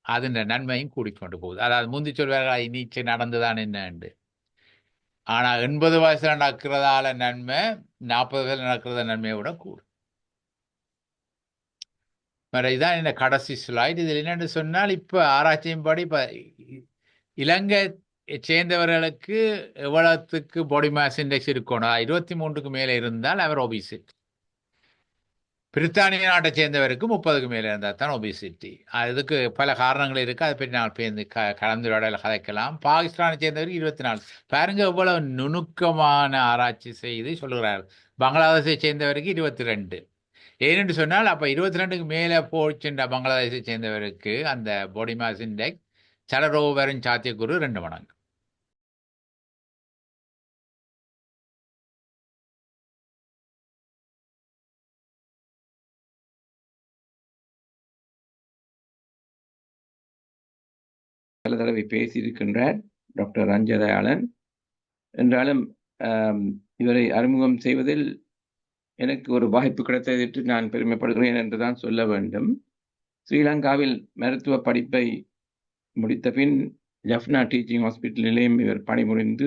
அதன் நன்மையும் கூடிக்கொண்டு போகுது. அதாவது முந்தி சொல்வார்கள் நீச்சல் நடந்துதான் என்னண்டு. ஆனால் 80 வயசுல நடக்கிறதால நன்மை 40 வயசுல நடக்கிறத நன்மையை விட கூடும். இதான் இந்த கடைசி ஸ்லைட். இதில் என்னென்னு சொன்னால், இப்போ ஆராய்ச்சியின்படி இப்போ இலங்கை சேர்ந்தவர்களுக்கு எவ்வளவுக்கு பாடி மாஸ் இண்டெக்ஸ் இருக்கணும்? 23க்கு மேலே இருந்தால் அவர் ஒபிசிட்டி. பிரித்தானிய நாட்டை சேர்ந்தவருக்கு 30க்கு மேலே இருந்தால் தான் ஒபிசிட்டி. அதுக்கு பல காரணங்கள் இருக்குது. அதை பற்றி நான் பேருந்து கலந்துரையாடல கதைக்கலாம். பாகிஸ்தானை சேர்ந்தவருக்கு 24. பாருங்க எவ்வளவு நுணுக்கமான ஆராய்ச்சி செய்து சொல்லுகிறார். பங்களாதேஷை சேர்ந்தவருக்கு 22. ஏனென்று சொன்னால் அப்போ 22க்கு மேலே போச்சுன்ற பங்களாதேஷை சேர்ந்தவருக்கு அந்த பாடி மாஸ் இண்டெக்ஸ் சலரோ வரும் சாத்தியக்கூறு 2 மடங்கு. பல தடவை பேசியிருக்கின்றார் டாக்டர் ரஞ்சதயாளன். என்றாலும் இவரை அறிமுகம் செய்வதில் எனக்கு ஒரு வாய்ப்பு கிடைத்ததற்கு நான் பெருமைப்படுகிறேன் என்றுதான் சொல்ல வேண்டும். ஸ்ரீலங்காவில் மருத்துவ படிப்பை முடித்த பின் ஜஃப்னா டீச்சிங் ஹாஸ்பிட்டலிலேயும் இவர் பணிபுரிந்து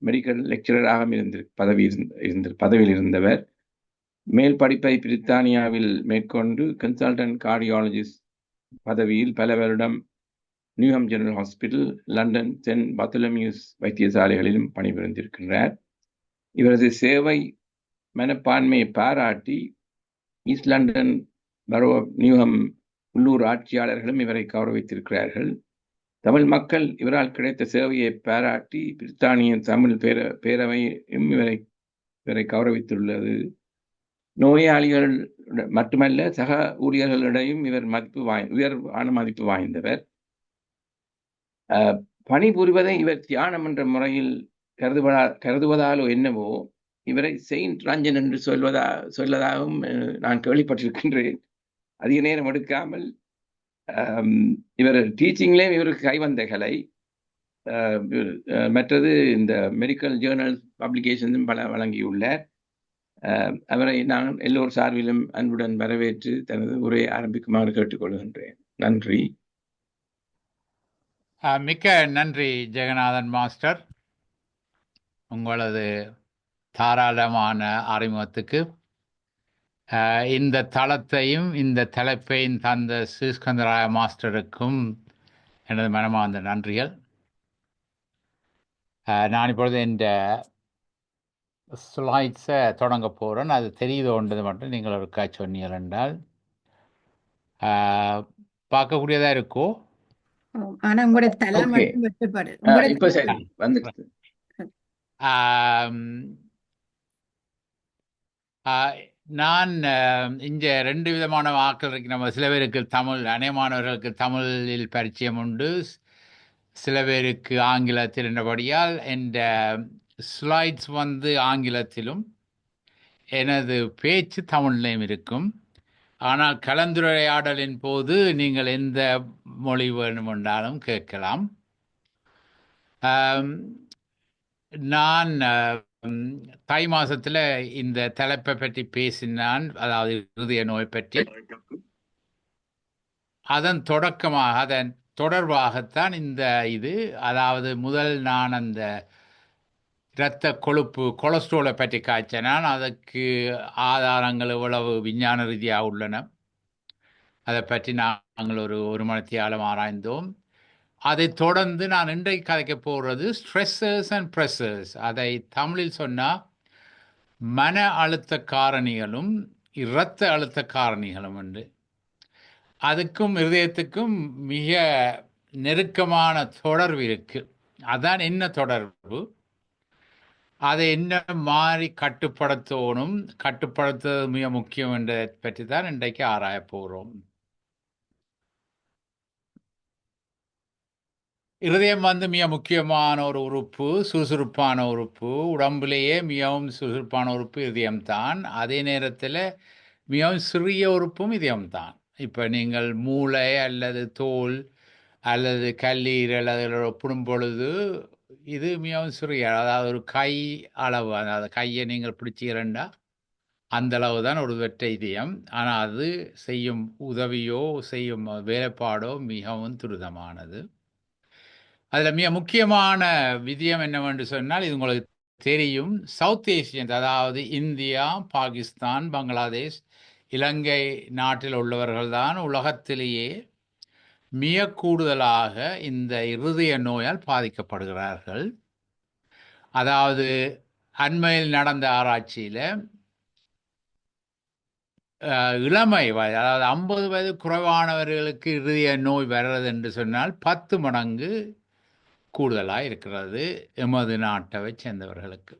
மெடிக்கல் லெக்சரராக பதவியில் இருந்தவர். மேல் படிப்பை பிரித்தானியாவில் மேற்கொண்டு கன்சல்டன்ட் கார்டியாலஜிஸ்ட் பதவியில் பல வருடம் Newham general hospital, London saint Bartholomew's வைத்தியசாலைகளிலும் பணிபுரிந்திருக்கின்றார். இவரது சேவை மனப்பான்மையை பாராட்டி ஈஸ்ட் லண்டன் பரோ நியூஹாம் உள்ளூர் ஆட்சியாளர்களும் இவரை கௌரவித்திருக்கிறார்கள். தமிழ் மக்கள் இவரால் கிடைத்த சேவையை பாராட்டி பிரித்தானிய தமிழ் பேரவையும் இவரை கௌரவித்துள்ளது. நோயாளிகள் மட்டுமல்ல, சக ஊழியர்களிடையும் இவர் உயர்வான மதிப்பு வாய்ந்தவர். பணிபுரிவதை இவர் தியானம் என்ற முறையில் கருதுவதாலோ என்னவோ இவரை செயின்ட் ரஞ்சன் என்று சொல்லதாகவும் நான் கேள்விப்பட்டிருக்கின்றேன். அதிக நேரம் எடுக்காமல் இவர் டீச்சிங்லேயும் இவருக்கு கைவந்த கலை. மற்றது இந்த மெடிக்கல் ஜேர்னல் பப்ளிகேஷனும் பல வழங்கியுள்ளார். அவரை நான் எல்லோர் சார்பிலும் அன்புடன் வரவேற்று தனது உரையை ஆரம்பிக்குமாறு கேட்டுக்கொள்கின்றேன். நன்றி. மிக்க நன்றி ஜெகநாதன் மாஸ்டர், உங்களது தாராளமான அறிமுகத்துக்கு. இந்த தளத்தையும் இந்த தலைப்பையும் தந்த ஸ்ரீஸ்கந்தராய மாஸ்டருக்கும் எனது மனமார்ந்த நன்றிகள். நான் இப்பொழுது இந்த ஸ்லைட்ஸை தொடங்க போகிறேன். அது தெரியுதோன்றது மட்டும் நீங்கள் ஒரு காட்சி சொன்னீர்கள் என்றால் பார்க்கக்கூடியதாக இருக்கோ? ஆனா உங்களுடைய தலை மட்டும் வெட்டுப்பாடு. நான் இங்கே 2 விதமான ஆட்கள் இருக்கு. நம்ம சில பேருக்கு தமிழ், அநேகமானவர்களுக்கு தமிழில் பரிச்சயம் உண்டு, சில பேருக்கு ஆங்கிலத்தில். என்றபடியால் இந்த ஸ்லைட்ஸ் ஆங்கிலத்திலும் எனது பேச்சு தமிழ்லையும் இருக்கும். ஆனால் கலந்துரையாடலின் போது நீங்கள் எந்த மொழி வேணுமென்றாலும் கேட்கலாம். நான் தை மாதத்தில் இந்த தலைப்பை பற்றி பேசினான், அதாவது இருதய நோய் பற்றி. அதன் தொடர்பாகத்தான் இந்த அதாவது முதல் நான் அந்த இரத்த கொழுப்பு கொலஸ்ட்ரோலை பற்றி காய்ச்சினான். அதற்கு ஆதாரங்கள் எவ்வளவு விஞ்ஞான ரீதியாக உள்ளன, அதை பற்றி நாங்கள் ஒரு மணித்தியாலம் ஆராய்ந்தோம். அதை தொடர்ந்து நான் இன்றைக்கு கதைக்க போகிறது ஸ்ட்ரெஸ்ஸர்ஸ் அண்ட் ப்ரெஷர்ஸ். அதை தமிழில் சொன்னால் மன அழுத்த காரணிகளும் இரத்த அழுத்த காரணிகளும் உண்டு. அதுக்கும் இருதயத்துக்கும் மிக நெருக்கமான தொடர்பு இருக்குது. அதான் என்ன தொடர்பு, அதை என்ன மாதிரி கட்டுப்படுத்தணும், கட்டுப்படுத்துவது மிக முக்கியம் என்றதை பற்றி தான் இன்றைக்கு ஆராய போகிறோம். இருதயம் மிக முக்கியமான ஒரு உறுப்பு, சுறுசுறுப்பான உறுப்பு. உடம்புலேயே மிகவும் சுறுசுறுப்பான உறுப்பு இதயம்தான். அதே நேரத்தில் மிகவும் சிறிய உறுப்பும் இதயம்தான். இப்போ நீங்கள் மூளை அல்லது தோல் அல்லது கல்லீரல் அதில் ஒப்பிடும் பொழுது இது மிகவும் சிறிய, அதாவது ஒரு கை அளவு. அதாவது கையை நீங்கள் பிடிச்சிக்கிறண்டா அந்த அளவு தான் ஒரு வெற்றை இதயம். ஆனால் அது செய்யும் உதவியோ செய்யும் வேலைப்பாடோ மிகவும் துரிதமானது. அதில் மிக முக்கியமான விதியம் என்னவென்று சொன்னால், இது உங்களுக்கு தெரியும், சவுத் ஏசியன்ஸ், அதாவது இந்தியா, பாகிஸ்தான், பங்களாதேஷ், இலங்கை நாட்டில் உள்ளவர்கள் தான் உலகத்திலேயே மிக கூடுதலாக இந்த இருதய நோயால் பாதிக்கப்படுகிறார்கள். அதாவது அண்மையில் நடந்த ஆராய்ச்சியில் இளமை வயது, அதாவது 50 வயது குறைவானவர்களுக்கு இருதய நோய் வர்றது என்று சொன்னால் 10 மடங்கு கூடுதலாக இருக்கிறது எமது நாட்டை சேர்ந்தவர்களுக்கு.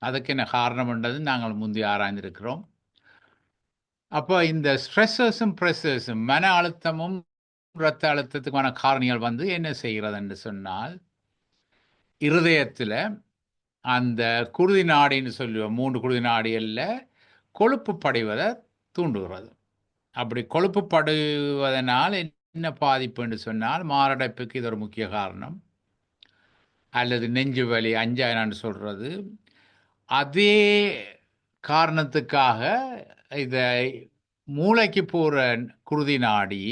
அதுக்கு என்ன காரணம்ன்றது நாங்கள் முந்தி ஆராய்ந்திருக்கிறோம். அப்போ இந்த ஸ்ட்ரெஸ்ஸஸும் ப்ரெஷர்ஸும், மன அழுத்தமும் இரத்த அழுத்தத்துக்கான காரணிகள் வந்து என்ன செய்கிறது என்று சொன்னால், இருதயத்தில் அந்த குருதி நாடின்னு சொல்லுவோம், 3 குருதி நாடிகளில் கொழுப்பு படிவதை தூண்டுகிறது. அப்படி கொழுப்பு படுவதனால் என்ன பாதிப்பு என்று சொன்னால், மாரடைப்புக்கு இது ஒரு முக்கிய காரணம், அல்லது நெஞ்சு வலி, அஞ்சாயிரம்னு சொல்கிறது. அதே காரணத்துக்காக இதை மூளைக்கு போகிற குருதி நாடி,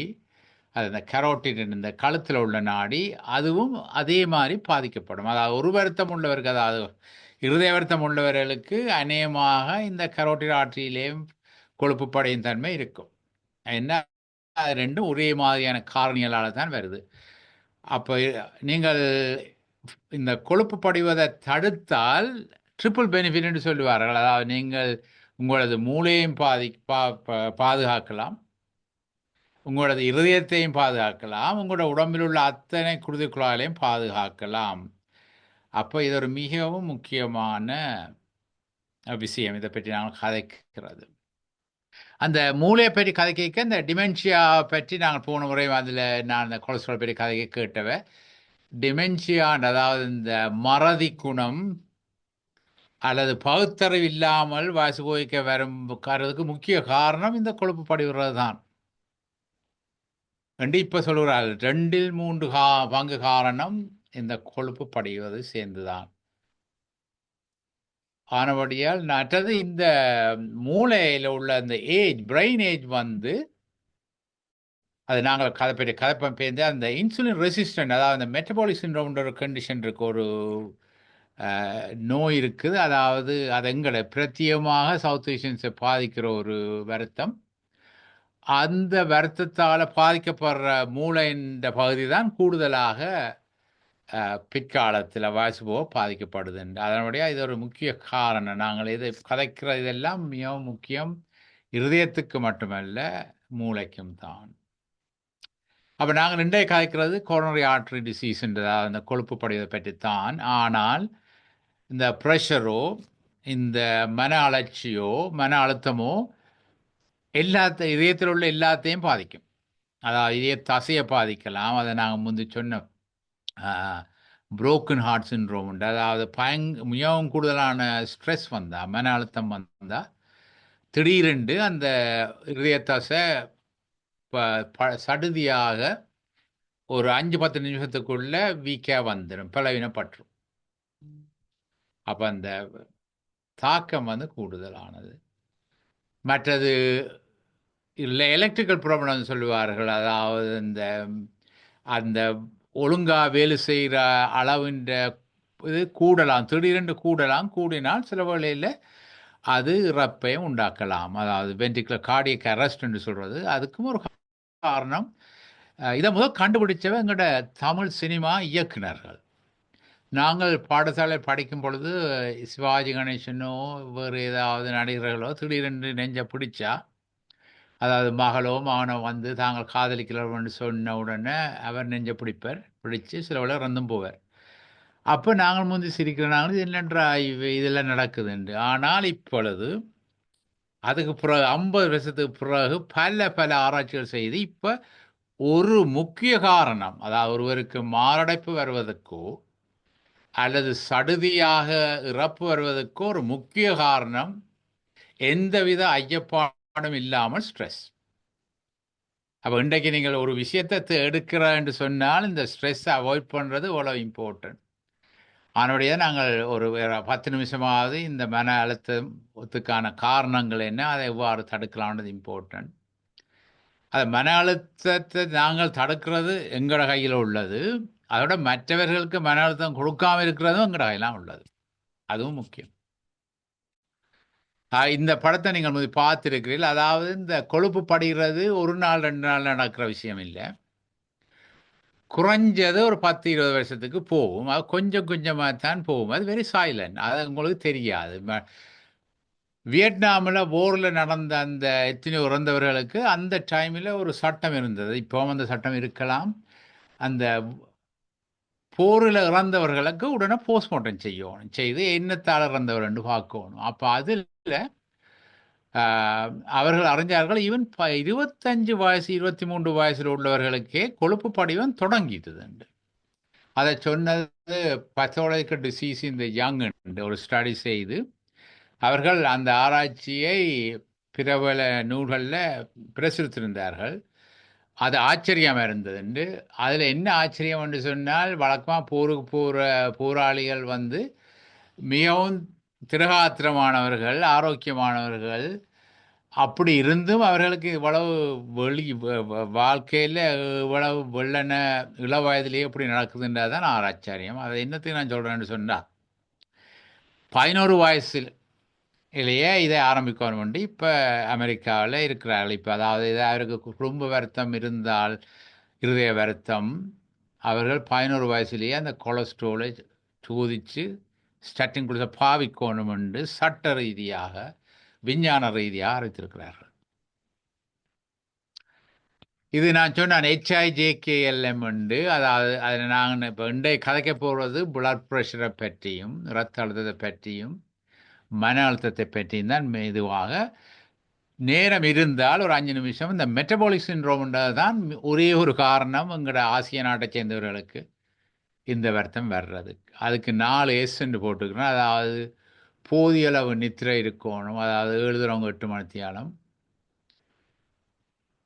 அது இந்த கரோட்டின், இந்த கழுத்தில் உள்ள நாடி, அதுவும் அதே மாதிரி பாதிக்கப்படும். அதாவது ஒரு வருத்தம் உள்ளவருக்கு, அதாவது இருதய வருத்தம் உள்ளவர்களுக்கு அநேகமாக இந்த கரோட்டின் ஆற்றியிலேயும் கொழுப்பு படையும் தன்மை இருக்கும். என்ன, அது ரெண்டும் ஒரே மாதிரியான காரணிகளால் தான் வருது. அப்போ நீங்கள் இந்த கொழுப்பு படிவதை தடுத்தால் ட்ரிபிள் பெனிஃபிட் என்று சொல்லுவார்கள். அதாவது நீங்கள் உங்களது மூளையையும் பாதுகாக்கலாம், உங்களது இருதயத்தையும் பாதுகாக்கலாம், உங்களோட உடம்பில் உள்ள அத்தனை குருதி குழாய்களையும் பாதுகாக்கலாம். அப்போ இது ஒரு மிகவும் முக்கியமான விஷயம். இதை பற்றி நாங்கள் கதைக்கிறது. அந்த மூளையை பற்றி கதை கேட்க, இந்த டிமென்ஷியா பற்றி நாங்கள் போன முறை அதில் நான் இந்த கொலஸ்ட்ரால் பற்றி கதை கேட்டவ. டிமென்ஷியா, அதாவது இந்த மறதி குணம் அல்லது பகுத்தறிவு இல்லாமல் வயசு போய்க்க வரதுக்கு முக்கிய காரணம் இந்த கொழுப்பு படிவுறது தான் என்று இப்போ சொல்கிறார்கள். 2 3 பங்கு காரணம் இந்த கொழுப்பு படிவது சேர்ந்துதான். ஆனபடியால் மற்றது இந்த மூளையில் உள்ள அந்த பிரெயின் ஏஜ் வந்து, அது நாங்கள் கதைப்பம் பேர்ந்து அந்த இன்சுலின் ரெசிஸ்டன்ட், அதாவது அந்த மெட்டபாலிக் சிண்ட்ரோம்ன்ற ஒரு கண்டிஷன் இருக்கு, ஒரு நோய் இருக்குது. அதாவது அது எங்களை பிரத்யேகமாக சவுத் ஏஷியன்ஸை பாதிக்கிற ஒரு வருத்தம். அந்த வருத்தத்தால் பாதிக்கப்படுற மூளையின் பகுதி தான் கூடுதலாக பிற்காலத்தில் வயசு போக பாதிக்கப்படுது. அதனுடைய இது ஒரு முக்கிய காரணம். நாங்கள் இதை கதைக்கிற இதெல்லாம் மிகவும் முக்கியம், இருதயத்துக்கு மட்டுமல்ல மூளைக்கும் தான். அப்போ நாங்கள் இன்றைய கதைக்கிறது கொரோனரி ஆர்டரி டிசீஸ்ன்றதா அந்த கொழுப்பு படிவதை பற்றி தான். ஆனால் இந்த ப்ரெஷரோ, இந்த மன அலட்சியோ, மன அழுத்தமோ இதயத்தில் உள்ள எல்லாத்தையும் பாதிக்கும். அதாவது இதய தசையை பாதிக்கலாம். அதை நாங்கள் முந்தி சொன்ன புரோக்கன் ஹார்ட் சிண்ட்ரோம் உண்டு. அதாவது மிகவும் கூடுதலான ஸ்ட்ரெஸ் வந்தால், மன அழுத்தம் வந்தால் திடீரென்று அந்த இதய தசை சடுதியாக ஒரு 5-10 நிமிஷத்துக்குள்ள வீக்காக வந்துடும், பலவீனப்பற்றும். அப்போ அந்த தாக்கம் வந்து கூடுதலானது. மற்றது இல்லை எலக்ட்ரிக்கல் ப்ராப்ளம் சொல்லுவார்கள். அதாவது அந்த ஒழுங்காக வேலை செய்கிற அளவுன்ற இது கூடலாம், திடீரென்று கூடினால் சில வேளையில் அது இறப்பையும் உண்டாக்கலாம். அதாவது வென்ட்ரிகுலர் கார்டியக் அரெஸ்ட் என்று சொல்கிறது, அதுக்கும் ஒரு காரணம். இதை முதல் கண்டுபிடிச்சவ எங்களோட தமிழ் சினிமா இயக்குனர்கள். நாங்கள் பாடசாலை படிக்கும் பொழுது சிவாஜி கணேசனோ வேறு ஏதாவது நடிகர்களோ திடீரென்று நெஞ்ச பிடிச்சா, அதாவது மகளோ மகனோ வந்து தாங்கள் காதலிக்கிறவர்னு சொன்ன உடனே அவர் நெஞ்ச பிடிச்சு சில வேளை இறந்தும் போவார். அப்போ நாங்கள் முந்தி சிரிக்கிறனாலும் இது என்னன்றா இதெல்லாம் நடக்குதுண்டு. ஆனால் இப்பொழுது அதுக்கு பிறகு 50 வருஷத்துக்கு பிறகு பல ஆராய்ச்சிகள் செய்து இப்போ ஒரு முக்கிய காரணம், அதாவது ஒருவருக்கு மாரடைப்பு வருவதற்கோ அல்லது சடுதியாக இறப்பு வருவதற்கோ ஒரு முக்கிய காரணம் எந்தவித ஐயப்பாடும் இல்லாமல் ஸ்ட்ரெஸ். அப்போ இன்றைக்கு நீங்கள் ஒரு விஷயத்தை எடுக்கிற என்று சொன்னால் இந்த ஸ்ட்ரெஸ்ஸை அவாய்ட் பண்ணுறது அவ்வளோ இம்பார்ட்டன்ட். அதனுடைய நாங்கள் ஒரு 10 நிமிஷமாவது இந்த மன அழுத்தத்துக்கான காரணங்கள் என்ன, அதை எவ்வாறு தடுக்கலாம்ன்றது இம்பார்ட்டன்ட். அது மன அழுத்தத்தை நாங்கள் தடுக்கிறது எங்களோட கையில் உள்ளது. அதோட மற்றவர்களுக்கு மன அழுத்தம் கொடுக்காம இருக்கிறதும் எங்களோட கையிலாம் உள்ளது. அதுவும் முக்கியம். இந்த படத்தை நீங்கள் பார்த்துருக்கிறீர்கள். அதாவது இந்த கொழுப்பு படிகிறது ஒரு நாள் 2 நாள் நடக்கிற விஷயம் இல்லை. குறைஞ்சது ஒரு 10-20 வருஷத்துக்கு போகும். அது கொஞ்சம் கொஞ்சமாக தான் போகும். அது வெரி சைலண்ட். அது உங்களுக்கு தெரியாது. வியட்நாமில் போரில் நடந்த அந்த எத்தனையோ இறந்தவர்களுக்கு அந்த டைமில் ஒரு சட்டம் இருந்தது. இப்போவும் அந்த சட்டம் இருக்கலாம். அந்த போரில் இறந்தவர்களுக்கு உடனே போஸ்ட்மார்ட்டம் செய்து என்னத்தால் இறந்தவர் என்று பார்க்கணும். அப்போ அதில் அவர்கள் அறிஞர்கள் ஈவன் 25 வயசு 23 வயசில் உள்ளவர்களுக்கே கொழுப்பு படிவம் தொடங்கிட்டது. அதை சொன்னது பத்தாலஜிக்கல் டிசீஸ் இந்த யங் ஒரு ஸ்டடி செய்து அவர்கள் அந்த ஆராய்ச்சியை பிரபல நூல்களில் பிரசுரித்திருந்தார்கள். அது ஆச்சரியமாக இருந்தது. அதில் என்ன ஆச்சரியம் என்று சொன்னால், வழக்கமாக போருக்கு போகிற போராளிகள் மிகவும் திரகாத்திரமானவர்கள், ஆரோக்கியமானவர்கள். அப்படி இருந்தும் அவர்களுக்கு இவ்வளவு வாழ்க்கையில் இவ்வளவு வெள்ளன இள வயதிலேயே எப்படி நடக்குதுன்றது தான் ஆச்சரியம். அதை என்னத்துக்கு நான் சொல்கிறேன்னு சொன்னால், 11 வயசுலேயே இதை ஆரம்பிக்கணும். இப்போ அமெரிக்காவில் இருக்கிறார்கள். இப்போ அதாவது அவருக்கு குடும்ப வருத்தம் இருந்தால், இருதய வருத்தம், அவர்கள் 11 வயசுலேயே அந்த கொலஸ்ட்ரோலை சோதித்து ஸ்டட்டின் கொடுத்த பாவிக்கணும் என்று சட்ட ரீதியாக விஞ்ஞான ரீதியாக அறிவித்திருக்கிறார்கள். இது நான் சொன்னேன் HIJKLM உண்டு. அதாவது அதில் நாங்கள் இப்போ இன்றைய கதைக்க போகிறது பிளட் ப்ரெஷரை பற்றியும் இரத்த அழுத்தத்தை பற்றியும் மன அழுத்தத்தை பற்றியும் தான். மெதுவாக நேரம் இருந்தால் ஒரு 5 நிமிஷம் இந்த மெட்டபாலிக் சிண்ட்ரோம்ன்றது தான் ஒரே ஒரு காரணம் எங்களோட ஆசிய நாட்டை சேர்ந்தவர்களுக்கு இந்த வருத்தம் வர்றது. அதுக்கு 4 S என்று போட்டுக்கிறோம். அதாவது போதிய அளவு நித்திரை இருக்கணும். அதாவது எழுதுறவங்க 8 மணித்தியாலம்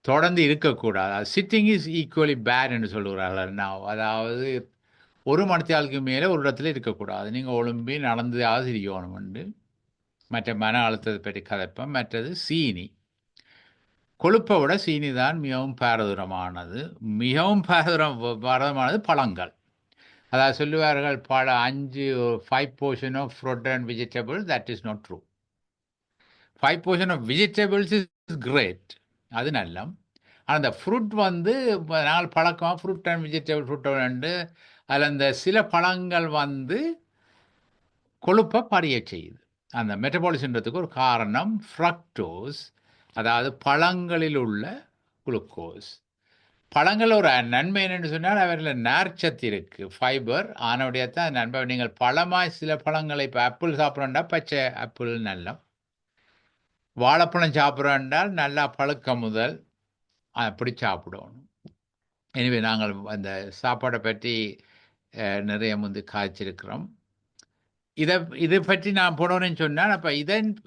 தொடர்ந்து இருக்கக்கூடாது. சிட்டிங் இஸ் ஈக்குவலி பேட் என்று சொல்லுகிறார்கள். நான் அதாவது 1 மணித்தியாலுக்கு மேலே ஒரு இடத்துல இருக்கக்கூடாது. நீங்கள் ஒழும்பி நடந்தாவது இருக்கணும் உண்டு. மற்ற மன அழுத்தத்தை பற்றி கதைப்போம். மற்றது சீனி. கொழுப்பை விட சீனி தான் மிகவும் பாரதூரமானது. மிகவும் பாரதூரமானது பழங்கள். அதாவது சொல்லுவார்கள் 5 portion of fruit and vegetables. That is not true. 5 portion of vegetables is great. அது நல்ல. ஆனால் அந்த ஃப்ரூட் நாங்கள் பழக்கமாக ஃப்ரூட் அண்ட் வெஜிடபிள் ஃப்ரூட் அதில் அந்த சில பழங்கள் கொழுப்பை படிய செய்யுது. அந்த மெட்டபாலிசம்ன்றதுக்கு ஒரு காரணம் ஃப்ரக்டோஸ், அதாவது பழங்களில் உள்ள குளுக்கோஸ். பழங்கள் ஒரு நன்மை என்னென்னு சொன்னால் அவரில் நார்ச்சத்து இருக்குது, ஃபைபர். ஆனவுடைய தான் நன்மை. நீங்கள் பழமாய் சில பழங்களை இப்போ ஆப்பிள் சாப்பிட்றா பச்சை ஆப்பிள் நல்ல, வாழைப்பழம் சாப்பிட்றாண்டால் நல்லா பழுக்க முதல் அப்படி சாப்பிடணும். எனவே நாங்கள் அந்த சாப்பாடை பற்றி நிறைய காய்ச்சிருக்கிறோம். இதை பற்றி நான் போடணும்னு சொன்னால், அப்போ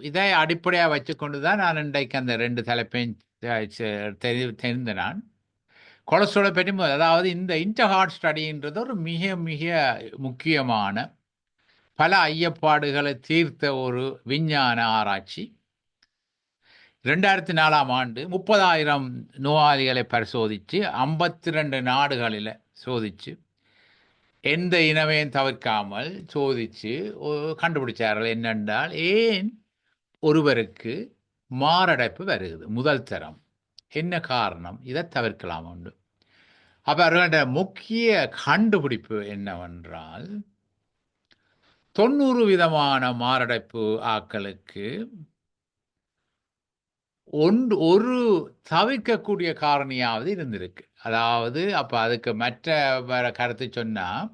இதை அடிப்படையாக வச்சுக்கொண்டு தான் நான் இன்றைக்கு அந்த 2 தலைப்பையும் தெரிந்த நான் கொலஸ்ட்ராலை பற்றி. அதாவது இந்த இன்டர்ஹார்ட் ஸ்டடின்றது ஒரு மிக மிக முக்கியமான பல ஐயப்பாடுகளை தீர்த்த ஒரு விஞ்ஞான ஆராய்ச்சி. 2004ஆம் ஆண்டு 30,000 நோயாளிகளை பரிசோதித்து 52 நாடுகளில் சோதித்து எந்த இனமையும் தவிர்க்காமல் சோதித்து கண்டுபிடிச்சார்கள் என்னென்றால் ஏன் ஒருவருக்கு மாரடைப்பு வருகிறது முதல் தரம், என்ன காரணம், இதை தவிர்க்கலாம் உண்டு. அப்போ அவர்களோட முக்கிய கண்டுபிடிப்பு என்னவென்றால் 90 விதமான மாரடைப்பு ஆக்களுக்கு ஒரு தவிர்க்கக்கூடிய காரணியாவது இருந்திருக்கு. அதாவது அப்போ அதுக்கு மற்ற வேற கருத்து சொன்னால்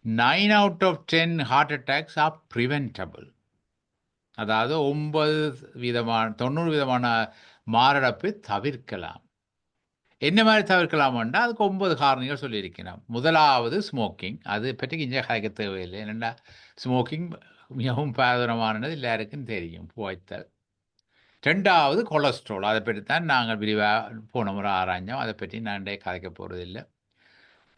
9 out of 10 heart attacks are preventable. அதாவது 90 விதமான மாரடைப்பு தவிர்க்கலாம். என்ன மாதிரி தவிர்க்கலாம்னா அதுக்கு 9 காரணிகள் சொல்லியிருக்கிறோம். முதலாவது ஸ்மோக்கிங். அது பற்றி இங்கே கதைக்க தேவையில்லை. என்னென்னா ஸ்மோக்கிங் மிகவும் பாதகமானது, எல்லாருக்கும் தெரியும், புகைத்தல். 2வது கொலஸ்ட்ரால். அதை பற்றி தான் நாங்கள் விரிவாக போன முறை ஆராய்ஞ்சோம். அதை பற்றி நான் கதைக்க போகிறதில்லை.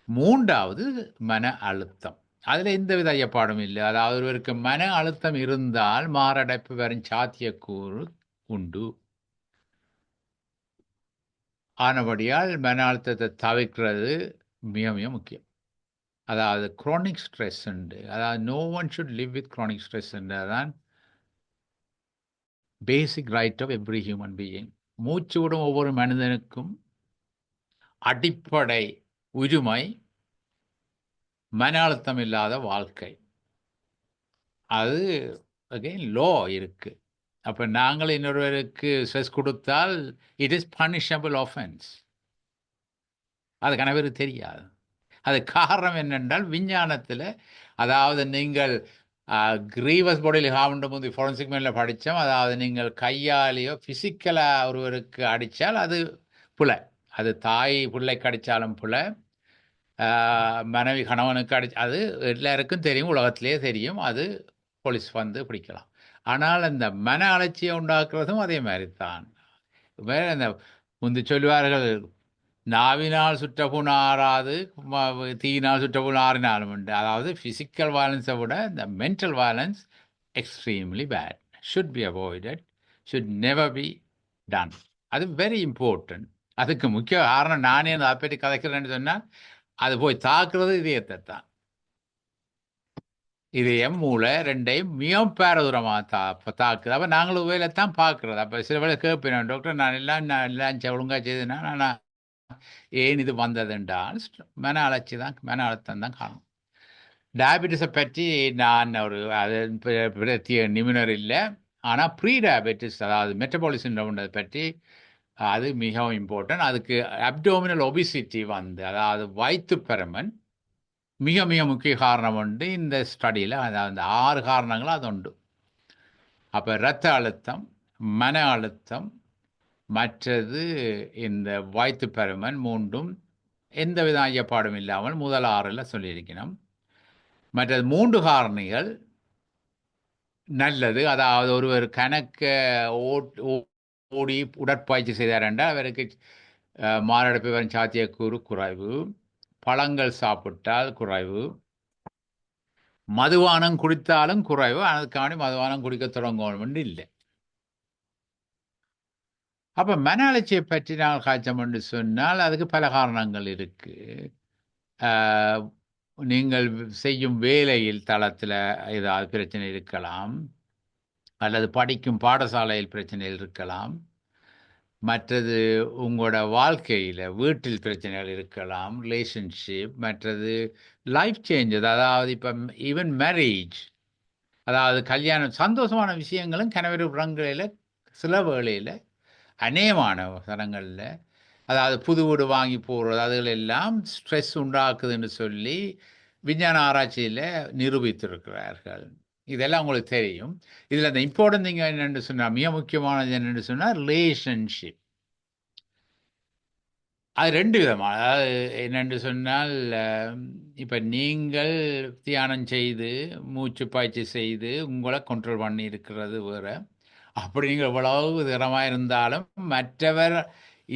3வது மன அழுத்தம். அதில் எந்தவித ஐயப்பாடும் இல்லை. அதாவது ஒருவருக்கு மன அழுத்தம் இருந்தால் மாரடைப்பு வரும் சாத்தியக்கூறு உண்டு. ஆனபடியால் மன அழுத்தத்தை தவிர்க்கிறது மிக மிக முக்கியம். அதாவது குரோனிக் ஸ்ட்ரெஸ் உண்டு. அதாவது no one should live with chronic stress தான் basic right of every human being. மூச்சு விடும் ஒவ்வொரு மனிதனுக்கும் அடிப்படை உரிமை மன அழுத்தம் இல்லாத வாழ்க்கை. அது அகைன் லோ இருக்கு. அப்போ நாங்கள் இன்னொருவருக்கு ஸ்ட்ரெஸ் கொடுத்தால் இட் இஸ் பனிஷபிள் ஆஃபென்ஸ். அது கணவருக்கு தெரியாது. அது காரணம் என்னென்றால் விஞ்ஞானத்தில், அதாவது நீங்கள் கிரீவஸ் பாடியில் ஹார்ம் போது ஃபாரன்சிக் மேல படித்தோம். அதாவது நீங்கள் கையாலேயோ ஃபிசிக்கலாக ஒருவருக்கு அடித்தால் அது புலை. அது தாய் பிள்ளைக்கு அடித்தாலும் புலை, மனைவி கணவனுக்கு அது எல்லாருக்கும் தெரியும், உலகத்திலே தெரியும். அது போலீஸ் வந்து பிடிக்கலாம். ஆனால் அந்த மன அலட்சியை உண்டாக்குறதும் அதே மாதிரி தான். வேற அந்த முந்தி சொல்லுவார்கள், நாவினால் சுற்றப்புண் ஆறாது, தீயினால் சுற்றப்புண் ஆறினாலும் உண்டு. அதாவது ஃபிசிக்கல் வயலன்ஸை விட இந்த mental violence extremely bad, should be avoided, should never be done. அது வெரி இம்பார்ட்டன்ட். அதுக்கு முக்கிய காரணம், நானே அதை பற்றி கதைக்கிறேன்னு சொன்னால், அது போய் தாக்குறது இதயத்தை தான். இதயம் மூளை ரெண்டையும் மிக பேரதூரமாக தாக்குது. அப்போ நாங்களும் வேலை தான் பார்க்குறது. அப்போ சில வேலை கேட்பேன், டாக்டர் நான் எல்லாம் ஒழுங்காக செய்தேன்னா நான் ஏன் இது வந்ததுன்றால் மன அழுத்தம் தான் காரணம். டயபெட்டிஸை பற்றி நான் ஒரு அது பிரத்திய நிபுணர் இல்லை. ஆனால் ப்ரீ டயபெட்டிஸ், அதாவது மெட்டபாலிசம் பற்றி அது மிகவும் இம்பார்ட்டன்ட். அதுக்கு அப்டோமினல் ஒபிசிட்டி வந்து, அதாவது வயிற்று பருமன் மிக மிக முக்கிய காரணம் உண்டு இந்த ஸ்டடியில். அதாவது 6 காரணங்களும் அது உண்டு. அப்போ இரத்த அழுத்தம், மன அழுத்தம், மற்றது இந்த வயிற்று பருமன், மூன்றும் எந்தவித ஐயப்பாடும் இல்லாமல் முதல் 6ல் சொல்லியிருக்கணும். மற்றது 3 காரணிகள் நல்லது. அதாவது ஒருவர் கணக்க ஓடி உடற்பயிற்சி செய்தார் என்றால் அவருக்கு மாரடைப்பு வரும் சாத்தியக்கூறு குறைவு, பழங்கள் சாப்பிட்டால் குறைவு, மதுபானம் குடித்தாலும் குறைவு. அதுக்காண்டி மதுபானம் குடிக்க தொடங்கணும் இல்லை. அப்போ மன அலட்சியை பற்றி நாங்கள் காய்ச்சம் என்று சொன்னால் அதுக்கு பல காரணங்கள் இருக்கு. நீங்கள் செய்யும் வேலையில் தளத்தில் ஏதாவது பிரச்சனை இருக்கலாம், அல்லது படிக்கும் பாடசாலையில் பிரச்சனைகள் இருக்கலாம், மற்றது உங்களோட வாழ்க்கையில் வீட்டில் பிரச்சனைகள் இருக்கலாம், ரிலேஷன்ஷிப், மற்றது லைஃப் சேஞ்சஸ். அதாவது இப்போ ஈவன் மேரேஜ், அதாவது கல்யாணம், சந்தோஷமான விஷயங்களும் கணவர் புறங்களில் சில வேளையில் அநேகமான தரங்களில், அதாவது புது வீடு வாங்கி போடுறது, அதுகளெல்லாம் ஸ்ட்ரெஸ் உண்டாக்குதுன்னு சொல்லி விஞ்ஞான ஆராய்ச்சியில் நிரூபித்திருக்கிறார்கள். இதெல்லாம் உங்களுக்கு தெரியும். இதில் அந்த இம்பார்ட்டன்ட் திங் என்னென்னு சொன்னால், மிக முக்கியமானது என்னென்னு சொன்னால் ரிலேஷன்ஷிப். அது 2 விதமாக. அதாவது என்னென்று சொன்னால், இப்போ நீங்கள் தியானம் செய்து மூச்சு பயிற்சி செய்து உங்களை கண்ட்ரோல் பண்ணி இருக்கிறது வேறு. அப்படி நீங்கள் எவ்வளவு திறமாக இருந்தாலும் மற்றவர்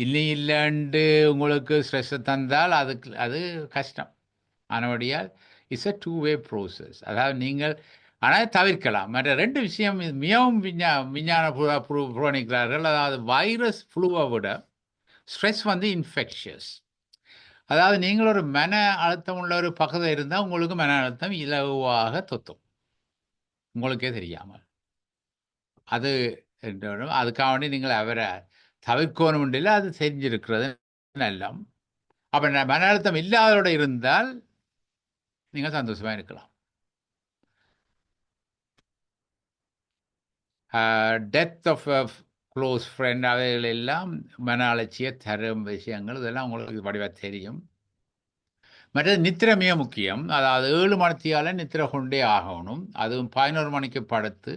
இல்லைண்டு உங்களுக்கு ஸ்ட்ரெஸ்ஸை தந்தால் அது கஷ்டம். ஆனபடியால் இட்ஸ் அ 2-way ப்ரோசஸ். அதாவது நீங்கள் ஆனால் தவிர்க்கலாம். மற்ற 2 விஷயம் மிகவும் விஞ்ஞான புறணிக்கிறார்கள். அதாவது வைரஸ் ஃப்ளூவை விட ஸ்ட்ரெஸ் வந்து இன்ஃபெக்ஷியஸ். அதாவது நீங்கள் ஒரு மன அழுத்தம் உள்ள ஒரு பக்கத்தில் இருந்தால் உங்களுக்கு மன அழுத்தம் இலகுவாக தொத்தும், உங்களுக்கே தெரியாமல். அது அதுக்காக வேண்டி நீங்கள் அவரை தவிர்க்கணும் இல்லை, அது தெரிஞ்சிருக்கிறது நல்லம். அப்போ மன அழுத்தம் இல்லாதோட இருந்தால் நீங்கள் சந்தோஷமாக இருக்கலாம். டெத் ஆஃப் க்ளோஸ் ஃப்ரெண்ட், அவைகள் எல்லாம் மன அலட்சியை தரும் விஷயங்கள். இதெல்லாம் உங்களுக்கு வடிவாக தெரியும். மற்றது நித்திரை மிக முக்கியம். அதாவது 7 மணித்தியால் நித்திரை கொண்டே ஆகணும். அதுவும் 11 மணிக்கு படுத்து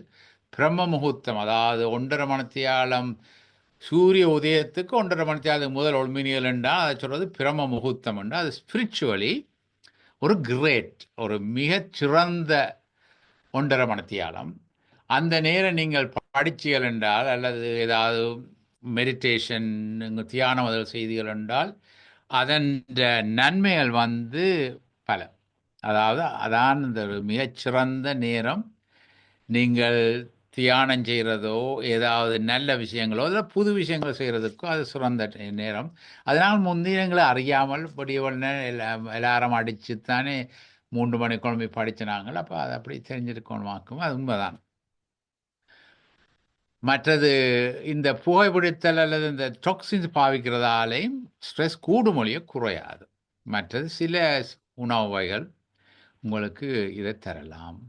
பிரம்ம முகூர்த்தம், அதாவது 1.5 மணித்தியாலம் சூரிய உதயத்துக்கு 1.5 மணித்தியாலத்துக்கு முதல் ஒளிமினியல் என்றால் அதை சொல்கிறது பிரம்ம முகூர்த்தம் என்றால் அது ஸ்பிரிச்சுவலி ஒரு கிரேட், ஒரு மிகச்சிறந்த 1.5 மணித்தியாலம். அந்த நேரம் நீங்கள் படிச்சிகள் என்றால் அல்லது ஏதாவது மெடிடேஷன் தியானம் செய்திகள் என்றால் அதன் நன்மைகள் வந்து பல. அதாவது அதான் இந்த ஒரு மிகச்சிறந்த நேரம். நீங்கள் தியானம் செய்கிறதோ ஏதாவது நல்ல விஷயங்களோ இல்லை புது விஷயங்கள் செய்கிறதுக்கோ அது சிறந்த நேரம். அதனால் முந்தினங்களை அறியாமல் படியவன எல்லாரும் அடித்து தானே 3 மணி குழம்பி படிச்சினாங்கள். அப்போ அதை அப்படி தெரிஞ்சிருக்கணுமாக்கும். அது உண்மைதான். மற்றது இந்த புகைப்பிடித்தல் அல்லது இந்த டாக்ஸின்ஸ் பாவிக்கிறதாலையும் ஸ்ட்ரெஸ் கூடுமொழியோ குறையாது. மற்றது சில உணவு வகைகள் உங்களுக்கு இதை தரலாம்.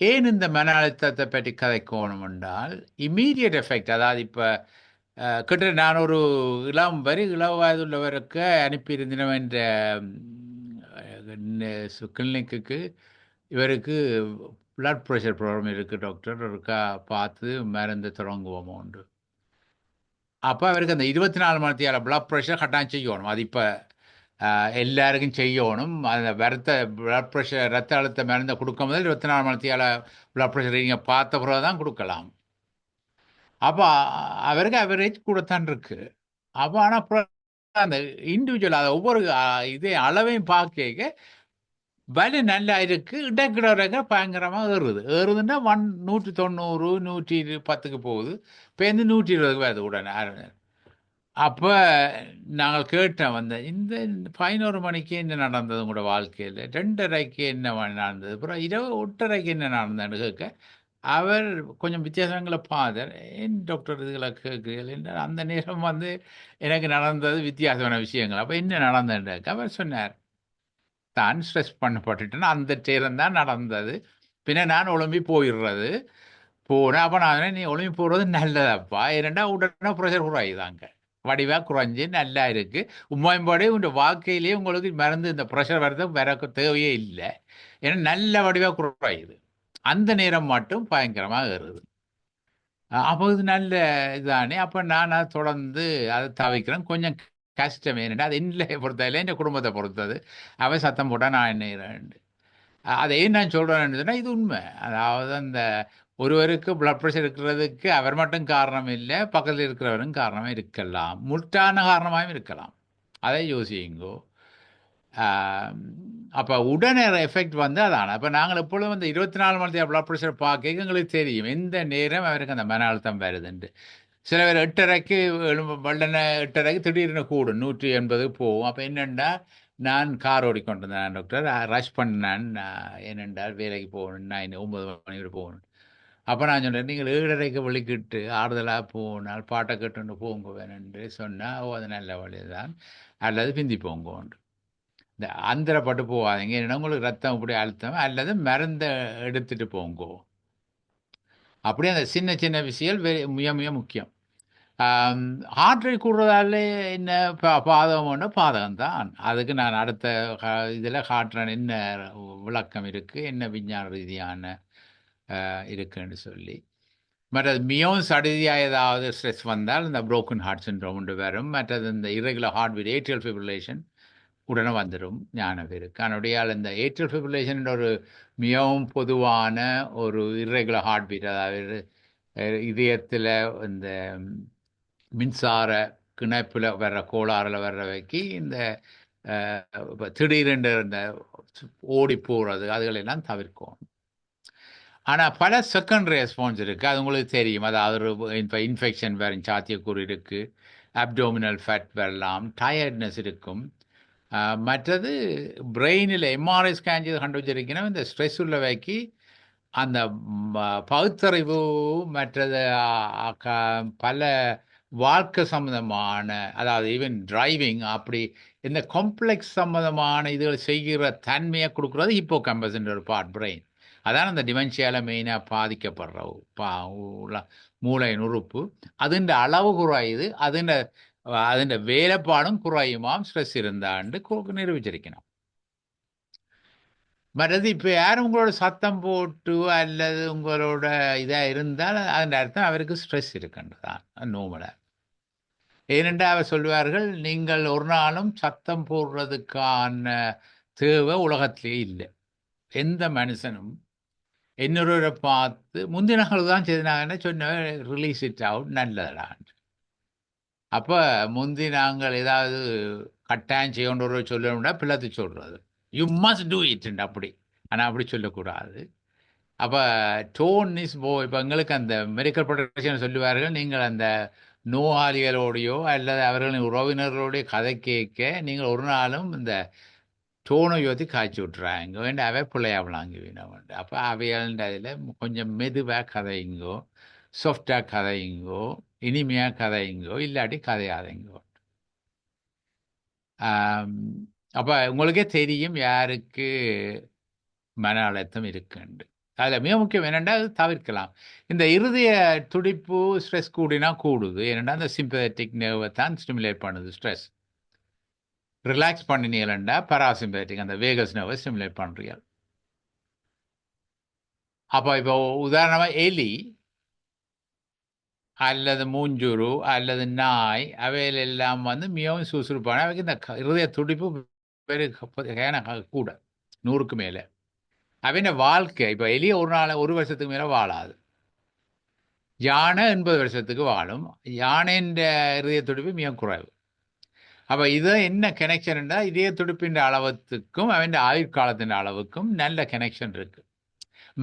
ஏன் இந்த மன அழுத்தத்தை பற்றி கதைக்கணும் என்றால் இம்மீடியட் எஃபெக்ட். அதாவது இப்போ கிட்ட நான் ஒரு இள வயதுள்ளவருக்கு அனுப்பியிருந்தேன் என்ற கிளினிக்கு. இவருக்கு பிளட் ப்ரெஷர் ப்ராப்ளம் இருக்குது டாக்டர், இருக்கா பார்த்து மருந்து தொடங்குவோம் உண்டு. அப்போ அவருக்கு அந்த 24 மணி நேரம் பிளட் ப்ரெஷர் கட்டாயம் செய்யணும். அது இப்போ எல்லாருக்கும் செய்யணும். அந்த பிளட் ப்ரெஷர் ரத்த அழுத்த மருந்தை கொடுக்கும் போது 24 மணி நேரம் பிளட் ப்ரெஷர் நீங்கள் பார்த்த பிறகு தான் கொடுக்கலாம். அப்போ அவருக்கு அவரேஜ் கூடத்தான் இருக்கு. அப்போ ஆனால் அந்த இண்டிவிஜுவல் அதை ஒவ்வொரு இதே அளவையும் பார்க்க வலி நல்லா இருக்கு. இடக்கிடங்க பயங்கரமாக ஏறுதுன்னா 190 110க்கு போகுது. இப்போ 120க்கு வருது உடனே. அப்போ நாங்கள் கேட்டோம் இந்த 11 மணிக்கு என்ன நடந்தது உங்களோட வாழ்க்கையில், 2:30க்கு என்ன நடந்தது, அப்புறம் இரவு 8:30க்கு என்ன நடந்ததுன்னு கேட்க அவர் கொஞ்சம் வித்தியாசங்களை பார்த்தார். ஏன் டாக்டர் இதுகளை கேட்குறீர்கள் என்றால் அந்த நேரம் எனக்கு நடந்தது வித்தியாசமான விஷயங்கள். அப்போ என்ன நடந்ததுன்னு அவர் சொன்னார், தான் ஸ்ட்ரெஸ் பண்ணப்பட்டுட்டேன்னா அந்த நேரம் தான் நடந்தது. பின்ன நான் ஒழும்பி போயிடுறது போனேன். அப்போ நான் நீ ஒழும்பி போகிறது நல்லதப்பா, ஏன்னா உடனே ப்ரெஷர் குறையுதாங்க, வடிவாக குறைஞ்சி நல்லா இருக்குது. உண்மையும்பாடு உங்கள் வாழ்க்கையிலேயே உங்களுக்கு மருந்து இந்த ப்ரெஷர் வர தேவையே இல்லை. ஏன்னா நல்ல வடிவாக குறையுது. அந்த நேரம் மட்டும் பயங்கரமாக ஏறுது. அப்போ இது நல்ல இதுதானே. அப்போ நான் அதை தொடர்ந்து அதை தவிக்கிறேன். கொஞ்சம் கஷ்டம் ஏன்னா அது என்னை பொறுத்ததில்லை, என் குடும்பத்தை பொறுத்தது. அவன் சத்தம் போட்டால் நான் என்ன அதை ஏன் நான் சொல்கிறேன்னு இது உண்மை. அதாவது அந்த ஒருவருக்கு பிளட் ப்ரெஷர் இருக்கிறதுக்கு அவர் மட்டும் காரணம் இல்லை, பக்கத்தில் இருக்கிறவரும் காரணமாக இருக்கலாம், முட்டான காரணமாகவும் இருக்கலாம். அதை யோசிங்கோ. அப்போ உடனே எஃபெக்ட் அதான. அப்போ நாங்கள் எப்பொழுதும் 24 மணி நேரம் பிளட் ப்ரெஷர் பார்க்க எங்களுக்கு தெரியும் எந்த நேரம் அவருக்கு அந்த மன அழுத்தம் வருதுன்ட்டு. சில பேர் 8:30க்கு வெள்ளனை 8:30க்கு திடீர்னு கூடும் 180 போகும். அப்போ என்னென்னா நான் கார் ஓடிக்கொண்டிருந்தேன் டாக்டர், ரஷ் பண்ணேன். ஏனென்றால் வேலைக்கு போகணும், 9 மணி வரை போகணும். அப்போ நான் சொன்னேன், நீங்கள் 7:30க்கு வலிக்கிட்டு ஆறுதலாக போனால் பாட்டை கேட்டுன்னு போங்க வேணுன்று சொன்னால் அது நல்ல வழி தான், அல்லது பிந்தி போங்கோன்று. இந்த அந்தரப்பட்டு போகாதீங்க, ஏன்னா உங்களுக்கு ரத்தம் இப்படி அழுத்தம், அல்லது மருந்தை எடுத்துகிட்டு போங்கோ. அப்படியே அந்த சின்ன சின்ன விஷயங்கள் மிக மிக முக்கியம். ஹார்ட் ரேட் கூடுறதால என்ன பாதகம்னா பாதகம் தான். அதுக்கு நான் அடுத்த இதில் காட்டுறேன் என்ன விளக்கம் இருக்குது, என்ன விஞ்ஞான ரீதியான இருக்குன்னு சொல்லி. மற்றது மிகவும் சடுதியாக ஏதாவது ஸ்ட்ரெஸ் வந்தால் இந்த ப்ரோக்கன் ஹார்ட் சிண்ட்ரோம் ஒன்று வரும். மற்றது இந்த irregular heart beat atrial fibrillation உடனே வந்துடும் ஞான பேருக்கு. அதனுடையால் இந்த ஏட்ரியல் ஃபிப்ரிலேஷன் ஒரு மிகவும் பொதுவான ஒரு irregular ஹார்ட் பீட், அதாவது இதயத்தில் இந்த மின்சார கிணப்பில் வர்ற கோளாறில் வர்றவைக்கு இந்த திடீரென்று இந்த ஓடி போகிறது அதுகளெல்லாம் தவிர்க்கணும். ஆனால் பல செகண்டரி ரெஸ்பான்ஸ் இருக்குது, அது உங்களுக்கு தெரியும். அதாவது இப்போ இன்ஃபெக்ஷன் வரும் சாத்தியக்கூறு இருக்குது, அப்டோமினல் ஃபேட் வரலாம், டயர்ட்னஸ் இருக்கும். மற்றது பிரெயினில் எம்ஆர்ஐ ஸ்கேன் செய்து கண்டுபிடிச்சிருக்கணும் இந்த ஸ்ட்ரெஸ் உள்ளவைக்கு அந்த பகுத்தறிவு மற்றது பல வாழ்க்கை சம்மந்தமான, அதாவது ஈவன் டிரைவிங் அப்படி இந்த காம்ப்ளெக்ஸ் சம்மந்தமான இதுகள் செய்கிற தன்மையை கொடுக்குறது ஹிப்போ கேம்பஸ்ன்ற ஒரு பார்ட் பிரெயின். அதான் அந்த டிமென்ஷியாவில் மெயினாக பாதிக்கப்படுற மூளையின் உறுப்பு. அதுன்ற அளவு குறையுது, அதுன்ற வேலைப்பாடும் குறையுமாம் ஸ்ட்ரெஸ் இருந்தாண்டு நிரூபிச்சிருக்கணும். மற்றது இப்போ யாரும் உங்களோட சத்தம் போட்டு அல்லது உங்களோட இதாக இருந்தால் அதன் அர்த்தம் அவருக்கு ஸ்ட்ரெஸ் இருக்குன்றதான் நோமலாக. ஏனென்றால் அவர் சொல்வார்கள், நீங்கள் ஒரு நாளும் சத்தம் போடுறதுக்கான தேவை உலகத்திலே இல்லை. எந்த மனுஷனும் இன்னொருவரை பார்த்து முந்தின நாள் தான் செய்தாங்கன்னா சொன்ன ரிலீஸ் இட் அவுட் நல்லதான். அப்போ முந்தி நாங்கள் ஏதாவது கட்டாயம் செய்யணுன்ற சொல்லணும்னா பிள்ளத்து சொல்கிறது, யூ மஸ்ட் டூ இட் அப்படி. ஆனால் அப்படி சொல்லக்கூடாது. அப்போ டோன் இஸ் இப்போ எங்களுக்கு அந்த மெடிக்கல் ப்ரொடெக்ஷன் சொல்லுவார்கள், நீங்கள் அந்த நோயாளிகளோடையோ அல்லது அவர்களின் உறவினர்களோடைய கதை கேட்க நீங்கள் ஒரு நாளும் இந்த டோனை யோத்தி காய்ச்சி விட்றாங்க வேண்ட அவை பிள்ளையாவலாங்க வேணும். அப்போ அவையாண்ட அதில் கொஞ்சம் மெதுவாக கதைங்கோ, சாஃப்டாக கதைங்கோ, இனிமையாக கதைங்கோ, இல்லாட்டி கதையாதைங்கோ. அப்போ உங்களுக்கே தெரியும் யாருக்கு மன அழுத்தம் இருக்குண்டு. அதில் மிக முக்கியம் என்னென்னா அது தவிர்க்கலாம். இந்த இருதய துடிப்பு ஸ்ட்ரெஸ் கூடினா கூடுது. ஏன்னா அந்த சிம்பதட்டிக் நர்வை தான் ஸ்டிமுலேட் பண்ணுது. ஸ்ட்ரெஸ் ரிலாக்ஸ் பண்ணினீங்களா பராசிம்பதட்டிக் அந்த வேகஸ் நர்வை ஸ்டிமுலேட் பண்ணுறீங்க. அப்போ இப்போ உதாரணமாக எலி அல்லது மூஞ்சூறு அல்லது நாய் அவையில் எல்லாம் வந்து மிகவும் சுறுசுறுப்பான அவைக்கு இந்த இருதய துடிப்பு கூட 100க்கு மேலே. அவன் வாழ்க்கை இப்போ எலிய ஒரு வருஷத்துக்கு மேலே வாழாது. யானை 80 வருஷத்துக்கு வாழும். யானையின் இதய துடிப்பு மிக குறைவு. அப்போ இது என்ன கனெக்ஷன்டா இதய துடிப்பின் அளவுக்கும் அவன் ஆயுட்காலத்தின் அளவுக்கும் நல்ல கனெக்ஷன் இருக்கு.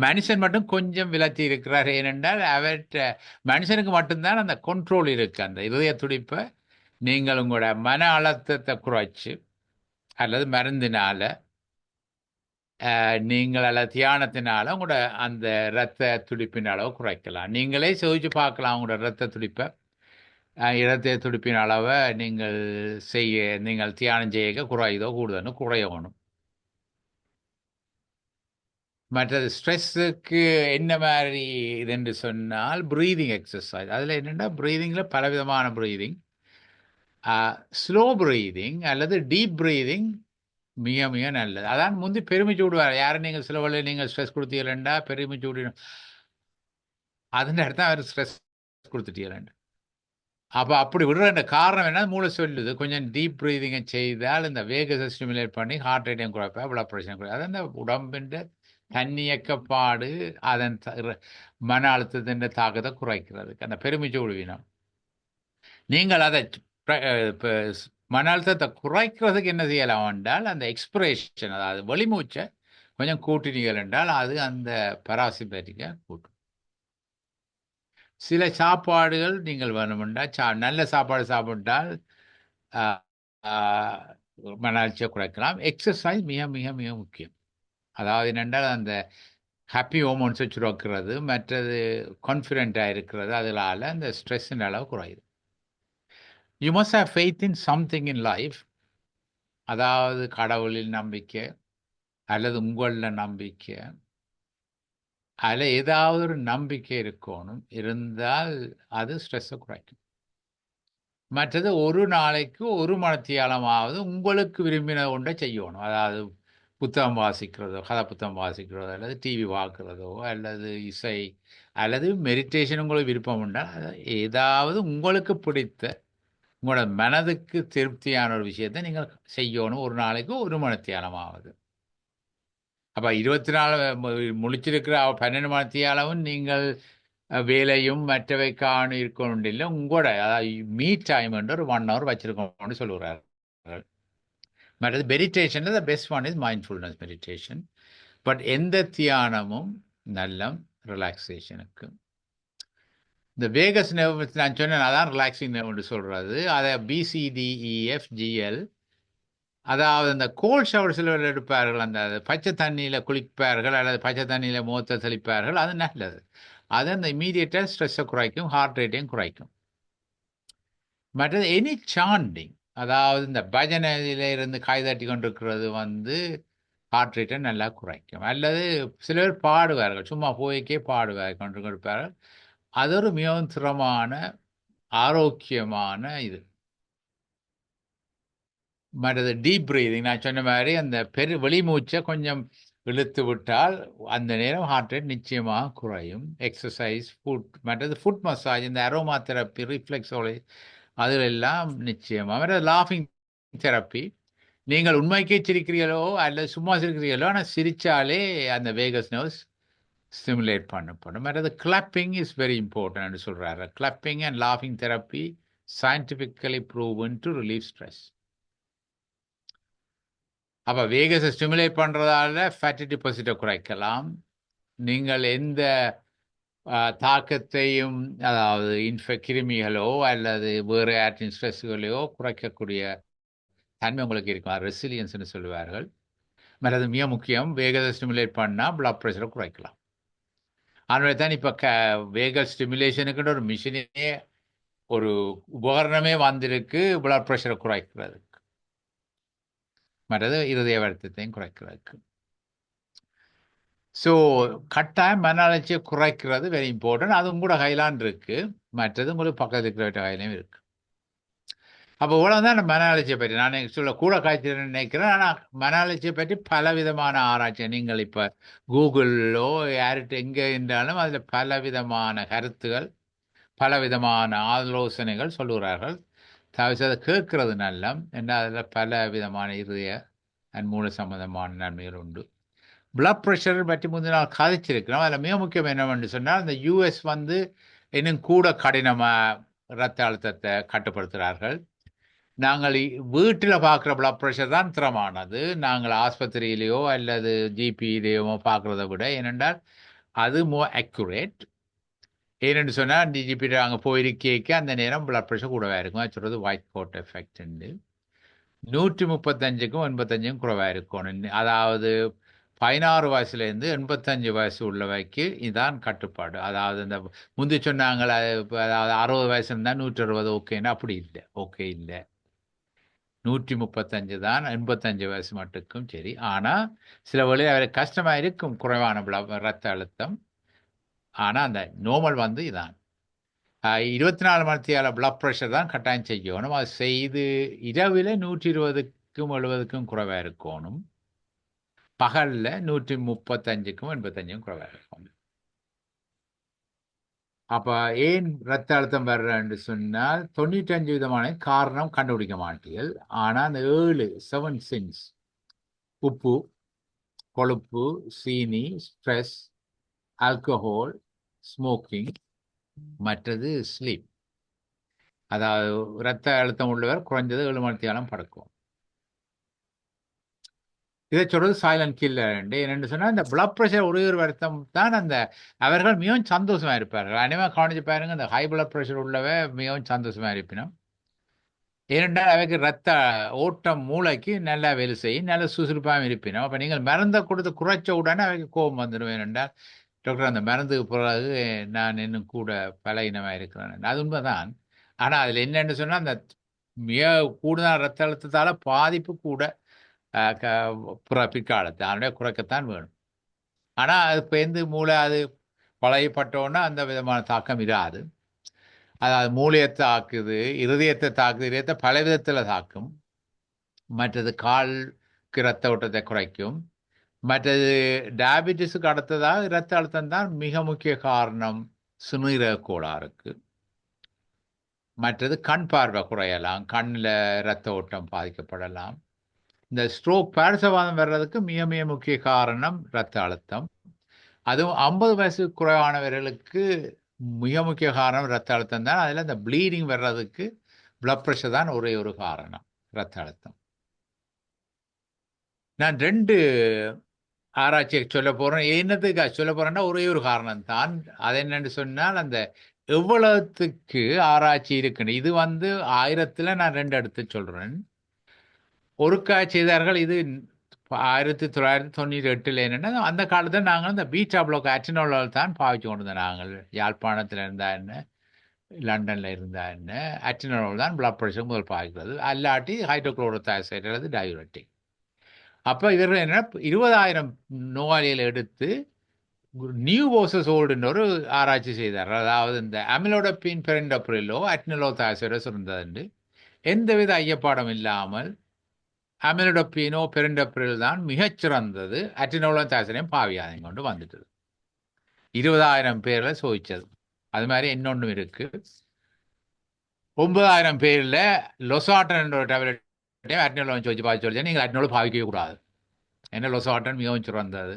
மனுஷன் மட்டும் கொஞ்சம் விலத்தி இருக்கிறார். ஏனென்றால் அவற்ற மனுஷனுக்கு மட்டும்தான் அந்த கண்ட்ரோல் இருக்கு. அந்த இதய துடிப்பை நீங்கள் உங்களோட மன அழுத்தத்தை குறைச்சி அல்லது மருந்தினால நீங்கள் அல்லது தியானத்தினால உங்களோட அந்த இரத்த துடிப்பின் அளவை குறைக்கலாம். நீங்களே சோதிச்சு பார்க்கலாம். உங்களோட இரத்த துடிப்பை இரத்த துடிப்பின் அளவை நீங்கள் தியானம் செய்ய குறையுதோ கூடுதல்னு குறையணும். மற்றது ஸ்ட்ரெஸ்ஸுக்கு என்ன மாதிரி இதுன்னு சொன்னால் ப்ரீதிங் எக்ஸசைஸ். அதில் என்னென்னா ப்ரீதிங்கில் பலவிதமான ப்ரீதிங், ஸ்லோ ப்ரீதிங் அல்லது டீப் ப்ரீதிங் மிக மிக நல்லது. அதான் முந்தி பெருமிச்சு விடுவார். யாரும் நீங்கள் சில வழியில் நீங்கள் ஸ்ட்ரெஸ் கொடுத்தீங்களா பெருமிச்சு விடணும். அதுன்ற அர்த்தம் அவர் ஸ்ட்ரெஸ் கொடுத்துட்டீங்களா. அப்போ அப்படி விடுற காரணம் என்ன, மூளை சொல்லுது கொஞ்சம் டீப் ப்ரீதிங்கை செய்தால் இந்த வேகஸை ஸ்டிமுலேட் பண்ணி ஹார்ட் ரேட்டையும் குறைப்பா, பிளட் ப்ரெஷர் குறைப்பா. அது அந்த உடம்பின் தன்னியக்கப்பாடு அதன் மன அழுத்தத்தின் தாக்கத்தை குறைக்கிறதுக்கு அந்த பெருமிச்சு விடுவினம். நீங்கள் அதை மன அழுத்தத்தை குறைக்கிறதுக்கு என்ன செய்யலாம் என்றால் அந்த எக்ஸ்பிரேஷன், அதாவது வெளிமூச்சை கொஞ்சம் கூட்டினீர்கள் என்றால் அது அந்த பராசிம்பேட்டிக்கை கூட்டும். சில சாப்பாடுகள் நீங்கள் வேணுமென்றால் நல்ல சாப்பாடு சாப்பிட்டால் மன அழுத்தத்தை குறைக்கலாம். எக்ஸசைஸ் மிக மிக மிக முக்கியம். அதாவது என்னென்றால் அந்த ஹாப்பி ஹோமோன்ஸை சுரக்கிறது, மற்றது கான்ஃபிடென்ட்டாக இருக்கிறது, அதனால அந்த ஸ்ட்ரெஸ்ஸின் அளவு குறையுது. You must have faith in something in life. அதாவது கடவுளில் நம்பிக்கை அல்லது உங்களில் நம்பிக்கை, அதில் ஏதாவது ஒரு நம்பிக்கை இருக்கணும். இருந்தால் அது ஸ்ட்ரெஸ்ஸை குறைக்கும். மற்றது ஒரு நாளைக்கு ஒரு மணித்தியாலமாவது உங்களுக்கு விரும்பின ஒன்றை செய்யணும். அதாவது புத்தகம் வாசிக்கிறதோ, கதை புத்தகம் வாசிக்கிறதோ, அல்லது டிவி பார்க்குறதோ, அல்லது இசை அல்லது மெடிடேஷன் உங்களுக்கு விருப்பம் உண்டால் ஏதாவது உங்களுக்கு பிடித்த உங்களோட மனதுக்கு திருப்தியான ஒரு விஷயத்தை நீங்கள் செய்யணும். ஒரு நாளைக்கு ஒரு மணித்தியாலமாவது. அப்போ 24 முழிச்சிருக்கிற 12 மணித்தியாலமும் நீங்கள் வேலையும் மற்றவை காண இருக்கணும் இல்லை. உங்களோட அதாவது மீ டைம் என்று ஒரு 1 hour வச்சிருக்கணும்னு சொல்லுகிறார்கள். மற்றது மெடிடேஷனில் the best one is mindfulness meditation. But எந்த தியானமும் நல்ல ரிலாக்ஸேஷனுக்கு. இந்த வேகஸ் நர்வ் நான் சொன்னேன், அதான் ரிலாக்ஸிங் நர்வ்னு சொல்கிறது. அதை BCDEFGL, அதாவது அந்த கோல்ட் ஷவர் சிலர் எடுப்பார்கள், அந்த பச்சை தண்ணியில் குளிப்பார்கள் அல்லது பச்சை தண்ணியில் முகத்தை தெளிப்பார்கள், அது நல்லது. அது அந்த இமீடியட்டாக ஸ்ட்ரெஸ்ஸை குறைக்கும், ஹார்ட் ரேட்டையும் குறைக்கும். மற்றது எனி சாண்டிங், அதாவது இந்த பஜனையில இருந்து கைதட்டி கொண்டிருக்கிறது ஹார்ட் ரேட்டை நல்லா குறைக்கும். அல்லது சில பேர் பாடுவார்கள், சும்மா போய்க்கே பாடுவார்கள் கொண்டிருப்பார்கள். அது ஒரு மிகவும் திறமான ஆரோக்கியமான இது. மற்றது டீப் ப்ரீதிங், நான் சொன்ன மாதிரி அந்த வெளிமூச்சை கொஞ்சம் இழுத்து விட்டால் அந்த நேரம் ஹார்ட் ரேட் நிச்சயமாக குறையும். எக்ஸசைஸ், மற்றது ஃபுட் மசாஜ், இந்த அரோமா தெரப்பி, ரிஃப்ளெக்ஸோலை, அதிலெல்லாம் நிச்சயமாக. மற்றது லாஃபிங் தெரப்பி, நீங்கள் உண்மைக்கே சிரிக்கிறீர்களோ அல்லது சும்மா சிரிக்கிறீர்களோ, ஆனால் சிரித்தாலே அந்த வேகஸ் நர்வ்ஸ் ஸ்டிமுலேட் பண்ணப்படும். மற்றது கிளப்பிங் இஸ் வெரி இம்பார்ட்டன்ட் சொல்கிறாரு. கிளப்பிங் அண்ட் லாஃபிங் therapy scientifically proven to relieve stress. அப்போ வேகஸை ஸ்டிமுலேட் பண்ணுறதால ஃபேட்டி டிபாசிட்டை குறைக்கலாம். நீங்கள் எந்த தாக்கத்தையும், அதாவது கிருமிகளோ அல்லது வேறு ஆற்றின் ஸ்ட்ரெஸ்களையோ குறைக்கக்கூடிய தன்மை உங்களுக்கு இருக்கும். ரெசிலியன்ஸ்னு சொல்லுவார்கள். மற்றது மிக முக்கியம், வேகஸை ஸ்டிமுலேட் பண்ணால் பிளட் ப்ரெஷரை குறைக்கலாம். அதனால தான் இப்போ வேகல் ஸ்டிமுலேஷனுக்குன்னு ஒரு மிஷினே, ஒரு உபகரணமே வந்திருக்கு பிளட் ப்ரெஷரை குறைக்கிறதுக்கு, மற்றது இருதய வருத்தத்தையும் குறைக்கிறதுக்கு. ஸோ கட்டாயம் மன அலட்சியை குறைக்கிறது வெரி இம்பார்ட்டன்ட். அதுவும் கூட ஹைலாண்ட் இருக்கு, மற்றது உங்களுக்கு பக்கத்து இருக்கிற ஹைலையும் இருக்கு. அப்போ இவ்வளோதான் மன அலட்சியை பற்றி நான் சொல்ல கூட காய்ச்சல் நினைக்கிறேன். ஆனால் மன அலட்சியை பற்றி பலவிதமான ஆராய்ச்சி, நீங்கள் இப்போ கூகுளிலோ யார்கிட்ட எங்கே இருந்தாலும் அதில் பலவிதமான கருத்துகள், பலவிதமான ஆலோசனைகள் சொல்லுகிறார்கள். தவிர அதை கேட்கறது நல்ல, என்ன அதில் பல விதமான இருதய மூல சம்பந்தமான நன்மைகள் உண்டு. பிளட் ப்ரெஷர் பற்றி முந்தின நாள் கதைச்சிருக்கிறோம். அதில் மிக முக்கியம் என்னவென்று சொன்னால், இந்த யூஎஸ் இன்னும் கூட கடினமாக இரத்த அழுத்தத்தை கட்டுப்படுத்துகிறார்கள். நாங்கள் வீட்டில் பார்க்குற பிளட் ப்ரெஷர் தான் திறமானது. நாங்கள் ஆஸ்பத்திரியிலேயோ அல்லது ஜிபியிலேயோ பார்க்குறத விட, ஏனென்றால் அது மோர் அக்யூரேட். ஏனென்று சொன்னால் ஜிபி அங்கே போயிருக்கேக்க அந்த நேரம் பிளட் ப்ரெஷர் கூடவே இருக்கும். அது சொல்கிறது ஒயிட் கோட் எஃபெக்ட். 135க்கும் 85க்கும் குறைவாக இருக்கணும். அதாவது 16 வயசுலேருந்து 85 வயசு உள்ளவைக்கு இதான் கட்டுப்பாடு. அதாவது இந்த முந்தி சொன்னாங்களே, அதாவது 60 வயசு இருந்தால் 160 ஓகேன்னா அப்படி இல்லை, ஓகே இல்லை. 135 தான் 85 வயசு மட்டுக்கும் சரி. ஆனால் சில வழியில் அவருக்கு கஷ்டமாக இருக்கும், குறைவான ரத்த அழுத்தம். ஆனால் அந்த நோமல் இதான் 24 மணித்தியால பிளட் ப்ரெஷர் தான் கட்டாயம் செய்யணும். அது செய்து இரவில் 120க்கும் 70க்கும் குறைவாக இருக்கணும். பகலில் 135க்கும் 85க்கும் குறைவாக இருக்கணும். அப்போ ஏன் ரத்த அழுத்தம் வர்றன்னு சொன்னால் 95 விதமான காரணம் கண்டுபிடிக்க மாட்டீர்கள். ஆனால் அந்த 7 சென்ஸ், உப்பு, கொழுப்பு, சீனி, ஸ்ட்ரெஸ், ஆல்கஹால், ஸ்மோக்கிங், மற்றது ஸ்லீப். அதாவது இரத்த அழுத்தம் உள்ளவர் குறைஞ்சது 7 மணித்தியாலம் படுக்கும். இதை சொல்றது சைலண்ட் கில்லர். என்னென்னு சொன்னால், இந்த பிளட் ப்ரெஷர் ஒரு வருத்தம் தான் அந்த அவர்கள் மிகவும் சந்தோஷமா இருப்பார்கள். அனைவரும் கவனிச்சு பாருங்க, இந்த ஹை பிளட் ப்ரெஷர் உள்ளவே மிகவும் சந்தோஷமா இருப்பினும். ஏனென்றால் அவைக்கு ரத்த ஓட்டம் மூளைக்கு நல்லா வேலை செய்யும், நல்ல சுறுசுறுப்பாகவும் இருப்பினும். அப்போ நீங்கள் மருந்தை கொடுத்து குறைச்ச உடனே அவைக்கு கோபம் வந்துடும். ஏனென்றால் டாக்டர் அந்த மருந்துக்கு பிறகு நான் இன்னும் கூட பலகீனமாக இருக்கிறேன். அது உண்மைதான். ஆனால் அதில் என்னென்னு சொன்னால், அந்த மிக கூடுதல் ரத்த அழுத்தத்தால் பாதிப்பு கூட பிற்காலத்தை அதனுடைய குறைக்கத்தான் வேணும். ஆனால் அது பேருந்து மூளை அது பழகப்பட்டோன்னா அந்த விதமான தாக்கம் இராது. அதாவது மூளையை தாக்குது, இருதயத்தை தாக்குது. இருதயத்தை பல விதத்தில் தாக்கும். மற்றது காலுக்கு இரத்த ஓட்டத்தை குறைக்கும். மற்றது டயபிட்டிஸுக்கு அடுத்ததாக இரத்த அழுத்தம் தான் மிக முக்கிய காரணம் சிறுநீரக கோளாறுக்கு. மற்றது கண் பார்வை குறையலாம், கண்ணில் இரத்த ஓட்டம் பாதிக்கப்படலாம். இந்த ஸ்ட்ரோக், பேரசவாதம் வர்றதுக்கு மிக மிக முக்கிய காரணம் இரத்த அழுத்தம். அதுவும் 50 வயசு குறைவானவர்களுக்கு மிக முக்கிய காரணம் இரத்த அழுத்தம் தான். அதில் இந்த ப்ளீடிங் வர்றதுக்கு பிளட் ப்ரெஷர் தான் ஒரே ஒரு காரணம், இரத்த அழுத்தம். நான் 2 ஆராய்ச்சியை சொல்ல போகிறேன். என்னத்துக்கு சொல்ல போகிறேன்னா, ஒரே ஒரு காரணம் தான். அது என்னென்னு சொன்னால், அந்த எவ்வளவுக்கு ஆராய்ச்சி இருக்குன்னு. இது 1000ல் நான் 2 எடுத்து சொல்கிறேன். ஒருக்கா செய்தார்கள். இது 1998 என்னென்னா, அந்த காலத்தில் நாங்கள் இந்த பீட்டா பிளாக் அட்டினோல் தான் பாவிச்சு கொண்டு இருந்தோம். நாங்கள் யாழ்ப்பாணத்தில் இருந்தால் என்ன, லண்டனில் இருந்தால் என்ன, அட்டினோல் தான் பிளட் ப்ரெஷர் முதல் பாவிக்கிறது. அல்லாட்டி ஹைட்ரோக்ளோரோதாயசைடு அல்லது டயூரெட்டிக். அப்போ இவர்கள் என்ன 20,000 நோயாளிகளை எடுத்து நியூபோசஸ் ஓல்டுன்னு ஒரு ஆராய்ச்சி செய்தார். அதாவது இந்த அமிலோடப்பின் பெரிண்டோப்ரிலோ அட்டினோலோதாயசைடோ இருந்ததுண்டு எந்தவித ஐயப்பாடம் இல்லாமல் அமிலோடப்பினோ பெரிண்டோப்ரில் தான் மிகச்சிறந்தது, அட்டினோலோதாயசைடையும் பாவியாதையும் கொண்டு வந்துட்டது. 20,000 பேரில் சோதிச்சது. அது மாதிரி இன்னொன்றும் இருக்கு. 9,000 பேரில் லொசாட்டன் என்ற ஒரு டேப்லெட் அட்டினோலோன் சோதிச்சு பாவிச்சு நீங்கள் அட்டினோலோ பாவிக்கவே கூடாது. ஏன்னா லொசாட்டன் மிகவும் சிறந்தது.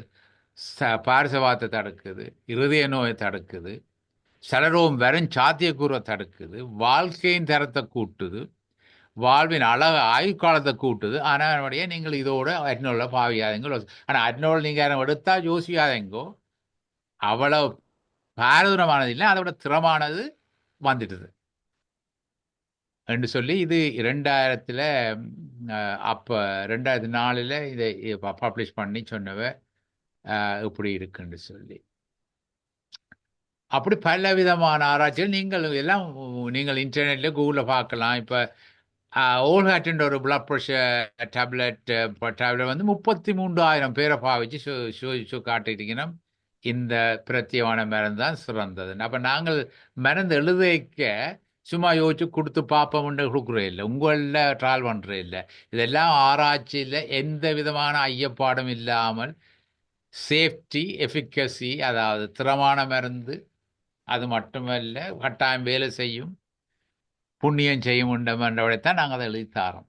பாரசவாதத்தை தடுக்குது, இருதய நோயை தடுக்குது, சலரோம் வெறும் சாத்தியக்கூறை தடுக்குது, வாழ்க்கையின் தரத்தை கூட்டுது, வாழ்வின் ஆயுட்காலத்தை கூட்டுது. ஆனால் அதனுடைய நீங்கள் இதோட அட்னோல பாவியாதீங்க. ஆனால் அட்னோல் நீங்கள் எடுத்தா யோசிக்காதீங்கோ, அவ்வளவு பாரதூரமானது இல்லை, அதோட திறமானது வந்துட்டுது என்று சொல்லி இது 2000 அப்போ 2004 இதை பப்ளிஷ் பண்ணி சொன்னவ இப்படி இருக்குன்னு சொல்லி. அப்படி பல விதமான ஆராய்ச்சிகள் நீங்கள் இன்டர்நெட்ல கூகுளில் பார்க்கலாம். இப்போ ஓல்ஹாட்டின் ஒரு பிளட் ப்ரெஷர் டேப்லெட் வந்து 33,000 பேரை பாவிச்சு காட்டிட்டீங்கன்னா இந்த பிரத்தியமான மருந்து தான் சிறந்தது. அப்போ நாங்கள் மருந்து எழுதிக்க சும்மா யோசிச்சு கொடுத்து பார்ப்போம்னு கொடுக்குறே இல்லை, உங்களில் ட்ரால் பண்ணுறே இல்லை. இதெல்லாம் ஆராய்ச்சியில் எந்த விதமான ஐயப்பாடும் இல்லாமல் சேஃப்டி, எஃபிகசி, அதாவது திறமான மருந்து, அது மட்டுமல்ல கட்டாயம் வேலை செய்யும், புண்ணியம் செய்யும் என்றவிடத்தான் நாங்கள் அதை எழுதித்தாரோம்.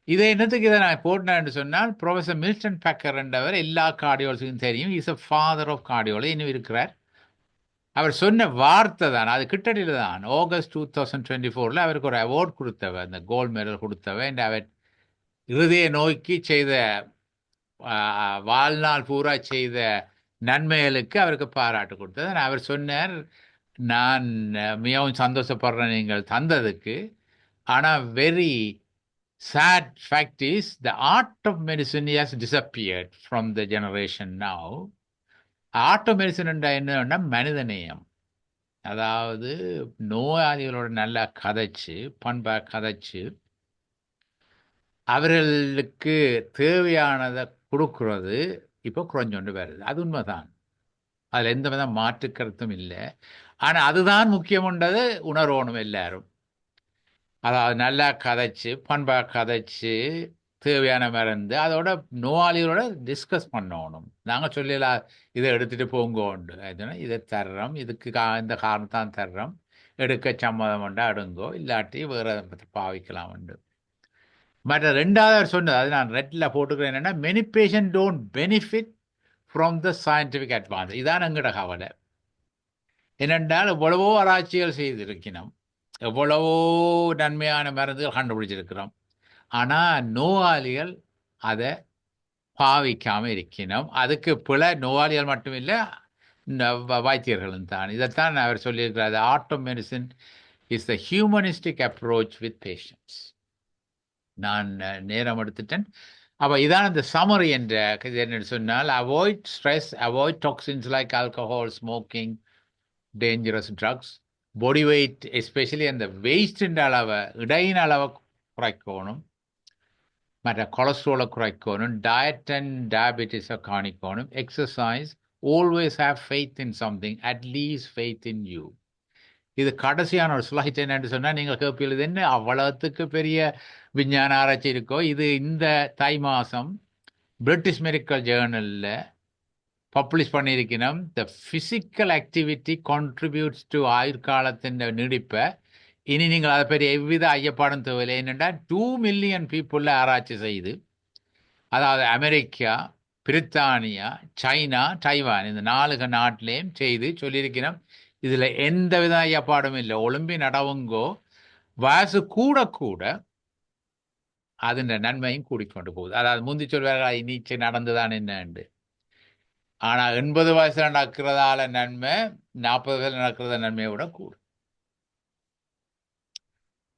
இதை என்னத்துக்கு இதை நான் போட்டேன்னு சொன்னால், ப்ரொஃபஸர் மில்டன் பேக்கர் என்றவர் எல்லா கார்டியாலஜிக்கும் தெரியும். Is a father of cardiology, இன்னும் இருக்கிறார். அவர் சொன்ன வார்த்தை தான், அது கிட்டடியில் தான் ஆகஸ்ட் 2024 அவருக்கு ஒரு அவார்ட் கொடுத்தவர், அந்த கோல்டு மெடல் கொடுத்தவர். அவர் இருதய நோய்க்கு செய்த வாழ்நாள் பூரா செய்த நன்மைகளுக்கு அவருக்கு பாராட்டு கொடுத்தது. அவர் சொன்னார், நான் மிகவும் சந்தோஷப்படுறேன் நீங்கள் தந்ததுக்கு, ஆனால் very sad fact is the art of medicine has disappeared from the generation now. art of medicine என்னன்னா மனிதநேயம். அதாவது நோயாளிகளோட நல்லா கதைச்சு, பண்பா கதைச்சு, அவர்களுக்கு தேவையானதை கொடுக்கறது இப்போ குறைஞ்சொண்டு வருது. அது உண்மைதான், அதில் எந்த வித மாற்று கருத்தும் இல்லை. ஆனால் அதுதான் முக்கியம்ன்றது உணர்வோணும் எல்லாரும். அதாவது நல்லா கதைச்சு, பண்பாக கதைச்சு, தேவையான மருந்து அதோட நோயாளிகளோட டிஸ்கஸ் பண்ணணும். நாங்கள் சொல்லலாம் இதை எடுத்துகிட்டு போங்கோண்டு, இதை தர்றோம், இதுக்கு இந்த காரணத்தான் தர்றோம், எடுக்க சம்மதம் உண்டா எடுங்கோ, இல்லாட்டி வேறு பாவிக்கலாம் உண்டு. மற்ற ரெண்டாவது சொன்னது, அது நான் ரெட்டில் போட்டுக்கிறேன், என்னென்னா many patient don't benefit from the scientific advance. இதான் எங்களோட கவலை. என்னென்றால் எவ்வளவோ ஆராய்ச்சிகள் செய்திருக்கணும், எவ்வளவோ நன்மையான மருந்துகள் கண்டுபிடிச்சிருக்கிறோம், ஆனால் நோயாளிகள் அதை பாவிக்காமல் இருக்கணும். அதுக்கு பிழை நோயாளிகள் மட்டும் இல்லை, வைத்தியர்களும் தான். இதைத்தான் அவர் சொல்லியிருக்கிறார், art of medicine is the humanistic approach with patients. நான் நேரம் எடுத்துட்டேன். அப்போ இதான் இந்த சமரி என்ற இது என்னென்னு சொன்னால், avoid stress, avoid toxins like alcohol, smoking, dangerous drugs, body weight especially அந்த வெயிஸ்டின் அளவை, இடையின் அளவை குறைக்கணும், மற்ற கொலஸ்ட்ராலை குறைக்கணும், டயட் அண்ட் டயபெட்டிஸை காணிக்கணும், exercise, always have faith in something, at least faith in you. இது கடைசியான ஒரு ஸ்லைட். என்னென்னு சொன்னால், நீங்கள் கேட்பீங்க இது என்ன அவ்வளோத்துக்கு பெரிய விஞ்ஞான ஆராய்ச்சி இருக்கோ. இது இந்த தை மாதம் பிரிட்டிஷ் மெடிக்கல் ஜேர்னலில் பப்ளிஷ் பண்ணியிருக்கணும். The physical activity contributes to ஆயுட்காலத்தின் நீடிப்பை. இனி நீங்கள் அதை பெரிய எவ்வித ஐயப்பாடும் தேவையில்லை. என்னென்னா 2 மில்லியன் பீப்புளில் ஆராய்ச்சி செய்து, அதாவது அமெரிக்கா, பிரித்தானியா, சைனா, தைவான், இந்த 4 நாட்டிலையும் செய்து சொல்லியிருக்கணும். இதில் எந்த வித ஐயப்பாடும் இல்லை. ஒலிம்பி நடவுங்கோ, வயசு கூட கூட அதன் நன்மையும் கூடிக்கொண்டு போகுது. அதாவது முந்தி சொல்வார்கள் நீச்சல் நடந்துதான் என்னண்டு, ஆனால் 80 வயசுல நடக்கிறதால நன்மை 40 வயசுல நடக்கிறத நன்மையை விட கூடும்.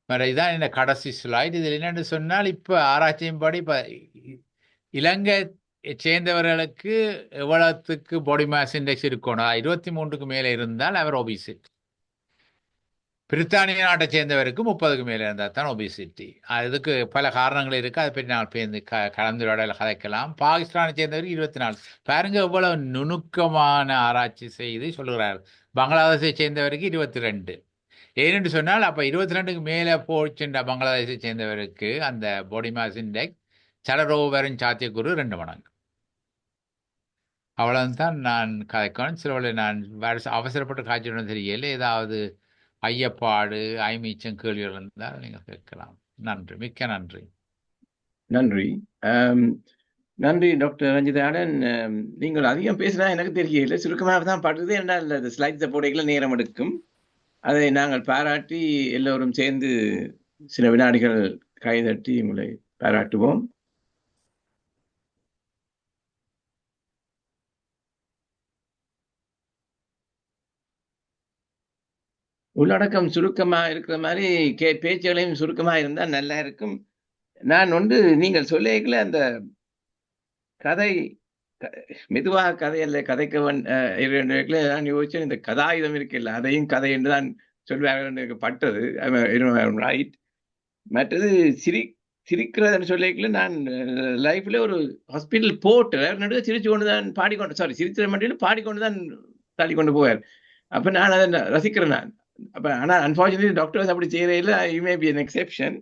இதுதான் இந்த கடைசி ஸ்லைட். இதில் என்னென்னு சொன்னால், இப்போ ஆராய்ச்சியின்படி இப்போ இலங்கை சேர்ந்தவர்களுக்கு எவ்வளவுக்கு பாடி மாஸ் இண்டெக்ஸ் இருக்கணும், 23க்கு மேலே இருந்தால் அவர் ஒபிசிட்டி. பிரித்தானிய நாட்டை சேர்ந்தவருக்கு 30க்கு மேலே இருந்தால் தான் ஒபிசிட்டி. அதுக்கு பல காரணங்கள் இருக்குது, அதை பற்றி நான் பேருந்து கலந்துரையாடல கதைக்கலாம். பாகிஸ்தானை சேர்ந்தவருக்கு 24. பாருங்க எவ்வளவு நுணுக்கமான ஆராய்ச்சி செய்து சொல்லுகிறார். பங்களாதேஷை சேர்ந்தவருக்கு 22. ஏனென்று சொன்னால், அப்போ 22க்கு மேலே போச்சுன்ற பங்களாதேஷை சேர்ந்தவருக்கு அந்த பாடி மாஸ் இண்டெக்ஸ் சலரோவரின் சாத்தியக்கூறு 2 மடங்கு. அவ்வளவுதான் நான் கதைக்கணும். சிலவளை நான் அவசரப்பட்டு காய்ச்சலும் தெரியல. ஏதாவது ஐயப்பாடு, ஐமீச்சம் கேள்விகள் இருந்தால் நீங்கள் கேட்கலாம். நன்றி, மிக்க நன்றி. நன்றி. நன்றி டாக்டர் ரஞ்சிதாடன். நீங்கள் அதிகம் பேசினா எனக்கு தெரியல, சுருக்கமாக தான் படுறது. என்றால் அது ஸ்லைட்ஸை போடைகளை நேரம் எடுக்கும். அதை நாங்கள் பாராட்டி எல்லோரும் சேர்ந்து சில வினாடிகள் கைதட்டி உங்களை பாராட்டுவோம். உள்ளடக்கம் சுருக்கமா இருக்கிற மாதிரி பேச்சுகளையும் சுருக்கமா இருந்தா நல்லா இருக்கும். நான் நீங்கள் சொல்லிக்கல அந்த கதை மெதுவாக கதையல்ல கதைக்க நான் யோசிச்சேன், இந்த கதாயுதம் இருக்குல்ல அதையும் கதை என்று தான் சொல்வார்கள் எனக்கு பட்டது. ரைட். மற்றது சிரிக்கிறதுன்னு சொல்லிக்கல நான் லைஃப்ல ஒரு ஹாஸ்பிட்டல் போட்டு நடுவே சிரிச்சு கொண்டு தான் பாடிக்கொண்டு சிரிக்கிற மட்டும் பாடிக்கொண்டு தான் தள்ளி கொண்டு போவார். அப்ப நான் அதை ரசிக்கிறேன் நான். அப்ப ஆனா அன்பார்ச்சுனேட்லி டாக்டர்ஸ் அப்படி செய்யறதில்ல. You may be an exception.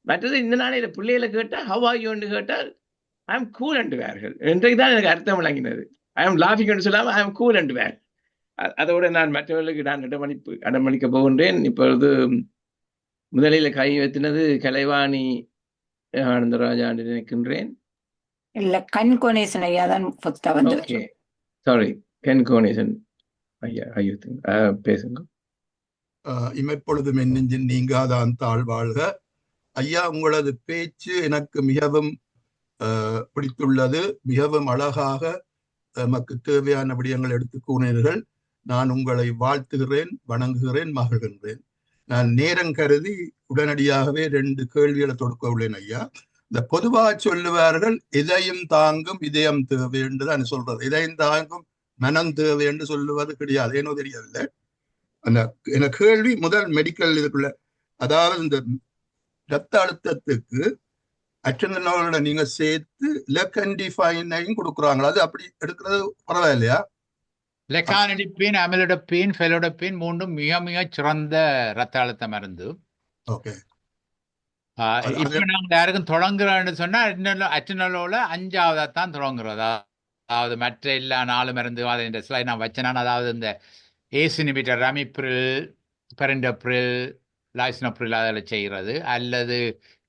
மற்றது இந்த நாளையில பிள்ளைகளை கேட்டா ஹவ் ஆர் யூன்னு கேட்டால் ஐ எம் கூல் என்றுவார்கள். இன்றைக்கு தான் எனக்கு அர்த்தம் விளங்கினது. ஐ எம் லாஃபிங் என்று சொல்லாம ஐ எம் கூல் என்றுவார். அதோட நான் மற்றவர்களுக்கு நான் இடமளிக்க போகின்றேன். இப்பொழுது முதலில் கை வைத்தினது கலைவாணி ஆனந்தராஜா என்று நினைக்கின்றேன். இல்ல கண்கோணேசன் ஐயா தான் வந்து. ஓகே, சாரி, கண்கோணேசன் ஐயா பேசுங்க. இமைப்பொழுதும் என்னெஞ்சின் நீங்காதான் தாழ்வாழ்க. ஐயா, உங்களது பேச்சு எனக்கு மிகவும் பிடித்துள்ளது. மிகவும் அழகாக நமக்கு தேவையான விடயங்கள் எடுத்து கூறினீர்கள். நான் உங்களை வாழ்த்துகிறேன், வணங்குகிறேன், மகிழ்கின்றேன். நான் நேரம் கருதி உடனடியாகவே 2 கேள்விகளை தொடுக்க உள்ளேன் ஐயா. இந்த பொதுவாக சொல்லுவார்கள் இதயம் தாங்கும் இதயம் தேவை என்று தான் சொல்றது. இதயம் தாங்கும் மனம் தேவை என்று சொல்லுவது கிடையாது. ஏனோ தெரியவில்லை. அந்த கேள்வி முதல் மெடிக்கல் இதுக்குள்ள, அதாவது இந்த இரத்த அழுத்தத்துக்கு அட்ரினலோட நீங்க சேர்த்து லெக்கண்டிஃபைனையும் கொடுக்குறாங்களா? அது அப்படி எடுக்கிறது பரவாயில்லையா? லெக்கானிடிபின், அமிலோடபின், ஃபெலோடபின் 3 மிக மிக சிறந்த இரத்த அழுத்த மருந்து. ஓகே. இப்ப நாங்க யாருக்கும் தொடங்குறோம்னு சொன்னா அட்ரினலோல 5ஆவதா தான் தொடங்குறோம். அதாவது மற்ற எல்லா 4 மருந்து இந்த ஸ்லைட் நான் வச்சேன்னா, அதாவது இந்த ஏஸ் இன்ஹிபிட்டர் ரமிப்ரில், பெரிண்டப்ரில், லைசினோப்ரில் அதில் செய்கிறது, அல்லது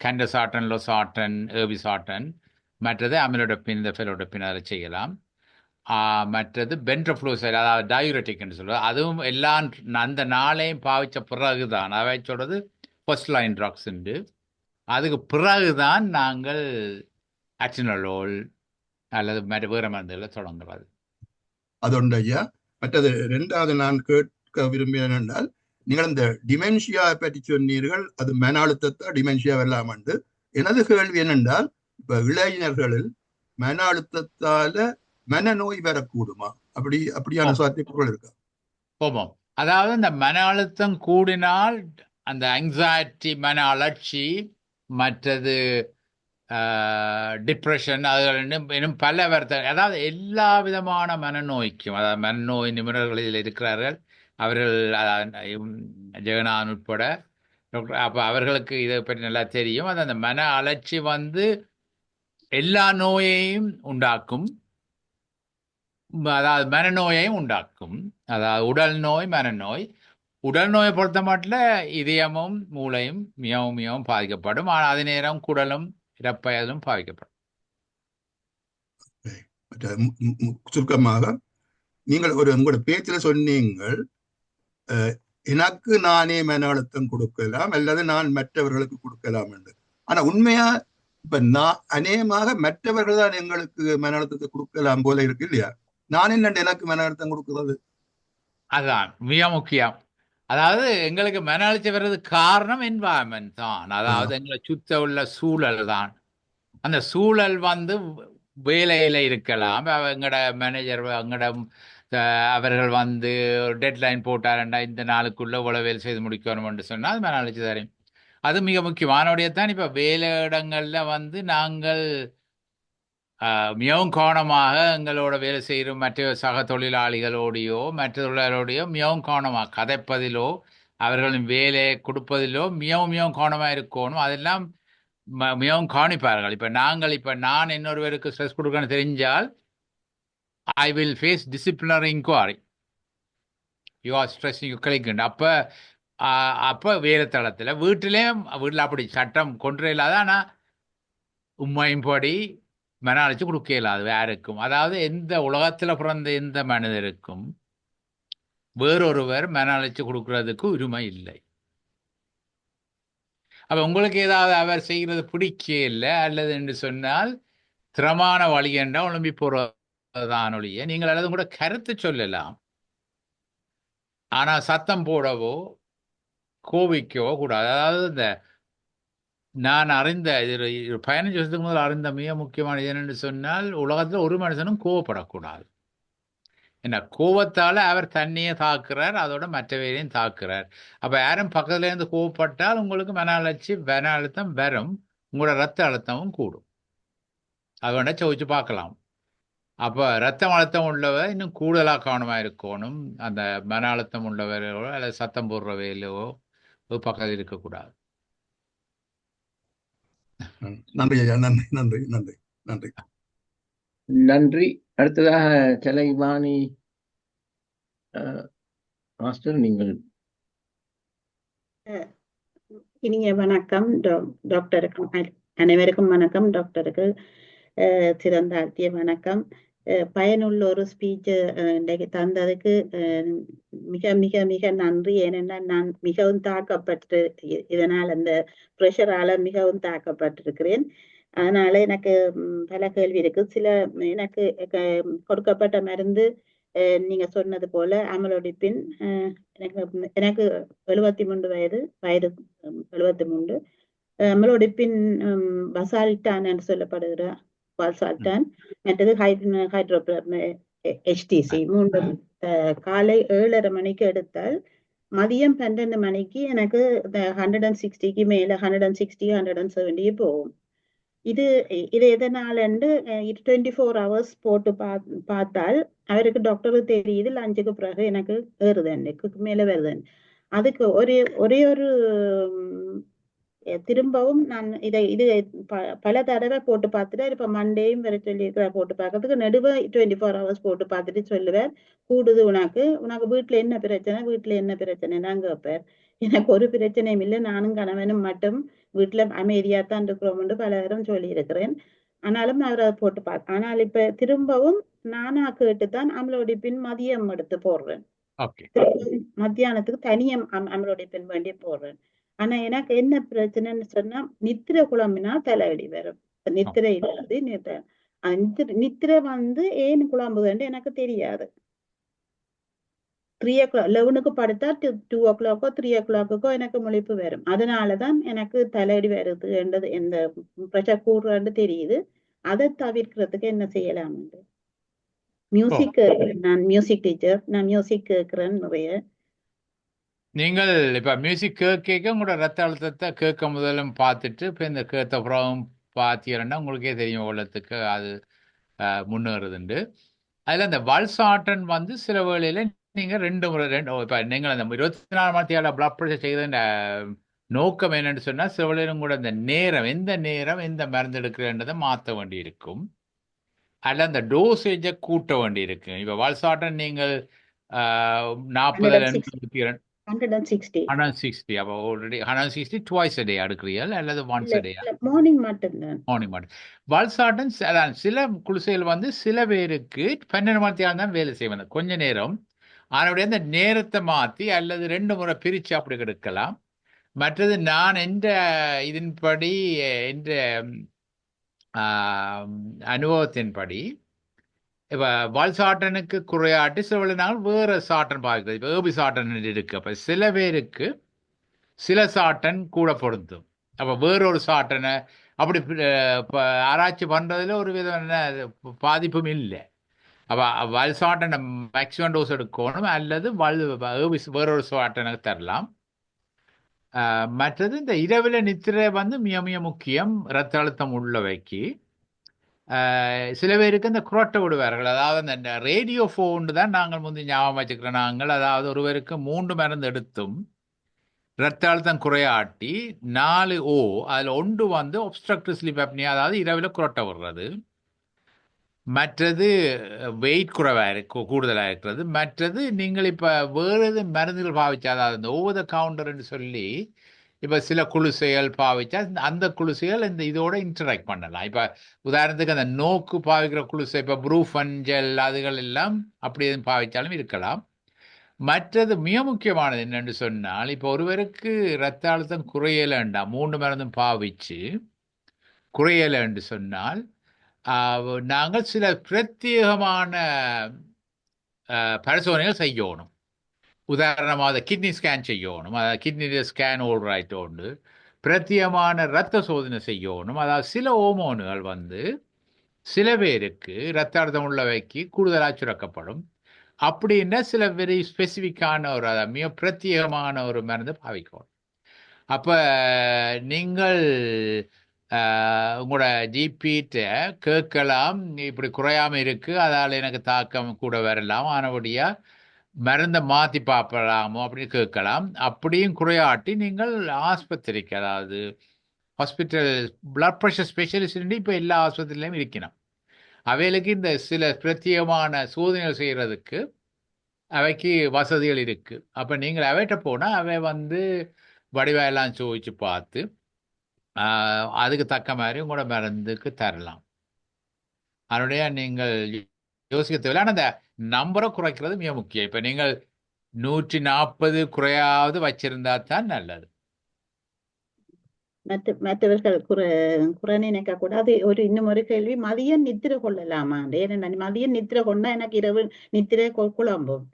கண்டசாட்டன், லொசாட்டன், ஏபிசாட்டன், மற்றது அமிலோடபின், இந்த ஃபெலோடபின் அதில் செய்யலாம். மற்றது பென்ட்ரோஃப்ளூசைட், அதாவது டயூரெட்டிக்னு சொல்லுவது, அதுவும் எல்லாம் அந்த நாளையும் பாவிச்ச பிறகு தான், அவை சொல்றது ஃபர்ஸ்ட் லைன் ட்ரக்ஸ் உண்டு. அதுக்கு பிறகுதான் நாங்கள் அட்ரினலோல் அல்லது வேறு மருந்துகளை தொடங்குறது. அதொன்று ஐயா. மற்றது 2வது நான் கேட்க விரும்பினேன் என்றால், நீங்கள் இந்த டிமென்ஷியா பற்றி சொன்னீர்கள். அது மன அழுத்தத்தை டிமென்ஷியா வரலாம் என்று. எனது கேள்வி என்னென்றால், இப்ப இளைஞர்களில் மன அழுத்தத்தால மனநோய் வரக்கூடுமா? அப்படியான சாத்தியக்கூறுகள் இருக்கா? போவோம். அதாவது இந்த மன அழுத்தம் கூடினால் அந்த ஆங்ஸைட்டி, மன அலட்சி, மற்றது டிப்ரெஷன், அதுகள் இன்னும் பல அதாவது எல்லா விதமான மனநோய்க்கும், அதாவது மனநோய் நிபுணர்களில் இருக்கிறார்கள் அவர்கள், ஜெகநாதன் உட்பட. அப்போ அவர்களுக்கு இதை பற்றி நல்லா தெரியும். அது அந்த மன அலட்சி எல்லா நோயையும் உண்டாக்கும். அதாவது மனநோயையும் உண்டாக்கும். அதாவது உடல் நோய், மனநோய். உடல் நோயை பொறுத்த மட்டும் இதயமும் மூளையும் மிகவும் மிகவும் பாதிக்கப்படும். ஆனால் அதே நேரம் குடலும் இறப்பையும் பாதிக்கப்படும். சுருக்கமாக நீங்கள் உங்களோட பேச்சில் சொன்னீங்கள், எனக்கு நானே மன அழுத்தம் கொடுக்கலாம் அல்லது நான் மற்றவர்களுக்கு கொடுக்கலாம் என்று. ஆனா உண்மையா இப்ப நான் அநேகமாக மற்றவர்கள் தான் எங்களுக்கு மன அழுத்தத்தை கொடுக்கலாம் போல இருக்கு இல்லையா? நான் என்ன எனக்கு மன அழுத்தம் கொடுக்கிறது? அதுதான் மிக முக்கியம். அதாவது எங்களுக்கு மன அழுத்தம் வர்றது காரணம் என்வாயன்மெண்ட் தான். அதாவது எங்களை சுத்த உள்ள சூழல் தான். அந்த சூழல் வேலையில இருக்கலாம். எங்களோட மேனேஜர் அவர்கள் டெட்லைன் போட்டாரண்டா, இந்த நாளுக்குள்ள இவ்வளவு வேலை செய்து முடிக்கணும் என்று சொன்னால் அது மன அழுத்தம் தரும். அது மிக முக்கியமானோடையத்தான். இப்ப வேலை இடங்கள்ல நாங்கள் மிகவும் கவனமாக எங்களோட வேலை செய்கிற மற்ற சக தொழிலாளிகளோடையோ மற்ற தொழிலாளர்களோடையோ மிகவும் கவனமாக கதைப்பதிலோ அவர்களின் வேலையை கொடுப்பதிலோ மிகவும் மிகவும் கவனமாக இருக்கணும். அதெல்லாம் மிகவும் கவனிப்பார்கள். இப்போ நான் இன்னொருவருக்கு ஸ்ட்ரெஸ் கொடுக்கணும்னு தெரிஞ்சால் I will face disciplinary inquiry. You are stressing you கலிக்குண்டு. அப்போ வேறு தளத்தில் வீட்டில் அப்படி சட்டம் கொண்டு இல்லாத, ஆனால் உண்மையும் படி மன அழைச்சி கொடுக்க இயலாது யாருக்கும். அதாவது எந்த உலகத்தில் பிறந்த எந்த மனிதருக்கும் வேறொருவர் மன அழைச்சி கொடுக்கறதுக்கு உரிமை இல்லை. அப்போ உங்களுக்கு ஏதாவது அவர் செய்கிறது பிடிக்கல அல்லது என்று சொன்னால் திறமான வழி என்றால் ஒழும்பி போகிறதான் ஒழிய நீங்கள் அல்லது கூட கருத்து சொல்லலாம். ஆனால் சத்தம் போடவோ கோபிக்கவோ கூடாது. அதாவது இந்த நான் அறிந்த இது 15 வருஷத்துக்கு முதல் அறிந்த மிக முக்கியமான என்னென்று சொன்னால் உலகத்தில் ஒரு மனுஷனும் கோவப்படக்கூடாது. என்ன கோவத்தால் அவர் தண்ணியை தாக்குறார், அதோட மற்றவையையும் தாக்குறார். அப்போ யாரும் பக்கத்துல இருந்து கோவப்பட்டால் உங்களுக்கு மன அழுத்தம் வரும், உங்களோட ரத்த அழுத்தமும் கூடும். அது வேணா சோதிச்சு பார்க்கலாம். அப்போ ரத்த அழுத்தம் உள்ளவர் இன்னும் கூடுதலாக கவனமாக இருக்கணும். அந்த மன அழுத்தம் உள்ளவர்களோ அல்லது சத்தம் போடுறவையிலோ பக்கத்தில் இருக்கக்கூடாது. நன்றி ஐயா, நன்றி நன்றி நன்றி நன்றி நன்றி. அடுத்ததாக கலைவாணி மாஸ்டர், நீங்கள். இனிய வணக்கம் டாக்டருக்கு. அனைவருக்கும் வணக்கம். டாக்டருக்கு சிறந்தாழ்த்திய வணக்கம். பயனுள்ள ஒரு ஸ்பீச் இன்றைக்கு தந்ததுக்கு மிக மிக மிக நன்றி. ஏனென்னா நான் மிகவும் தாக்கப்பட்டு இதனால் அந்த ப்ரெஷரால மிகவும் தாக்கப்பட்டிருக்கிறேன். அதனால எனக்கு பல கேள்வி இருக்கு. சில எனக்கு கொடுக்கப்பட்ட மருந்து நீங்க சொன்னது போல அமலோடிப்பின் எனக்கு 73 வயது 73. அமலோடிப்பின் பசால்டான் என்று சொல்லப்படுகிற பால்சால்டான், மற்றது HTC 3 காலை 7:30 மணிக்கு எடுத்தால் மதியம் 12 மணிக்கு எனக்கு 160க்கு மேல 160 170 போகும். இது எதனால 24 hours போட்டு பார்த்தால் அவருக்கு டாக்டருக்கு தெரியுது லஞ்சுக்கு பிறகு எனக்கு ஏறுதுக்கு மேல வருதுன்னு. அதுக்கு ஒரே ஒரு திரும்பவும் நான் இது பல தடவை போட்டு பார்த்துட்டு இப்ப மண்டேயும் வர சொல்லி போட்டு பார்க்கறதுக்கு நடுவே 24 hours போட்டு பார்த்துட்டு சொல்லுவார், கூடுது உனக்கு வீட்டுல என்ன பிரச்சனை நான் கேட்பார். எனக்கு ஒரு பிரச்சனையும் இல்லை, நானும் கணவனும் மட்டும் வீட்டுல அமைதியா தான் இருக்கிறோம் பல நேரம் சொல்லி இருக்கிறேன். ஆனாலும் அவர் அதை போட்டு ஆனால் இப்ப திரும்பவும் நானா கேட்டுத்தான் அமலோடிப்பின் மதியம் எடுத்து போடுறேன். மத்தியானத்துக்கு தனியம் அமலோடிப்பின் வேண்டி போடுறேன். ஆனா எனக்கு என்ன பிரச்சனைன்னு சொன்னா நித்திரை குழம்பினா தலைவலி வரும். நித்திரை இல்லாது நித்திரை ஏன் குழம்புதுன்னு எனக்கு தெரியாது. 3 o'clock 11க்கு படுத்தா 2 o'clock 3 o'clock எனக்கு முழிப்பு வரும். அதனாலதான் எனக்கு தலையடி வருது என்றது எந்த பிரஷர் கூடுறான்னு தெரியுது. அதை தவிர்க்கிறதுக்கு என்ன செய்யலாம்? மியூசிக் நான் மியூசிக் டீச்சர், நான் மியூசிக் கேட்கிறேன் நிறைய. நீங்கள் இப்போ மியூசிக் கேட்க உங்களோட ரத்த அழுத்தத்தை கேட்க முதலும் பார்த்துட்டு இப்போ இந்த கேட்ட அப்புறம் பார்த்தீங்கன்னா உங்களுக்கே தெரியும் உள்ளத்துக்கு அது முன்னேறுதுண்டு. அதில் இந்த வல்சாட்டன் சில வேளையில் நீங்கள் 2 முறை இப்போ நீங்கள் அந்த 24 மணி நேரம் பிளட் ப்ரெஷர் செய்த நோக்கம் என்னன்னு சொன்னால் சில வேளையிலும் கூட இந்த நேரம் எந்த மருந்து எடுக்கிறன்றதை மாற்ற வேண்டி இருக்கும், அல்ல அந்த டோசேஜை கூட்ட வேண்டி இருக்கு. இப்போ வல்சாட்டன் நீங்கள் 40 160 அப்போ ஆல்ரெடி 160 twice a day எடுக்கிறீர்கள் அல்லது once a day? மார்னிங் மட்டும்தான். வல்சாட்டன் சில குளிசைகள் சில பேருக்கு 12 மணி நேரம் தான் வேலை செய்வது, கொஞ்ச நேரம். அதனுடைய அந்த நேரத்தை மாற்றி அல்லது 2 முறை பிரித்து அப்படி எடுக்கலாம். மற்றது நான் இதன்படி என்ற அனுபவத்தின்படி இப்போ வல்சாட்டனுக்கு குறையாட்டி சில நாள் வேறு சாட்டன் பார்க்குறது. இப்போ ஏபி சாட்டன் இருக்கு. அப்போ சில பேருக்கு சில சாட்டன் கூட பொருந்தும். அப்போ வேறொரு சாட்டனை அப்படி இப்போ ஆராய்ச்சி பண்ணுறதுல ஒரு விதமான பாதிப்பும் இல்லை. அப்போ வல்சாட்டனை மேக்ஸிமம் டோஸ் எடுக்கணும் அல்லது ஏபி வேறொரு சாட்டனுக்கு தரலாம். மற்றது இந்த இரவில் நித்திரை மிக மிக முக்கியம் இரத்த அழுத்தம் உள்ளவைக்கு. சில பேருக்கு இந்த குரோட்டை விடுவார்கள், அதாவது இந்த ரேடியோ ஃபோன் தான் நாங்கள் ஞாபகம் வச்சுக்கிறோம். நாங்கள் அதாவது ஒருவருக்கு 3 மருந்து எடுத்தும் இரத்த அழுத்தம் குறையாட்டி 4 அதில் ஒன்று ஒப்ஸ்ட்ரக்டிவ் ஸ்லீப் அப்னியா, அதாவது இரவில் குரோட்டை விடுறது. மற்றது வெயிட் கூடுதலாக இருக்கிறது. மற்றது நீங்கள் இப்போ வேறு மருந்துகள் பாவிச்சா, அதாவது இந்த ஓவர் த கவுண்டர்ன்னு சொல்லி இப்போ சில குளிசைகள் பாவிச்சா அந்த குளிசைகள் இதோட இன்டராக்ட் பண்ணலாம். இப்போ உதாரணத்துக்கு அந்த நோக்கு பாவிக்கிற குளிசை, இப்போ ப்ரூஃபன் ஜெல் அதுகள் எல்லாம் அப்படி எதுவும் பாவிச்சாலும் இருக்கலாம். மற்றது மிக முக்கியமானது என்னென்று சொன்னால், இப்போ ஒருவருக்கு இரத்த அழுத்தம் குறையலைண்டா 3 மருந்தும் பாவிச்சு குறையலை என்று சொன்னால், நாங்கள் சில பிரத்யேகமான பரிசோதனைகள் செய்யணும். உதாரணமாக கிட்னி ஸ்கேன் செய்யணும். அதாவது கிட்னி ஸ்கேன் ஓல்ரைட் உண்டு. பிரத்யேகமான இரத்த சோதனை செய்யணும். அதாவது சில ஹோமோன்கள் வந்து சில பேருக்கு இரத்த அழுத்தம் உள்ளவைக்கு கூடுதலாக சுரக்கப்படும். அப்படின்னா சில வெரி ஸ்பெசிஃபிக்கான ஒரு மிக பிரத்யேகமான ஒரு மருந்து பாவிக்கணும். அப்போ நீங்கள் உங்களோட ஜிபிட்ட கேட்கலாம், இப்படி குறையாமல் இருக்குது, அதால் எனக்கு தாக்கம் கூட வரலாம், ஆனபடியாக மருந்தை மாற்றி பார்ப்பலாமோ அப்படின்னு கேட்கலாம். அப்படியும் குறையாட்டி நீங்கள் ஆஸ்பத்திரிக்கு, அதாவது ஹாஸ்பிட்டல் பிளட் ப்ரெஷர் ஸ்பெஷலிஸ்ட் இப்போ எல்லா ஆஸ்பத்திரிலையும் இருக்கணும். அவைகளுக்கு இந்த சில பிரத்யேகமான சோதனைகள் செய்கிறதுக்கு அவைக்கு வசதிகள் இருக்குது. அப்போ நீங்கள் அவைகிட்ட போனால் அவை வந்து வடிவெல்லாம் சோதிச்சு பார்த்து அதுக்கு தக்க மாதிரி உங்களோட மருந்துக்கு தரலாம். அதனுடைய நீங்கள் யோசிக்க தேவையில்லை. ஆனால் அந்த நம்பரை குறைக்கிறது மிக முக்கியம். இப்போ நீங்கள் 140 குறையாவது வச்சிருந்தா தான் நல்லது. மற்றவர்கள் குறை நினைக்க கூடாது. இன்னும் ஒரு கேள்வி, மதியம் நித்திரை கொள்ளலாமா? ஏன்னா மதியம் நித்திரை கொண்டா எனக்கு இரவு நித்திரை குழம்பும்.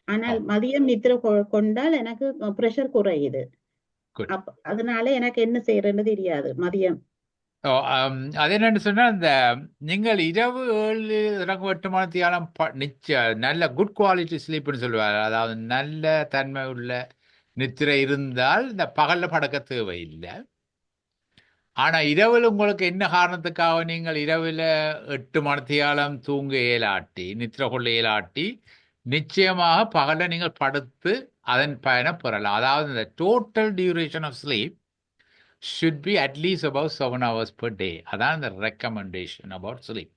ஆனால் மதியம் நித்திரை கொண்டால் எனக்கு பிரஷர் குறையுது. அதனால எனக்கு என்ன செய்யறேன்னு தெரியாது மதியம். அது என்னன்னு சொன்னா, இந்த நீங்கள் இரவு 7-8 மணித்தியாலம் நல்ல குட் குவாலிட்டி ஸ்லீப்னு சொல்லுவாங்க. அதாவது நல்ல தன்மை உள்ள நித்திரை இருந்தால் இந்த பகல்ல படுக்க தேவையில்லை. ஆனா இரவில் உங்களுக்கு என்ன காரணத்துக்காக நீங்கள் இரவில் 8 மணித்தியாலம் தூங்க இயலாட்டி, நித்திரை கொள்ள இயலாட்டி, நிச்சயமாக பகல்ல நீங்கள் படுத்து அதன் பயனை பெறலாம். அதாவது இந்த total duration of sleep should be at least about 7 hours per day. அதான் இந்த ரெக்கமெண்டேஷன் about sleep.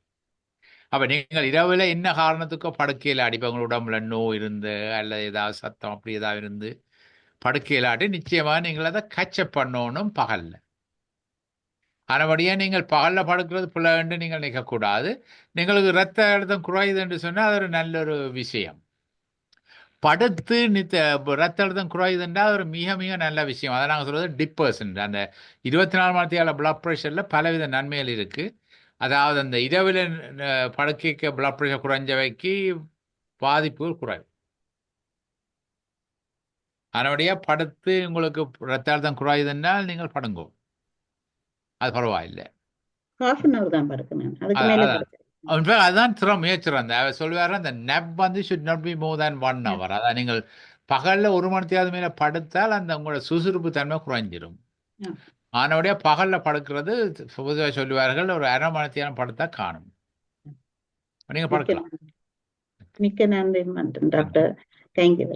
அப்போ நீங்கள் இரவில் என்ன காரணத்துக்கோ படுக்கையில் அடிப்பவங்க உடம்புல நோய் இருந்து அல்லது ஏதாவது சத்தம் அப்படி ஏதாவது இருந்து படுக்கையில் ஆட்டி நிச்சயமாக நீங்கள் அதை கச்சப் பண்ணணும் பகலில். அதன்படியாக நீங்கள் பகலில் படுக்கிறது பிள்ளைன்னு நீங்கள் நிற்கக்கூடாது. നിങ്ങൾക്ക് இரத்த அழுத்தம் குறையுது என்று சொன்னால் அது ஒரு நல்ல ஒரு விஷயம். படுத்து ரத்த அழுத்தம் குறையுதுன்றால் ஒரு மிக மிக நல்ல விஷயம். அதை நாங்கள் சொல்கிறது டிப்பர்சன்ட். அந்த 24 மணித்தியால பிளட் ப்ரெஷரில் பலவித நன்மைகள் இருக்குது. அதாவது அந்த இரவில் படுக்கைக்கு பிளட் ப்ரெஷர் குறைஞ்சவைக்கு பாதிப்புகள் குறையும். அதனுடைய படுத்து உங்களுக்கு ரத்த அழுத்தம் குறையுதுன்னால் நீங்கள் படுங்கோ, அது பரவாயில்லை. அதுதான் முயற்சிறந்த சொல்லுவாரு. அந்த நெப் வந்து should not be more than 1 hour. அதான் நீங்கள் பகலில் 1 மணித்தியாவது மேலே படுத்தால் அந்த உங்களோட சுறுசுறுப்பு தன்மை குறைஞ்சிடும். ஆனவுடைய பகலில் படுக்கிறது பொதுவாக சொல்லுவார்கள் ஒரு 1/2 மணித்தியாலம் படுத்தா காணும். நீங்க படுக்கலாம். மிக்க நன்றி டாக்டர். தேங்க்யூ.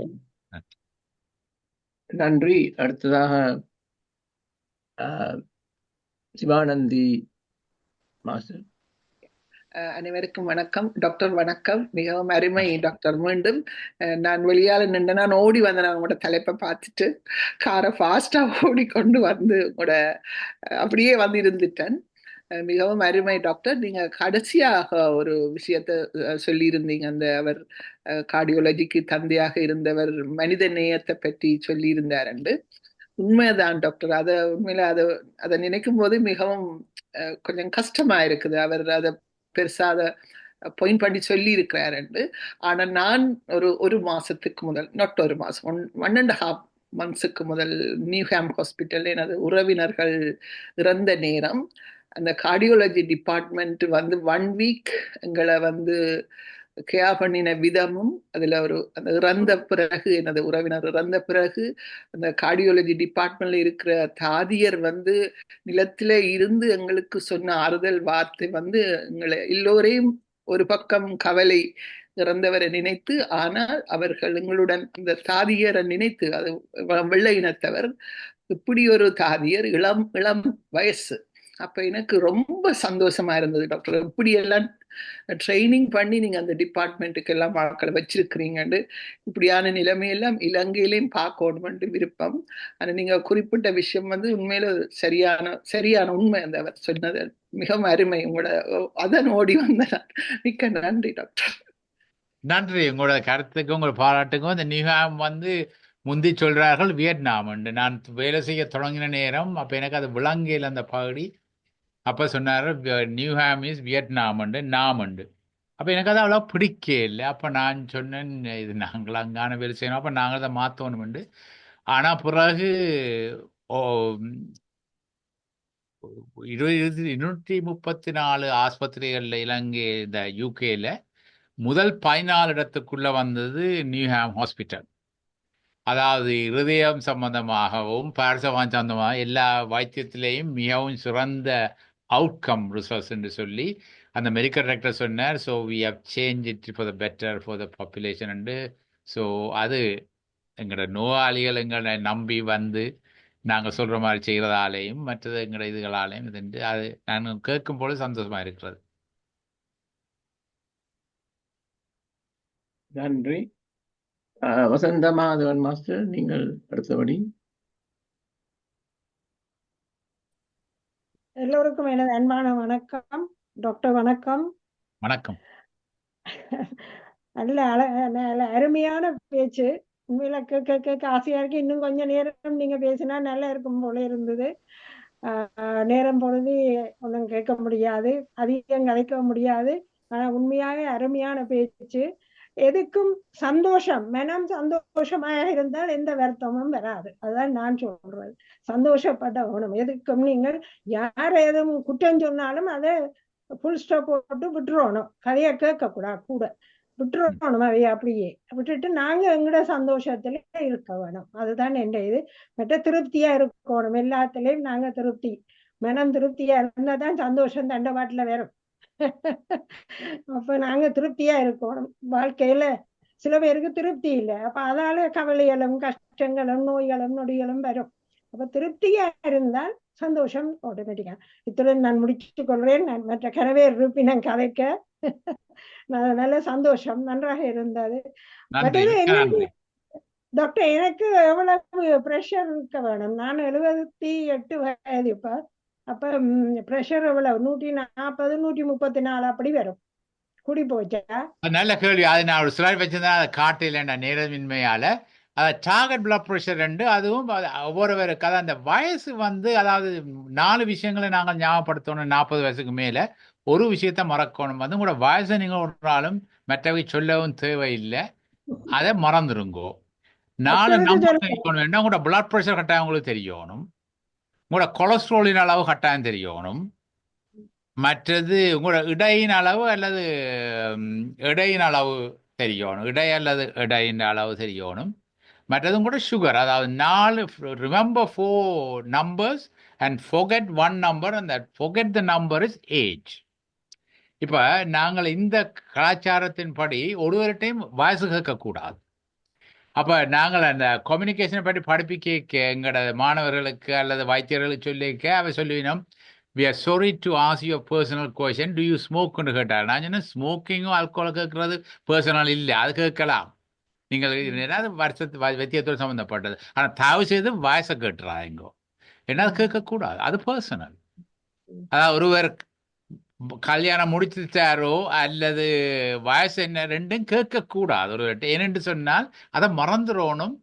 நன்றி. அடுத்ததாக சிவானந்தி மாஸ்டர். அனைவருக்கும் வணக்கம் டாக்டர். வணக்கம், மிகவும் அருமை டாக்டர். மீண்டும் நான் வெளியால நின்று நான் ஓடி வந்தேன். உங்களோட தலைப்பை பார்த்துட்டு காரை ஃபாஸ்டா ஓடிக்கொண்டு வந்து உங்களோட அப்படியே வந்து இருந்துட்டேன். மிகவும் அருமை டாக்டர். நீங்க கடைசியாக ஒரு விஷயத்த சொல்லியிருந்தீங்க. அந்த அவர் கார்டியோலஜிக்கு தந்தையாக இருந்தவர் மனித நேயத்தை பற்றி சொல்லியிருந்தார். உண்மைதான் டாக்டர். அதை உண்மையில அதை நினைக்கும் போது மிகவும் கொஞ்சம் கஷ்டமா இருக்குது. அவர் அதை பெருசா அதை பாயிண்ட் பண்ணி சொல்லி இருக்கிறார். ஆனா நான் ஒரு மாசத்துக்கு முதல், நாட் ஒரு மாசம், 1.5 months முதல் நியூஹாம் ஹாஸ்பிட்டல் எனது உறவினர்கள் இறந்த நேரம் அந்த கார்டியோலஜி டிபார்ட்மெண்ட் வந்து 1 week எங்களை வந்து கேர் பண்ணின விதமும், அதுல அந்த இறந்த பிறகு, எனது உறவினர் இறந்த பிறகு அந்த கார்டியோலஜி டிபார்ட்மெண்ட்ல இருக்கிற தாதியர் வந்து நிலத்தில இருந்து எங்களுக்கு சொன்ன ஆறுதல் வார்த்தை வந்து எங்களை எல்லோரையும் ஒரு பக்கம் கவலை, இறந்தவரை நினைத்து, ஆனால் அவர்கள் எங்களுடன் அந்த தாதியரை நினைத்து, அது வெள்ளை இனத்தவர், இப்படி ஒரு தாதியர் இளம் வயசு. அப்ப எனக்கு ரொம்ப சந்தோஷமா இருந்தது டாக்டர். இப்படி எல்லாம் ட்ரைனிங் பண்ணி நீங்க அந்த டிபார்ட்மெண்ட்டுக்கு எல்லாம் ஆட்களை வச்சிருக்கிறீங்கன்னு. இப்படியான நிலைமையெல்லாம் இலங்கையிலையும் பார்க்கணும்னு விருப்பம். ஆனா நீங்க குறிப்பிட்ட விஷயம் வந்து உண்மையில சரியான உண்மை. அந்த அவர் சொன்னது மிகவும் அருமை. உங்களோட அதன் ஓடி வந்த மிக்க நன்றி டாக்டர். நன்றி உங்களோட கருத்துக்கும் உங்களோட பாராட்டுக்கும். இந்த நியூஹாம் வந்து முந்தி சொல்றார்கள் வியட்நாம் என்று. நான் வேலை செய்ய தொடங்கின நேரம் அப்ப எனக்கு அது விளங்கியில் அந்த பகுதி. அப்ப சொன்னாரு நியூஹாம் இஸ் வியட்நாம் என்று நாம் என்று. அப்ப எனக்கு அது அவ்வளோ பிடிக்க இல்லை. அப்ப நான் சொன்னேன் இது நாங்கள் அங்கான வேலை செய்யணும், அப்ப நாங்கள் அதை மாற்றணும் என்று. ஆனா பிறகு ஓ 234 ஆஸ்பத்திரிகள்ல இலங்கை இந்த யூகேல முதல் 14 இடத்துக்குள்ள வந்தது நியூஹாம் ஹாஸ்பிட்டல். அதாவது இருதயம் சம்பந்தமாகவும் பாரசவான் சம்பந்தமாக எல்லா வைத்தியத்திலேயும் மிகவும் சிறந்த அவுட்கம் ரிசல்ட்ஸ் என்று சொல்லி அந்த மெடிக்கல் டைரக்டர் சொன்னார். So we have change it for the better for the population என்று. ஸோ அது எங்களோட நோயாளிகள் எங்களை நம்பி வந்து நாங்கள் சொல்கிற மாதிரி செய்கிறதாலேயும் மற்றது எங்களோட இதுகளாலேயும் இதுண்டு அது நான் கேட்கும் பொழுது சந்தோஷமாக இருக்கிறது. நன்றி. வசந்த மாதவன் மாஸ்டர், நீங்கள் அடுத்தபடி. எல்லோருக்கும் எனது அன்பான வணக்கம். டாக்டர் வணக்கம். வணக்கம். நல்ல அருமையான பேச்சு. உண்மையில கேட்க ஆசையா இருக்கு. இன்னும் கொஞ்சம் நேரம் நீங்க பேசினா நல்லா இருக்கும் போல இருந்தது. நேரம் பொழுது ஒன்றும் கேட்க முடியாது, அதிகம் கதைக்க முடியாது. ஆனா உண்மையாக அருமையான பேச்சு. எதுக்கும் சந்தோஷம், மனம் சந்தோஷமாக இருந்தால் எந்த வருத்தமும் வராது. அதுதான் நான் சொல்றது. சந்தோஷப்பட்ட வேணும். எதுக்கும் நீங்கள் யார் எதுவும் குற்றம் சொன்னாலும் அதை ஃபுல் ஸ்டாப் போட்டு விட்டுருவணும். கதையை கேட்க கூடாது, கூட விட்டுருவணும். அவைய அப்படியே விட்டுட்டு நாங்க எங்கட சந்தோஷத்துல இருக்க வேணும். அதுதான் என்ற இது. மற்ற திருப்தியா இருக்கணும். எல்லாத்துலயும் நாங்க திருப்தி, மனம் திருப்தியா இருந்தாதான் சந்தோஷம் தண்டவாட்டுல வரும். அப்ப நாங்க திருப்தியா இருக்கணும். வாழ்க்கையில சில பேருக்கு திருப்தி இல்லை. அப்ப அதால கவலைகளும் கஷ்டங்களும் நோய்களும் நொடிகளும் வரும். அப்ப திருப்தியா இருந்தால் சந்தோஷம் ஆட்டோமேட்டிக்கா. இத்துடன் நான் முடிச்சுக் கொள்றேன். நான் மற்ற கரவேர் இருப்பினம் கதைக்க நல்ல சந்தோஷம், நன்றாக இருந்தது. டாக்டர், எனக்கு எவ்வளவு பிரஷர் இருக்க வேணும்? நான் 78 வயது இப்ப. அப்ப பிரஷர் எவ்வளவு? 140 134 அப்படி வரும். கூடி போச்சா? நல்ல கேள்வி. அது நான் ஒரு ஸ்லைட் வச்சிருந்தேன், அதை காட்டில நேரமின்மையால அதை டார்கெட் பிளட் ப்ரெஷர் ரெண்டு. அதுவும் ஒவ்வொருவருக்கு அதாவது அந்த வயசு வந்து அதாவது 4 விஷயங்களை நாங்கள் ஞாபகப்படுத்தணும். 40 வயசுக்கு மேல ஒரு விஷயத்த மறக்கணும். வந்து உங்களோட வயசை நீங்கள் ஒரு நாளும் மற்றவை சொல்லவும் தேவையில்லை, அதை மறந்துருங்கோ. 4 நம்பர் தெரிவிக்கணும் வேண்டாம். உங்களோட பிளட் ப்ரெஷர் கட்டாயம் உங்களுக்கு தெரியணும், உங்களோட கொலஸ்ட்ராலின் அளவு கட்டாயம் தெரியணும், மற்றது உங்களோட இடையின் அளவு அல்லது எடையின் அளவு தெரியணும், இடை அல்லது எடையின் அளவு தெரியணும், மற்றது கூட சுகர். அதாவது 4 remember 4 numbers and forget 1 number and that forget the number is age. இப்போ நாங்கள் இந்த கலாச்சாரத்தின் படி ஒருவர்கிட்டையும் வயசு கேட்கக்கூடாது. அப்போ நாங்கள் அந்த கம்யூனிகேஷனை பற்றி படிப்பிக்க எங்களோட மாணவர்களுக்கு அல்லது வைத்தியர்களுக்கு சொல்லிக்க அவ சொல்லுவினோம், we are sorry to ask you a personal question, do you smoke ன்னு கேட்டார். நான் சொன்னேன் ஸ்மோக்கிங்கும் ஆல்கோஹால் கேட்கறது பர்சனல் இல்லை, அது கேட்கலாம், நீங்கள் ஏதாவது வருஷத்து வைத்தியத்தோடு சம்மந்தப்பட்டது. ஆனால் தயவு செய்து வயசை கேட்டுறாங்கோ, என்ன கேட்கக்கூடாது, அது பர்சனல். அதாவது ஒருவர் கல்யாணம் முடிச்சுட்டாரோ அல்லது வயசு என்ன ரெண்டும் கேட்கக்கூடாது ஒருவர்கிட்ட. ஏனென்று சொன்னால் அதை மறந்துடணும்.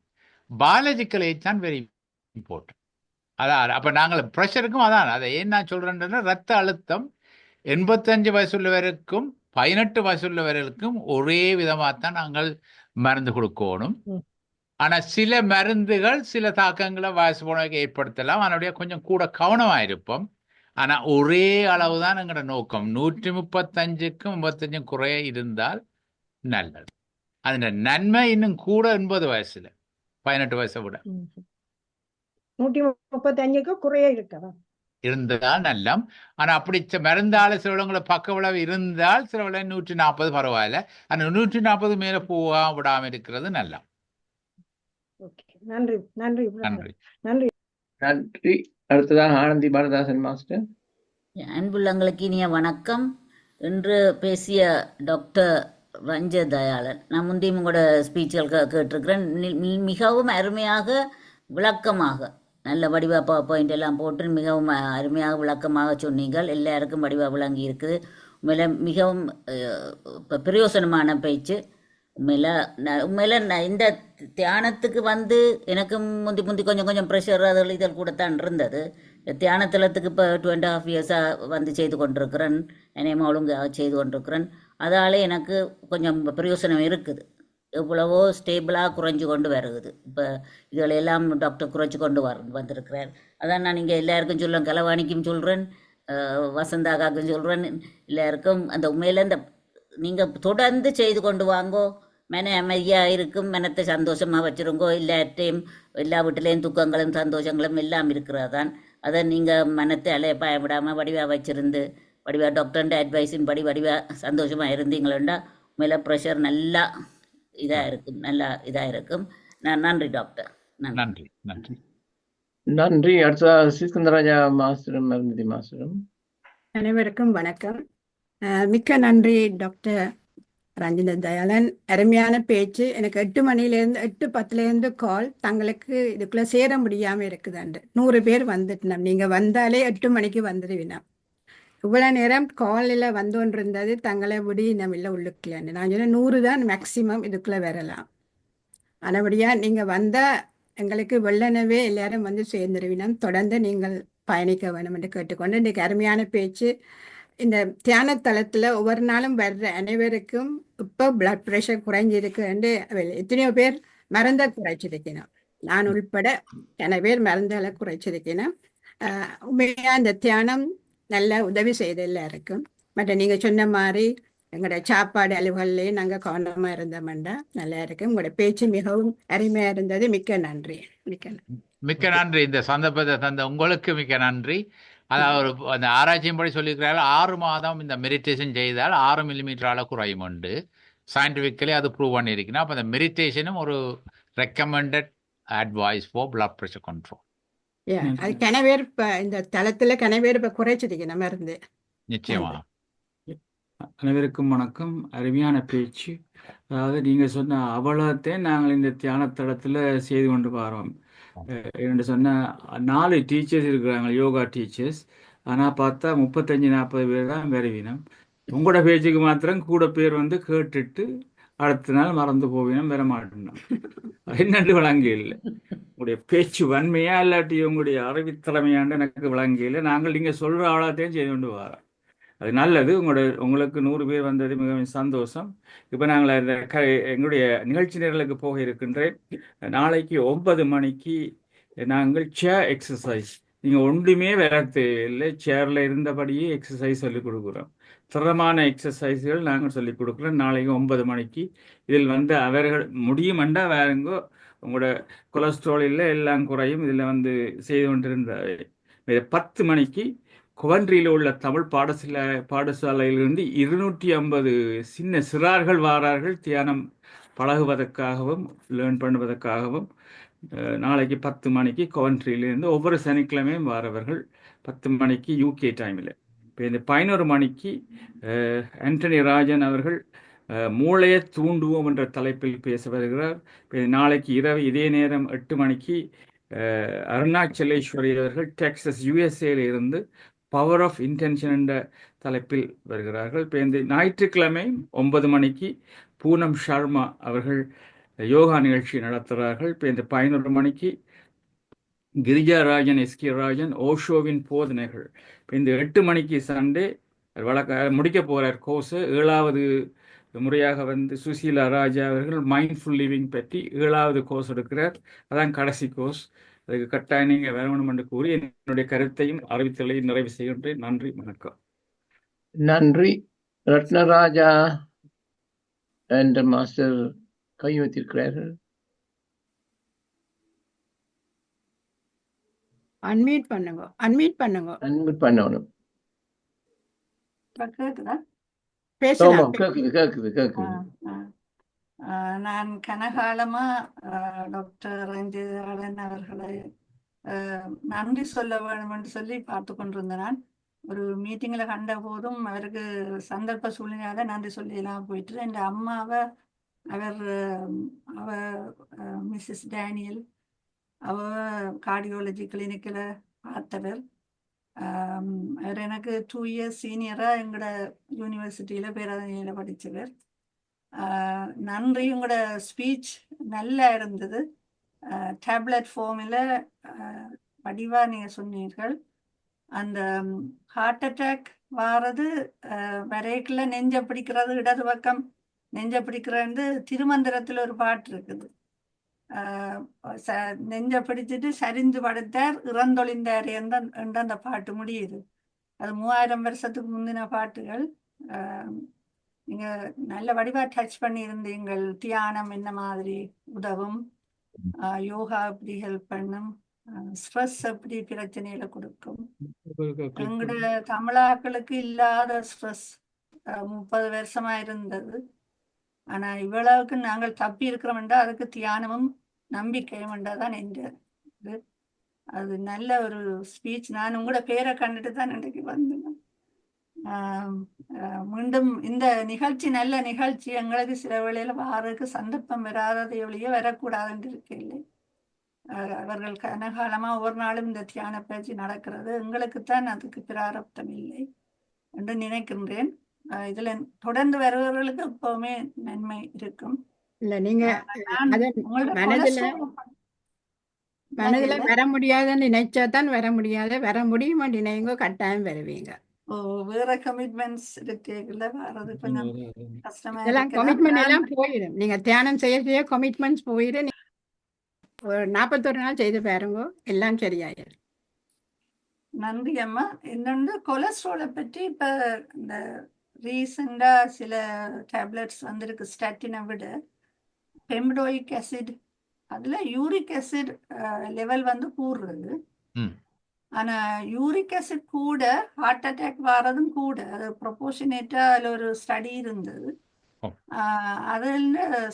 பயாலஜிக்கல் ஏஜ் தான் வெரி இம்பார்ட்டன்ட். அதான் அப்போ நாங்கள் ப்ரெஷருக்கும் அதான் அதை ஏன் நான் சொல்கிறேன்னா, ரத்த அழுத்தம் 85 வயசுள்ளவருக்கும் 18 வயசுள்ளவர்களுக்கும் ஒரே விதமாக தான் நாங்கள் மருந்து கொடுக்கணும். ஆனால் சில மருந்துகள் சில தாக்கங்களை வயசு போனவங்க ஏற்படுத்தலாம், அதனுடைய கொஞ்சம் கூட கவனமாக இருப்போம். ஆனால் ஒரே அளவு தான் எங்களோட நோக்கம். 135க்கும் 85 குறைய இருந்தால் நல்லது. அதன் நன்மை இன்னும் கூட 80 வயசுல 18 வயசை விட 135க்கு குறைய இருக்கலாம் இருந்தால் நல்லம். ஆனால் அப்படி மருந்தால சிலவங்களை பக்க விளைவு இருந்தால் சில விளைவு 140 பரவாயில்ல. ஆனால் 140 மேலே போக விடாமல் இருக்கிறது நல்லா. நன்றி நன்றி நன்றி நன்றி நன்றி. அடுத்ததாக ஆனந்தி பாரதாசன் மாஸ்டர். அன்புள்ளங்களுக்கு இனிய வணக்கம். இன்று பேசிய டாக்டர் ரஞ்ச தயாளன், நான் முந்தையும் உங்களோட ஸ்பீச்சுகள் கேட்டிருக்கிறேன். மிகவும் அருமையாக விளக்கமாக நல்ல வடிவா பாயிண்ட் எல்லாம் போட்டு மிகவும் அருமையாக விளக்கமாக சொன்னீங்கள். எல்லாருக்கும் வடிவா விளங்கி இருக்குது. உண்மையில மிகவும் பிரயோசனமான பேச்சு. உண்மையில நான் இந்த தியானத்துக்கு வந்து எனக்கு முந்தி முந்தி கொஞ்சம் கொஞ்சம் ப்ரெஷர் அதில் இதில் கூட தான் இருந்தது. தியான தலத்துக்கு இப்போ 2.5 இயர்ஸாக வந்து செய்து கொண்டிருக்கிறேன். என்னையும் ஒழுங்காக செய்து கொண்டிருக்கிறேன். அதால் எனக்கு கொஞ்சம் பிரயோசனம் இருக்குது. எவ்வளவோ ஸ்டேபிளாக குறைஞ்சு கொண்டு வருகுது. இப்போ இதுகளை எல்லாம் டாக்டர் குறைச்சி கொண்டு வந்திருக்கிறார். அதான் நான் இங்கே எல்லாருக்கும் சொல்லுவேன், கலவாணிக்கும் சொல்கிறேன், வசந்தாக்காக்கும் சொல்கிறேன், எல்லாருக்கும் அந்த உண்மையில் இந்த நீங்கள் தொடர்ந்து செய்து கொண்டு வாங்கோ. மன அமைதியாக இருக்கும், மனத்தை சந்தோஷமாக வச்சுருங்கோ. எல்லா வீட்டிலையும் துக்கங்களும் சந்தோஷங்களும் எல்லாம் இருக்கிறதான். அதை நீங்கள் மனத்தை அலைய பயப்படாமல் வடிவாக வச்சுருந்து வடிவாக டாக்டர்ன்ற அட்வைஸின் படி வடிவாக சந்தோஷமாக இருந்தீங்களா மேலே ப்ரெஷர் நல்லா இதாக இருக்கும், நல்லா இதாக இருக்கும். நன்றி டாக்டர். நன்றி நன்றி நன்றி. அடுத்த ஸ்ரீஸ்கந்தராஜா மாஸ்டரும் மருந்தி மாஸ்டரும். அனைவருக்கும் வணக்கம். மிக்க நன்றி டாக்டர் ரஞ்சன தயாளன். அருமையான பேச்சு. எனக்கு 8 மணிலேருந்து 8:10 கால். தங்களுக்கு இதுக்குள்ளே சேர முடியாமல் இருக்குதாண்டு 100 பேர் வந்துட்டோம். நீங்கள் வந்தாலே 8 மணிக்கு வந்துடுவீனா. இவ்வளோ நேரம் காலில் வந்தோன்னு இருந்தது, தங்களை விடி நம்ம இல்லை உள்ளுக்கலான்னு. நான் சொன்னேன் 100 தான் மேக்சிமம் இதுக்குள்ளே வரலாம். ஆனபடியாக நீங்கள் வந்தால் எங்களுக்கு வெள்ளனவே எல்லாரும் வந்து சேர்ந்துருவினோம். தொடர்ந்து நீங்கள் பயணிக்க வேணும் என்று கேட்டுக்கொண்டு இன்றைக்கு அருமையான பேச்சு. இந்த தியான தளத்தில் ஒவ்வொரு நாளும் வர்ற அனைவருக்கும் இப்போ பிளட் ப்ரெஷர் குறைஞ்சிருக்கு என்று எத்தனையோ பேர் மருந்தை குறைச்சிருக்கணும். நான் உள்பட என பேர் மருந்துகளை குறைச்சிருக்கணும். உண்மையாக இந்த தியானம் நல்ல உதவி செய்து எல்லாருக்கும். மற்ற நீங்கள் சொன்ன மாதிரி எங்களோட சாப்பாடு அலுவலையும் நாங்கள் கவனமாக இருந்தோம்டா நல்லா இருக்கும். உங்களோட பேச்சு மிகவும் அருமையாக இருந்தது. மிக்க நன்றி. மிக்க நன்றி. இந்த சந்தர்ப்பத்தை தந்த உங்களுக்கு மிக்க நன்றி. அதாவது அந்த ஆராய்ச்சியின்படி சொல்லியிருக்கிறார்கள் 6 மாதம் இந்த மெடிடேஷன் செய்தால் 6 மில்லிமீட்டரால் குறையும் உண்டு. சயின்டிஃபிக்கலி அது ப்ரூவ் பண்ணியிருக்கணும். அப்போ அந்த மெடிடேஷனும் ஒரு recommended advice for blood pressure control. அது கனவேர் இப்போ இந்த தளத்தில் கனவேர் இப்போ குறைச்சிருக்கணும் மருந்து. நிச்சயமா. அனைவருக்கும் வணக்கம். அருமையான பேச்சு. அதாவது நீங்கள் சொன்ன அவ்வளோத்தையும் நாங்கள் இந்த தியான தளத்தில் செய்து கொண்டு வரோம். என்று சொன்ன 4 டீச்சர்ஸ் இருக்கிறாங்க, யோகா டீச்சர்ஸ். ஆனால் பார்த்தா 35-40 பேர் தான் வருவினம். உங்களோட பேச்சுக்கு மாத்திரம் கூட பேர் வந்து கேட்டுட்டு அடுத்த நாள் மறந்து போவினம், வர மாட்டோம். என்னென்று விளங்க இல்லை. உங்களுடைய பேச்சு வன்மையா இல்லாட்டி உங்களுடைய அறிவித்திறமையாண்டு எனக்கு விளங்க இல்லை. நாங்கள் நீங்கள் சொல்கிற அவ்வளோத்தையும் செய்து கொண்டு வரோம். அது நல்லது. உங்களுக்கு 100 பேர் வந்தது மிகவும் சந்தோஷம். இப்போ நாங்கள் இந்த எங்களுடைய நிகழ்ச்சி நிரலுக்கு போக இருக்கின்றேன். நாளைக்கு 9 மணிக்கு நாங்கள் சேர் எக்ஸசைஸ். நீங்கள் ஒன்றுமே வர தேவையில்லை, சேரில் இருந்தபடியே எக்ஸசைஸ் சொல்லிக் கொடுக்குறோம். திறமான எக்ஸசைஸ்கள் நாங்கள் சொல்லிக் கொடுக்குறோம். நாளைக்கு 9 மணிக்கு இதில் வந்து அவர்கள் முடியுமெண்டா வேறுங்கோ. உங்களோட கொலஸ்ட்ரால் இல்லை, எல்லாம் குறையும். இதில் வந்து செய்து கொண்டிருந்தார். 10 மணிக்கு குவன்றியில் உள்ள தமிழ் பாடசாலையிலிருந்து 250 சின்ன சிறார்கள் வாரார்கள் தியானம் பழகுவதற்காகவும் லேர்ன் பண்ணுவதற்காகவும். நாளைக்கு 10 மணிக்கு குவன்ட்ரியிலிருந்து ஒவ்வொரு சனிக்கிழமையும் வாரவர்கள் 10 மணிக்கு யூகே டைமில். இப்போ இந்த 11 மணிக்கு ஆண்டனி ராஜன் அவர்கள் மூளையை தூண்டுவோம் என்ற தலைப்பில் பேச வருகிறார். இப்போ நாளைக்கு இரவு இதே நேரம் 8 மணிக்கு அருணாச்சலேஸ்வரி அவர்கள் டெக்சஸ் யுஎஸ்ஏல இருந்து பவர் ஆஃப் இன்டென்ஷன் என்ற தலைப்பில் வருகிறார்கள். இப்போ இந்த ஞாயிற்றுக்கிழமை 9 மணிக்கு பூனம் ஷர்மா அவர்கள் யோகா நிகழ்ச்சி நடத்துகிறார்கள். இப்போ இந்த 11 மணிக்கு கிரிஜா ராஜன், எஸ்கே ராஜன் ஓஷோவின் போதனைகள். இப்போ இந்த 8 மணிக்கு சண்டே முடிக்க போகிறார் கோர்ஸு. 7வது முறையாக வந்து சுசீலா ராஜா அவர்கள் மைண்ட்ஃபுல் லிவிங் பற்றி 7வது கோர்ஸ் எடுக்கிறார். அதான் கடைசி கோர்ஸ். அதுக்கு கட்டாயம் நீங்கள் வரணும் என்று கூறி என்னுடைய கருத்தையும் அறிவித்தலையும் நிறைவு செய்கின்றேன். நன்றி, வணக்கம். நன்றி. ரத்னராஜா என்ற மாஸ்டர் கை வைத்திருக்கிறார்கள். அன்மியூட் பண்ணுங்க. அன்மியூட் பண்ணணும். கேக்குதா? கேக்குது. நான் கனகாலமா டாக்டர் ரஞ்சிதன் அவர்களை நன்றி சொல்ல வேண்டும் என்று சொல்லி பார்த்து கொண்டிருந்தேன். நான் ஒரு மீட்டிங்கில் கண்ட போதும் அவருக்கு சந்தர்ப்ப சூழ்நிலையாக நன்றி சொல்லியெல்லாம் போயிட்டு என் அம்மாவை அவ மிஸ்ஸஸ் டேனியல் கார்டியோலஜி கிளினிக்கில் பார்த்தவர். அவர் எனக்கு 2 இயர்ஸ் சீனியராக எங்களோட யூனிவர்சிட்டியில் பேராதனையில் படித்தவர். நன்றி, உங்களோட ஸ்பீச் நல்லா இருந்தது. டேப்லெட் ஃபார்மில் வடிவாக நீங்கள் சொன்னீர்கள். அந்த ஹார்ட் அட்டாக் வாரது வரைக்குள்ள நெஞ்ச பிடிக்கிறது, இடது பக்கம் நெஞ்ச பிடிக்கிறது. திருமந்திரத்தில் ஒரு பாட்டு இருக்குது, நெஞ்ச பிடிச்சிட்டு சரிந்து படுத்தார் இறந்தொழிந்தார் என்ற அந்த பாட்டு முடியுது. அது 3000 வருஷத்துக்கு முந்தின பாட்டுகள். நீங்க நல்ல வடிவா டச் பண்ணியிருந்தீங்கள். தியானம் என்ன மாதிரி உதவும், யோகா எப்படி ஹெல்ப் பண்ணும், ஸ்ட்ரெஸ் எப்படி பிரச்சனைகளை கொடுக்கும். எங்களோட தமிழாக்களுக்கு இல்லாத ஸ்ட்ரெஸ் 30 வருஷமா இருந்தது. ஆனா இவ்வளவுக்கு நாங்கள் தப்பி இருக்கிறோம்டா அதுக்கு தியானமும் நம்பிக்கையும் தான் இது. அது நல்ல ஒரு ஸ்பீச். நான் உங்களோட பேரை கண்டுட்டு தான் இன்றைக்கு வந்தேன். மீண்டும் இந்த நிகழ்ச்சி நல்ல நிகழ்ச்சி. எங்களுக்கு சில வேளையில வாரதுக்கு சந்தர்ப்பம் வராததை ஒழிய வரக்கூடாதுன்னு இருக்கையில்லை. அவர்கள் கனகாலமா ஒவ்வொரு நாளும் இந்த தியான பயிற்சி நடக்கிறது. எங்களுக்குத்தான் அதுக்கு பிராரப்தம் இல்லை என்று நினைக்கின்றேன். இதுல தொடர்ந்து வருபவர்களுக்கு எப்பவுமே நன்மை இருக்கும். இல்ல நீங்க மனதுல வர முடியாதுன்னு நினைச்சாதான் வர முடியாது, வர முடியுமா நினைங்க கட்டாயம் வருவீங்க. வேற கமிட்மெண்ட்ஸ் இருக்குல்ல, வர்றது கொஞ்சம் கஷ்டமா இதெல்லாம் கமிட்மெண்ட் எல்லாம் போயிடும். நீங்க தியானம் செய்ய கமிட்மெண்ட்ஸ் போயிடும். ஒரு 41 நாள் செய்து பாருங்க, எல்லாம் சரியாயிடும். நன்றி அம்மா. இன்னொன்று கொலஸ்ட்ராலை பற்றி இப்ப இந்த ரீசெண்டா சில டேப்லெட்ஸ் வந்திருக்கு ஸ்டாட்டினை விட. பெம்டோயிக் ஆசிட், அதுல யூரிக் ஆசிட் லெவல் வந்து கூடுறது. ஆனா யூரிக் ஆசிட் கூட ஹார்ட் அட்டாக் வர்றதும் கூட, அது ப்ரொபோர்ஷனேட்டா அதுல ஒரு ஸ்டடி இருந்தது. அதில்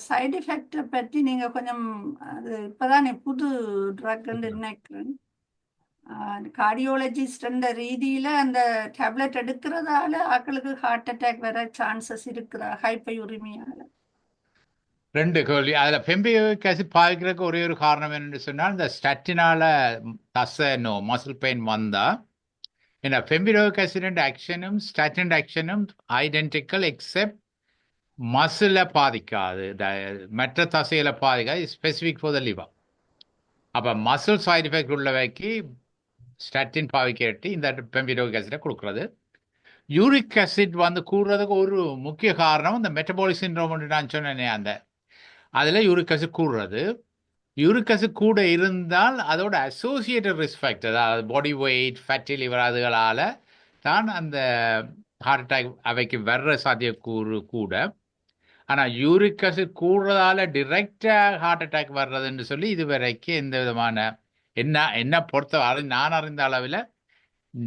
சைடு எஃபெக்டை பற்றி நீங்க கொஞ்சம், அது இப்பதான் புது ட்ரக்ன்னு நினைக்கிறேன். கார்டியோலஜிஸ்ட் ரீதியில அந்த டேப்லெட் எடுக்கிறதால ஆக்களுக்கு ஹார்ட் அட்டாக் வர சான்சஸ் இருக்குதா ஹைப்பர்யூரிமியால? 2 கேள்வி. அதில் பெம்பியோயிக் ஆசிட் பாதிக்கிறதுக்கு ஒரே ஒரு காரணம் என்னன்னு சொன்னால், இந்த ஸ்டாட்டினால மசில் பெயின் வந்தால், ஏன்னா பெம்பியோயிக் ஆசிட் ஆக்ஷனும் ஸ்டாட்டின் ஆக்ஷனும் ஐடென்டிக்கல் எக்ஸெப்ட் மசிலை பாதிக்காது, மற்ற தசைகளை பாதிக்காது, ஸ்பெசிஃபிக் ஃபார் த லிவர். அப்போ மசில் சைடு எஃபெக்ட் உள்ளவைக்கு ஸ்டாட்டின் பாவிக்கட்டி இந்த பெம்பியோயிக் ஆசிடை கொடுக்குறது. யூரிக் ஆசிட் வந்து கூடுறதுக்கு ஒரு முக்கிய காரணம் இந்த மெட்டபாலிக் சிண்ட்ரோம் நான் சொன்னேனே, அந்த அதில் யூரிக் ஆசிட் கூடுறது. யூரிக் ஆசிட் கூட இருந்தால் அதோட அசோசியேட்டட் ரிஸ்க் ஃபேக்டர், அதாவது பாடி வெயிட், ஃபேட்டி லிவர், அதுகளால் தான் அந்த ஹார்ட் அட்டாக் அவைக்கு வர்ற சாத்தியக்கூறு கூட. ஆனால் யூரிக் ஆசிட் கூடுறதால டிரெக்டாக ஹார்ட் அட்டாக் வர்றதுன்னு சொல்லி இதுவரைக்கும் எந்த விதமான என்ன பொறுத்த நான் அறிந்த அளவில்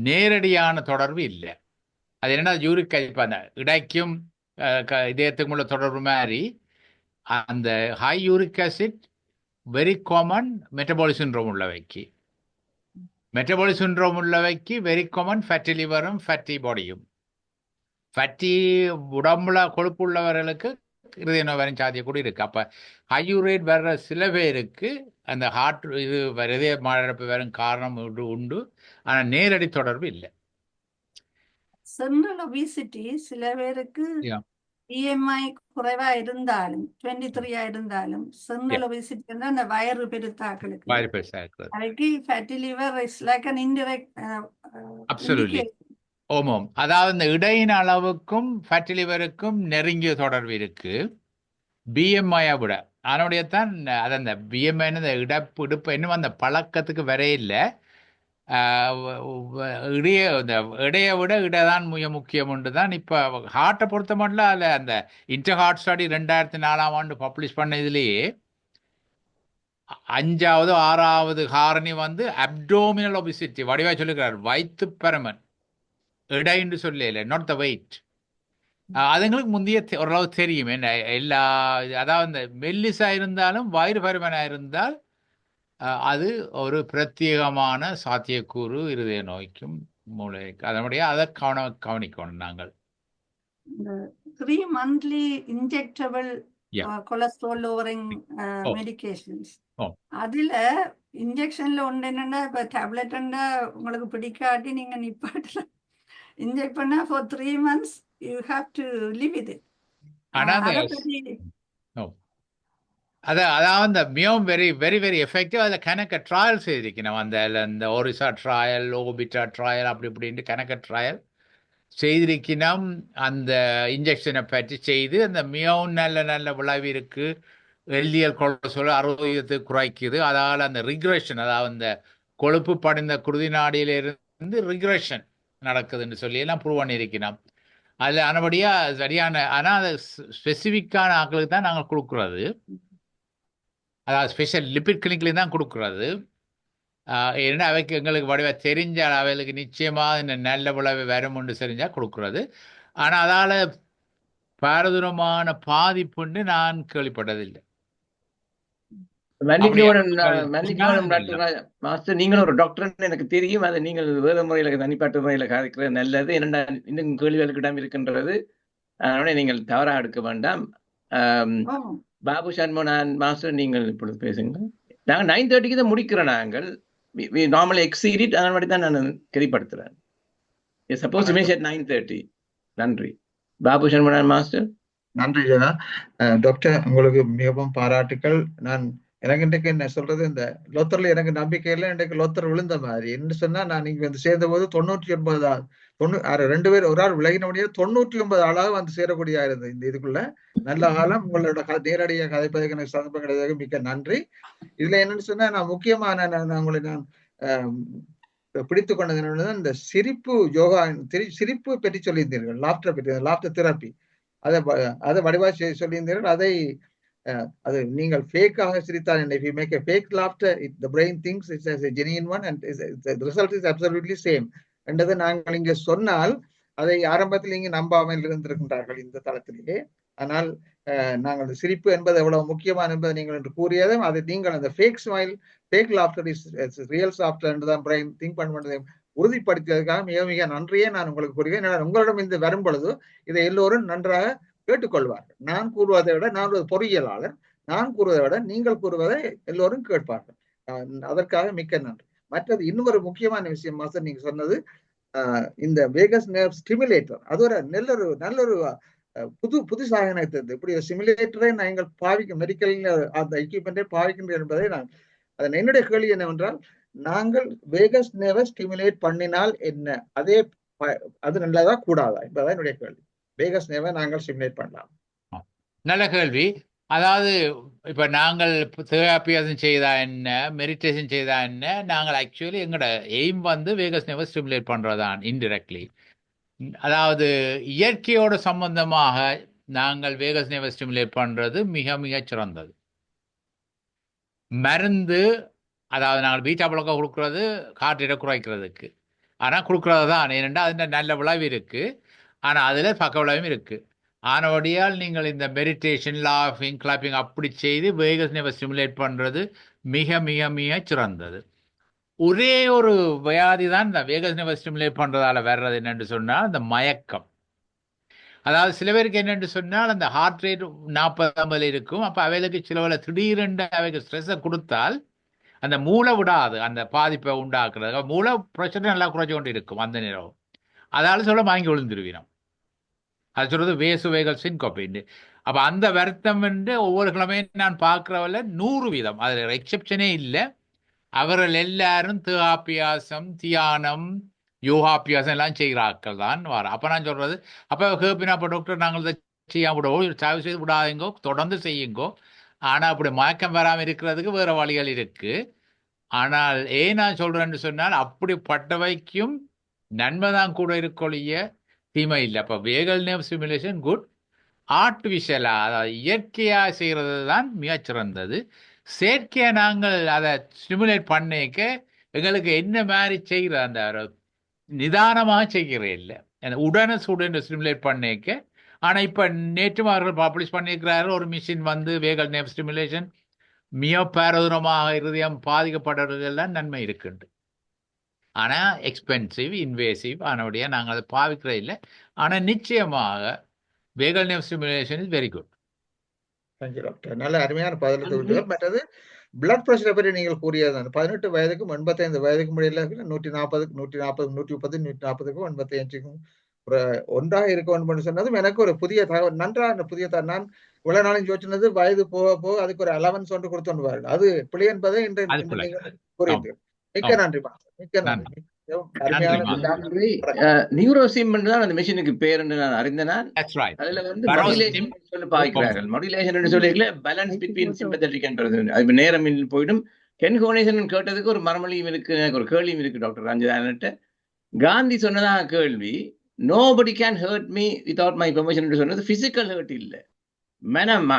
நேரடியான தொடர்பு இல்லை. அது என்னன்னா யூரிக் ஆசிட் அந்த இடைக்கும் இதயத்துக்கும் உள்ள தொடர்பு மாதிரி, அந்த high uric acid very common metabolic syndrome உள்ளவைக்கு. மெட்டபாலிக் சிண்ட்ரோம் உள்ளவைக்கு வெரி காமன் ஃபேட்டி லிவரும் ஃபேட்டி பாடியும். ஃபேட்டி உடம்புல கொழுப்பு உள்ளவர்களுக்கு இருதய நோய் வரும் சாத்தியம் கூட இருக்கு. அப்போ ஹை யூரேட் வர்ற சில பேருக்கு அந்த ஹார்ட் இது இதய மாரடைப்பு வரும் காரணம் உண்டு, ஆனால் நேரடி தொடர்பு இல்லை. சென்ட்ரல் ஒபிசிட்டி சில பேருக்கு BMI குறைவா இருந்தாலும் 23 இருந்தாலும் சென்ட்ரல் ஒபிசிட்டி வந்து அந்த வயிறு பெருத்தாக்களுக்கு அதுக்கு fatty liver is like an indirect absolutely. ஓமோம். அதாவது இந்த இடையின் அளவுக்கும் ஃபேட்டி லிவருக்கும் நெருங்கிய தொடர்பு இருக்கு பிஎம்ஐயை விட. அதனுடைய தான் அது அந்த பிஎம்ஐன்னு இந்த இடுப்பு இன்னும் அந்த பழக்கத்துக்கு வரையில்லை. இடையை விட இடைதான் மிக முக்கியம் உண்டு தான். இப்போ ஹார்ட்டை பொறுத்த மட்டும் அதில் அந்த இன்டர் ஹார்ட் ஸ்டடி 2004ஆம் ஆண்டு பப்ளிஷ் பண்ண இதுலேயே 5வது 6வது காரணி வந்து அப்டோமினல் ஒபிசிட்டி வடிவாக சொல்லிக்கிறார், வயிற்று பருமன். இடைன்னு சொல்லல, நாட் த வெயிட். அதுங்களுக்கு முந்தைய ஓரளவு தெரியும் என்ன எல்லா, அதாவது இந்த மெல்லிசாக இருந்தாலும் வயிறு பருமனாக இருந்தால் அது ஒரு பிரத்யேகமான சாத்தியக்கூறு இருதய நோய்க்கும் மூளைக்கு. அதனுடைய அதை கவனிக்கணும் நாங்கள். 3 monthly injectable cholesterol lowering medications, அதுல இன்ஜெக்ஷன்ல ஒன்று என்னன்னா, இப்போ டேப்லெட்னா உங்களுக்கு பிடிக்காட்டி நீங்க நிப்பாட்டலாம். இன்ஜெக்ட் பண்ணா for 3 months you have to live with it. ஆனா அந்த அதை பற்றி ஓ, அதாவது அந்த மிகவும் வெரி வெரி வெரி எஃபெக்டிவ். அதில் கணக்க ட்ரையல் செய்திருக்கணும். அந்த ஒரிசா ட்ரையல், ஓபிட்டா ட்ரையல், அப்படி இப்படின்ட்டு கணக்க ட்ரையல் செய்திருக்கணும். அந்த இன்ஜெக்ஷனை பற்றி செய்து அந்த மிகவும் நல்ல நல்ல விளைவு இருக்கு. எல்டிஎல் கொலஸ்ட்ரால் 60 குறைக்குது. அதால் அந்த ரிக்ரெஷன், அதாவது அந்த கொழுப்பு படிந்த குருதி நாடியிலிருந்து ரிக்ரெஷன் நடக்குதுன்னு சொல்லி எல்லாம் ப்ரூவ் பண்ணியிருக்கணும். அதில் ஆனபடியாக சரியான, ஆனால் அது ஸ்பெசிஃபிக்கான ஆட்களுக்கு தான் நாங்கள் கொடுக்குறது. அதாவது ஸ்பெஷல் லிபிட் கிளினிக்லேயும் தான் கொடுக்குறது. ஏன்னா அவைக்கு எங்களுக்கு வடிவ தெரிஞ்சால் அவைகளுக்கு நிச்சயமாக இந்த நல்ல விளைவு வரும்னு தெரிஞ்சால் கொடுக்குறது. ஆனால் அதால் பாரதூரமான பாதிப்புன்னு நான் கேள்விப்பட்டதில்லை. மன்னிக்கணும் டாக்டர் மாஸ்டர், நீங்களும் ஒரு டாக்டர்னு எனக்கு தெரியும். அதை நீங்கள் வேறு முறையில் தனிப்பட்ட முறையில் கதைக்கிறது நல்லது. என்னென்ன இன்னும் கேள்விகளுக்கு இடம் இருக்கின்றது. அதனால நீங்கள் தவறாக எடுக்க வேண்டாம். பாபு சண்முகன் மாஸ்டர், நீங்கள் இப்பொழுது பேசுங்க. நாங்கள் 9:30 தான் முடிக்கிறோம். நாங்கள் நார்மலி எக்ஸீட், அதனால தான் நான் தெரியப்படுத்துறேன். Suppose finish at 9:30. நன்றி பாபு சண்முகன் மாஸ்டர். நன்றி ஜனா. டாக்டர், உங்களுக்கு மிகவும் பாராட்டுக்கள். எனக்கு இன்றைக்கு என்ன சொல்றது, இந்த லோத்தர்ல எனக்கு நம்பிக்கை இல்லை. இன்றைக்கு லோத்தர் விழுந்த மாதிரி என்ன சொன்னா, நான் இங்க வந்து சேர்ந்த போது 99 2 பேர் ஒரு ஆள் விலகினபடியே 99 ஆளாக வந்து சேரக்கூடிய இருந்தது. இந்த இதுக்குள்ள நல்ல காலம். உங்களோட நேரடியாக கதைப்பதற்கு எனக்கு சந்தர்ப்பம் கிடையாது. மிக்க நன்றி. இதுல என்னன்னு சொன்னா, நான் முக்கியமான உங்களை நான் பிடித்து கொண்டது என்னன்னா, இந்த சிரிப்பு யோகா, சிரிப்பு பற்றி சொல்லியிருந்தீர்கள். லாஃப்டர் பற்றி, லாஃப்டர் தெரப்பி, அதை வடிவா சொல்லியிருந்தீர்கள். அது நீங்கள் ஃபேக்காக சிரித்தால் என்ன, if you make a fake laughter, the brain thinks it's as a genuine one and the result is absolutely same என்றதை நாங்கள் இங்கே சொன்னால் அதை ஆரம்பத்தில் இங்கே நம்பாமல் இருந்திருக்கின்றார்கள் இந்த தளத்திலேயே. ஆனால் நாங்கள் சிரிப்பு என்பது எவ்வளவு முக்கியமான என்பதை நீங்கள் என்று கூறியதும், அதை நீங்கள் அந்த fake smile, fake laughter is real softer என்றுதான் பிரைன் திங்க் பண்ணுவதை உறுதிப்படுத்தியதற்காக மிக மிக நன்றியே நான் உங்களுக்கு கூறுவேன். உங்களிடம் இந்த வரும் பொழுது இதை எல்லோரும் நன்றாக கேட்டுக்கொள்வார்கள். நான் கூறுவதை விட, நான் ஒரு பொறியியலாளர், நான் கூறுவதை விட நீங்கள் கூறுவதை எல்லோரும் கேட்பார்கள். அதற்காக மிக்க நன்றி. மற்றது இன்னொரு முக்கியமான விஷயம் மாஸ்டர், நீங்க சொன்னது இந்த வேகஸ் நர்வ் ஸ்டிமுலேட்டர். அது ஒரு நல்லொரு புதுசாக எனக்கு தெரிந்தது. இப்படி ஒரு ஸ்டிமுலேட்டரை நாங்கள் பாவிக்கும், மெடிக்கல் அந்த எக்யூப்மெண்டை பாவிக்கின்றோம் என்பதை அதன் என்னுடைய கேள்வி என்னவென்றால், நாங்கள் வேகஸ் நர்வை ஸ்டிமுலேட் பண்ணினால் என்ன, அது நல்லதா கூடாதா என்பதான் என்னுடைய கேள்வி. வேகஸ் நர்வை நாங்கள் ஸ்டிமுலேட் பண்ணலாம். நல்ல கேள்வி. அதாவது இப்போ நாங்கள் தெரபியாசம் செய்தா என்ன, மெடிடேஷன் செய்தா என்ன, நாங்கள் ஆக்சுவலி எங்களோட எய்ம் வந்து வேகஸ் நர்வை ஸ்டிமுலேட் பண்ணுறதான் இன்டிரெக்ட்லி. அதாவது இயற்கையோட சம்பந்தமாக நாங்கள் வேகஸ் நர்வை ஸ்டிமுலேட் பண்ணுறது மிக மிக சிறந்தது. மருந்து, அதாவது நாங்கள் பீட்டா பிளாக்கை கொடுக்குறது காற்றிட குறைக்கிறதுக்கு, ஆனால் கொடுக்குறது தான். ஏனென்றால் அதில் நல்ல விளைவு இருக்குது, ஆனால் அதில் பக்க விளைவும் இருக்குது. ஆனபடியால் நீங்கள் இந்த மெடிடேஷன், லாஃபிங், கிளாப்பிங் அப்படி செய்து வேகஸ் நர்வை ஸ்டிமுலேட் பண்ணுறது மிக மிக மிக சிறந்தது. ஒரே ஒரு வியாதி தான் இந்த வேகஸ் நர்வை ஸ்டிமுலேட் பண்ணுறதால வர்றது என்னென்று சொன்னால் அந்த மயக்கம். அதாவது சில பேருக்கு என்னென்று சொன்னால் அந்த ஹார்ட் ரேட் 40-50 இருக்கும். அப்போ அவைகளுக்கு சிலவளை திடீரென்று அவைக்கு ஸ்ட்ரெஸ்ஸை கொடுத்தால் அந்த மூளை விடாது அந்த பாதிப்பை உண்டாக்குறது. மூளை பிரச்சனை நல்லா குறைச்சி கொண்டு இருக்கும் அந்த நேரம். அதால் சொல்ல வாங்கி விழுந்துருவினோம். அது சொல்கிறது வேகல் சின்கோப்பின்னு. அப்போ அந்த வருத்தம் என்று ஒவ்வொரு கிழமையும் நான் பார்க்குறவல்ல 100%, அதில் எக்ஸெப்ஷனே இல்லை. அவர்கள் எல்லாரும் தேகாபியாசம், தியானம், யோகாபியாசம் எல்லாம் செய்கிறாக்கள் தான் வர. அப்போ நான் சொல்கிறது, அப்போ கேப்பினா, அப்போ டாக்டர் நாங்கள் இதை செய்யாம விடுவோம், தயவு செய்து விடாதீங்கோ, தொடர்ந்து செய்யுங்கோ. ஆனால் அப்படி மயக்கம் வராமல் இருக்கிறதுக்கு வேறு வழிகள் இருக்குது. ஆனால் ஏன் நான் சொல்கிறேன்னு சொன்னால், அப்படிப்பட்டவைக்கும் நன்மை தான் கூட இருக்கொழிய தீமை இல்லை. அப்போ வேகல் நர்வ் ஸ்டிமுலேஷன் குட். ஆர்டிஃபிஷியலாக, அதாவது இயற்கையாக செய்கிறது தான் மிகச்சிறந்தது. செயற்கையாக நாங்கள் அதை ஸ்டிமுலேட் பண்ணிக்க எங்களுக்கு என்ன மாதிரி செய்கிற அந்த நிதானமாக செய்கிற இல்லை, உடனே ஸ்டிமுலேட் பண்ணிக்க. ஆனால் இப்போ நேற்று அவர்கள் பப்ளிஷ் பண்ணியிருக்கிறாரு ஒரு மிஷின் வந்து வேகல் நர்வ் ஸ்டிமுலேஷன் மிக பாரதூரமாக இருதயம் பாதிக்கப்பட்டவர்களெல்லாம் நன்மை இருக்குண்டு. ஆனால் எக்ஸ்பென்சிவ், இன்வேசிவ் ஆனபடியா நாங்கள் அதை பாவிக்கிறதே இல்லை. ஆனால் நிச்சயமாக vagal nerve stimulation is very good. Thank you doctor. நல்ல அருமையான பதிலத்தை. மற்றது பிளட் ப்ரெஷரை பற்றி நீங்கள் கூறியது 18 வயதுக்கும் 85 வயதுக்கும் இடையில 140, 130, 140க்கும் 85க்கும் ஒன்றாக இருக்க வேண்டும் என்று சொன்னதும் எனக்கு ஒரு புதிய தகவல், நன்றான புதிய தகவல். நான் இவ்வளவு நாளும் யோசிச்சது வயது போக போக அதுக்கு ஒரு அலவன்ஸ் ஒன்று கொடுத்து வாருங்கள், அது பிழை என்பதை இன்று நீங்கள் கூறியிருந்தீர்கள். மிக்க நன்றி, மிக்க நன்றி. நன்றி. நியூரோசிம் தான் அந்த மிஷினுக்கு பேர் என்று நான் அறிந்தேன். அதுல வந்து மாடுலேஷன் சொல்லி பாய்க்கிறார்கள். மாடுலேஷன் சொல்லி பேலன்ஸ் பிட்வீன் சிம்பத்தட்டிக் என்றது அது நேரம் போயிடும். கென் கோனேசன் கேட்டதுக்கு ஒரு மரமொழியும் இருக்கு, எனக்கு ஒரு கேள்வியும் இருக்கு டாக்டர் ரஞ்சித். காந்தி சொன்னதாக கேள்வி, nobody can hurt me without my permission என்று சொன்னது பிசிக்கல் ஹர்ட் இல்ல, மனம்.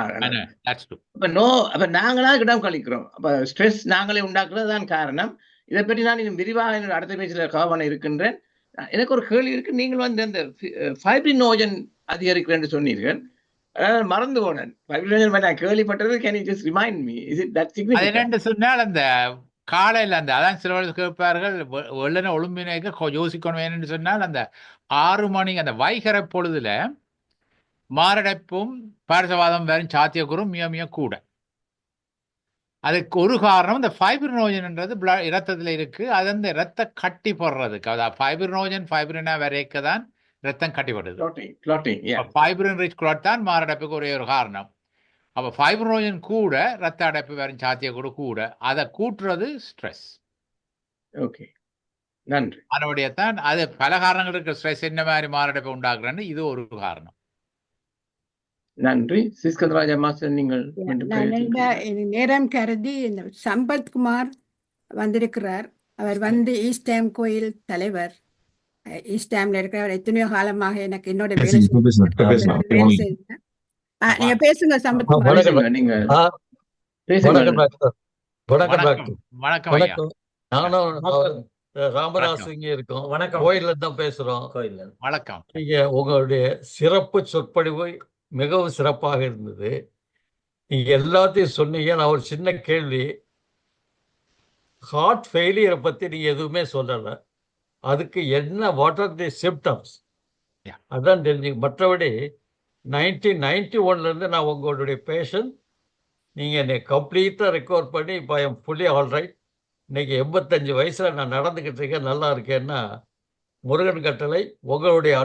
அப்ப நாங்களா இடம் கழிக்கிறோம். அப்ப ஸ்ட்ரெஸ் நாங்களே உண்டாக்குறது தான் காரணம். இதை பற்றி நான் இன்னும் விரிவாக அடுத்த பேச்சில் கவனம் இருக்கின்றேன். எனக்கு ஒரு கேள்வி இருக்கு. நீங்கள் வந்து அந்த ஃபைப்ரினோஜன் அதிகரிக்கிறேன் சொன்னீர்கள், மறந்து போனேன். ஃபைப்ரினோஜன் நான் கேள்விப்பட்டது. Can you just remind me, is it that significant? சொன்னால் அந்த காலையில் அந்த அதான் சிலவர்கள் கேட்பார்கள், வெள்ளன ஒழும்பினைக்கு யோசிக்கணும் என்று சொன்னால் அந்த 6 மணி அந்த வைகரை பொழுதுல மாரடைப்பும் பாரசவாதம் வேறும் சாத்தியக்கூறும் மிக மிக கூட. அதுக்கு ஒரு காரணம் இந்த ஃபைப்ரினோஜன்ன்றது இரத்தத்தில் இருக்கு. அது அந்த இரத்த கட்டி போடுறதுக்கு, அதாவது ஃபைப்ரினா வரைக்க தான் ரத்தம் கட்டிப்படுது. ஃபைப்ரின் ரிச் கிளாட் தான் மாரடைப்புக்கு ஒரே ஒரு காரணம். அப்போ ஃபைப்ரினோஜன் கூட ரத்த அடைப்பு வேறும் சாத்தியக்கூறு கூட. அதை கூட்டுறது ஸ்ட்ரெஸ். ஓகே, நன்றி. அதனுடைய தான் அது பல காரணங்கள் இருக்கு. ஸ்ட்ரெஸ் என்ன மாதிரி மாரடைப்பை உண்டாக்குறேன்னு இது ஒரு காரணம். நன்றி. சிஸ்கந்தராஜா மாஸ்டர், நீங்கள் நேரம் கருதி இந்த சம்பத்குமார் வந்திருக்கிறார். அவர் வந்து ஈஸ்டாம் கோயில் தலைவர். ஈஸ்டாம்ல இருக்கிறவர் எத்தனையோ காலமாக எனக்கு என்னோட வேலை செய்த. நீங்க பேசுங்க சம்பத்குமார். நீங்க வணக்கம். நானும் ராமதாஸ் இங்க இருக்கோம். கோயில்ல தான் பேசுறோம். வணக்கம். நீங்க உங்களுடைய சிறப்பு சொற்பொழிவு மிகவும் சிறப்பாக இருந்தது. நீங்க எல்லாத்தையும் சொன்னீங்க. நான் ஒரு சின்ன கேள்வி, ஹார்ட் ஃபெயிலியரை பத்தி நீங்க எதுவுமே சொல்லலை. அதுக்கு என்ன, வாட் ஆர் தி சிம்டம்ஸ், அதான் தெரிஞ்சு. மற்றபடி 1991 இருந்து நான் உங்களுடைய பேஷண்ட். நீங்க என்னை கம்ப்ளீட்டா ரெக்கவர் பண்ணி இப்போ ஐ எம் ஃபுல்லி ஆல்ரைட். இன்னைக்கு 85 வயசுல நான் நடந்துகிட்டு இருக்கேன், நல்லா இருக்கேன்னா முருகன் கட்டளை, உங்களுடைய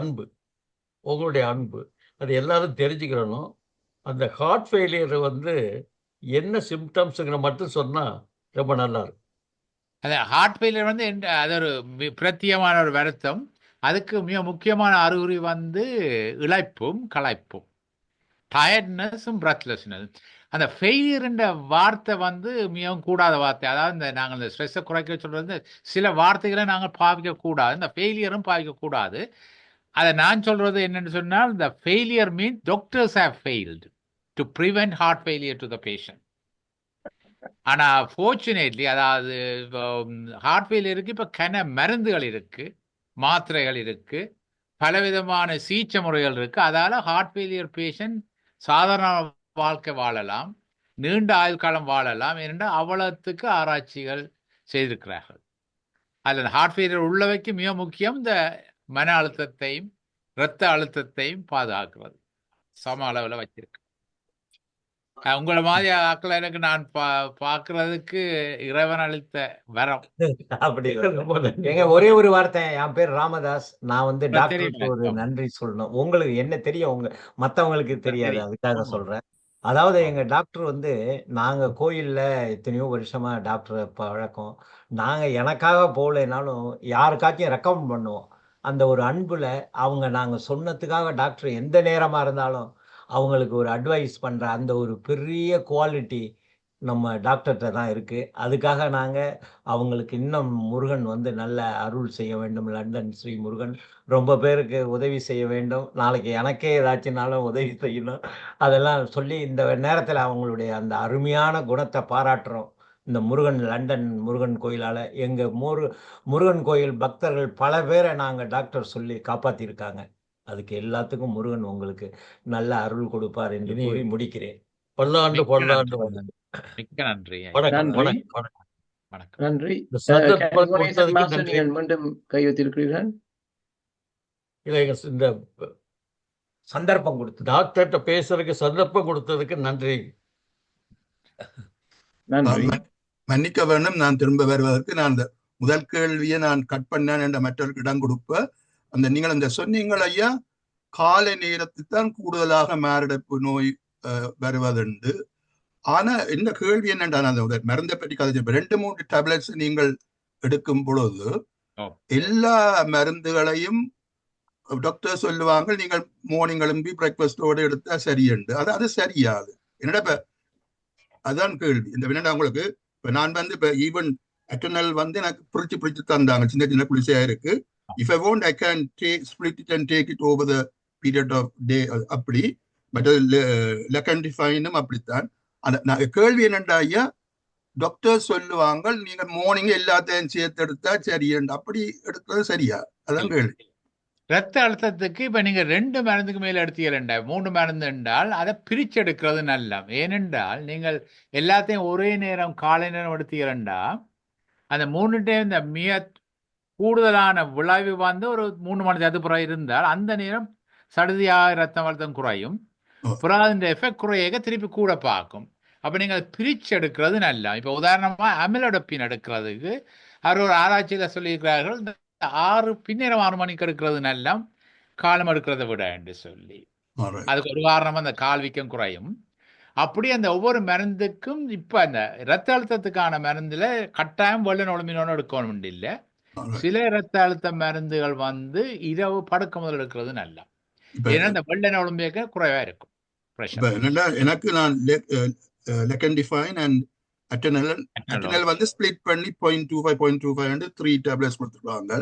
அன்பு அது எல்லாரும் தெரிஞ்சுக்கிறணும். அந்த ஹார்ட் ஃபெயிலியர் வந்து என்ன சிம்டம்ஸுங்கிற மட்டும் சொன்னால் ரொம்ப நல்லா இருக்கும். அது ஹார்ட் ஃபெயிலியர் வந்து அது ஒரு பிரத்யேகமான ஒரு வருத்தம். அதுக்கு மிக முக்கியமான அறிகுறி வந்து இளைப்பும் களைப்பும், டயர்ட்னஸும் பிரெத்லெஸ்னஸ். அந்த ஃபெயிலியர்ன்ற வார்த்தை வந்து மிகவும் கூடாத வார்த்தை. அதாவது இந்த நாங்கள் இந்த ஸ்ட்ரெஸ்ஸை குறைக்க சொல்கிறது, சில வார்த்தைகளை நாங்கள் பாவிக்கக்கூடாது, இந்த ஃபெயிலியரும் பாவிக்கக்கூடாது. அதை நான் சொல்றது என்னன்னு சொன்னால், the failure means doctors have failed to prevent heart failure to the patient. ஆனா fortunately, அதாவது ஹார்ட் ஃபெயிலியருக்கு இப்போ மருந்துகள் இருக்கு, மாத்திரைகள் இருக்கு, பலவிதமான சிகிச்சை முறைகள் இருக்கு. அதால ஹார்ட் ஃபெயிலியர் பேஷண்ட் சாதாரண வாழ்க்கை வாழலாம், நீண்ட ஆயுள் காலம் வாழலாம். ஏனென்றால் அவ்வளவுக்கு ஆராய்ச்சிகள் செய்திருக்கிறார்கள். அதில் ஹார்ட் ஃபெயிலியர் உள்ளவைக்கு மிக முக்கியம் இந்த மன அழுத்தத்தையும் இரத்த அழுத்தத்தையும் பாதுகாக்கிறது, சம அளவில் வச்சிருக்கு. உங்களை மாதிரி ஆக்களை எனக்கு நான் பார்க்கறதுக்கு இறைவன் அளித்த வரம். அப்படி எங்க ஒரே ஒரு வார்த்தை, என் பேர் ராமதாஸ். நான் வந்து டாக்டருக்கு ஒரு நன்றி சொல்லணும். உங்களுக்கு என்ன தெரியும், உங்க மற்றவங்களுக்கு தெரியாது, அதுக்காக சொல்றேன். அதாவது எங்க டாக்டர் வந்து, நாங்க கோயில்ல எத்தனையோ வருஷமா டாக்டர் பழக்கம். நாங்க எனக்காக போகலைனாலும் யாருக்காச்சும் ரெக்கமெண்ட் பண்ணுவோம். அந்த ஒரு அன்புல அவங்க நாங்க சொன்னதுக்காக டாக்டர் எந்த நேரமா இருந்தாலும் அவங்களுக்கு ஒரு அட்வைஸ் பண்ற அந்த ஒரு பெரிய குவாலிட்டி நம்ம டாக்டர்கிட்ட தான் இருக்கு. அதுக்காக நாங்க அவங்களுக்கு இன்னும் முருகன் வந்து நல்ல அருள் செய்ய வேண்டும். லண்டன் ஸ்ரீ முருகன் ரொம்ப பேருக்கு உதவி செய்ய வேண்டும். நாளைக்கு எனக்கே ஏதாச்சும்னாலும் உதவி செய்யணும். அதெல்லாம் சொல்லி இந்த நேரத்தில் அவங்களுடைய அந்த அருமையான குணத்தை பாராட்டுறோம். இந்த முருகன், லண்டன் முருகன் கோயிலால் எங்கள் முருகன் கோயில் பக்தர்கள் பல பேரை நாங்கள் டாக்டர் சொல்லி காப்பாற்றிருக்காங்க. அதுக்கு எல்லாத்துக்கும் முருகன் உங்களுக்கு நல்ல அருள் கொடுப்பார் என்று கூறி முடிக்கிறேன். பல்லாண்டு பல்லாண்டு. மிக்க நன்றி. நன்றி. மீண்டும் கையெழுத்திருக்கிறீர்கள். இந்த சந்தர்ப்பம் கொடுத்து டாக்டர்கிட்ட பேசுறதுக்கு சந்தர்ப்பம் கொடுத்ததுக்கு நன்றி. மன்னிக்க வேண்டும், நான் திரும்ப வருவதற்கு நான் இந்த முதல் கேள்வியை நான் கட் பண்ணேன் என்ற மற்றவருக்கு இடம் கொடுப்ப. நீங்கள் அந்த சொன்னீங்கள் ஐயா, காலை நேரத்தில் தான் கூடுதலாக மாரடைப்பு நோய் வருவதுண்டு. ஆனா இந்த கேள்வி என்னென்றா, அந்த மருந்தை பற்றி கதை 2-3 டேப்லெட்ஸ் நீங்கள் எடுக்கும் பொழுது எல்லா மருந்துகளையும் டாக்டர் சொல்லுவாங்க நீங்கள் மார்னிங் எழும்பி பிரேக்ஃபாஸ்டோடு எடுத்தா சரியண்டு. அது சரியாது. என்னடா இப்ப அதான் கேள்வி. இந்த என்னடா உங்களுக்கு இப்ப நான் இப்ப ஈவன் அட்டர்னல் எனக்கு பிரிச்சு தந்தாங்க, சின்ன சின்ன குளிசையா இருக்கு. If I want I can split it and take it over the period of day அப்படி. பட் லெக்கண்டிஃபைனும் அப்படித்தான். அந்த கேள்வி என்னண்டா ஐயா, டாக்டர் சொல்லுவாங்க நீங்க மார்னிங் எல்லாத்தையும் சேர்த்து எடுத்தா சரியண்டு. அப்படி எடுக்கிறது சரியா? அதான் கேள்வி. ரத்த அழுத்தத்துக்கு இப்ப நீங்க 2 மருந்துக்கு மேல எடுத்தீங்க, 3 மருந்து என்றால் அதை பிரிச்சு எடுக்கிறது நல்ல. ஏனென்றால் நீங்கள் எல்லாத்தையும் ஒரே நேரம் காலை நேரம் எடுத்தீங்கன்னா அந்த 3 டைம் இந்த மிக கூடுதலான விளைவு ஒரு 3 மணி நேரத்துக்கு பிறகு இருந்தால் அந்த நேரம் சடுதியாக ரத்த அழுத்தம் குறையும். பிறகு அந்த எஃபெக்ட் குறைய திருப்பி கூட பார்க்கும். அப்ப நீங்கள் பிரிச்சு எடுக்கிறது நல்ல. இப்ப உதாரணமா அமிலோடப்பின் எடுக்கிறதுக்கு அவர் ஒரு ஆராய்ச்சியில சொல்லியிருக்கிறார்கள், 6 மணிக்கு எடுக்கிறது நல்ல, காலம் எடுக்கிறத விட என்று சொல்லி. அதுக்கு ஒரு காரணமா அந்த கால் வீக்கம் குறையும். அப்படி அந்த ஒவ்வொரு மருந்துக்கும் இப்ப அந்த இரத்த அழுத்தத்துக்கான மருந்துல கட்டாயம் வெள்ளை நொழுமினோன்னு எடுக்கணும் இல்லை. சில இரத்த அழுத்த மருந்துகள் இரவு படுக்க முதல் எடுக்கிறது நல்ல. ஏன்னா இந்த வெள்ளை நொழும்பியக்க குறைவா இருக்கும். எனக்கு நான் லெக்கண்டிஃபைன் அண்ட் அட்டர்னல் ஸ்பிளிட் பண்ணி 0.25 3 டேப்லெட்ஸ் கொடுத்துருவாங்க.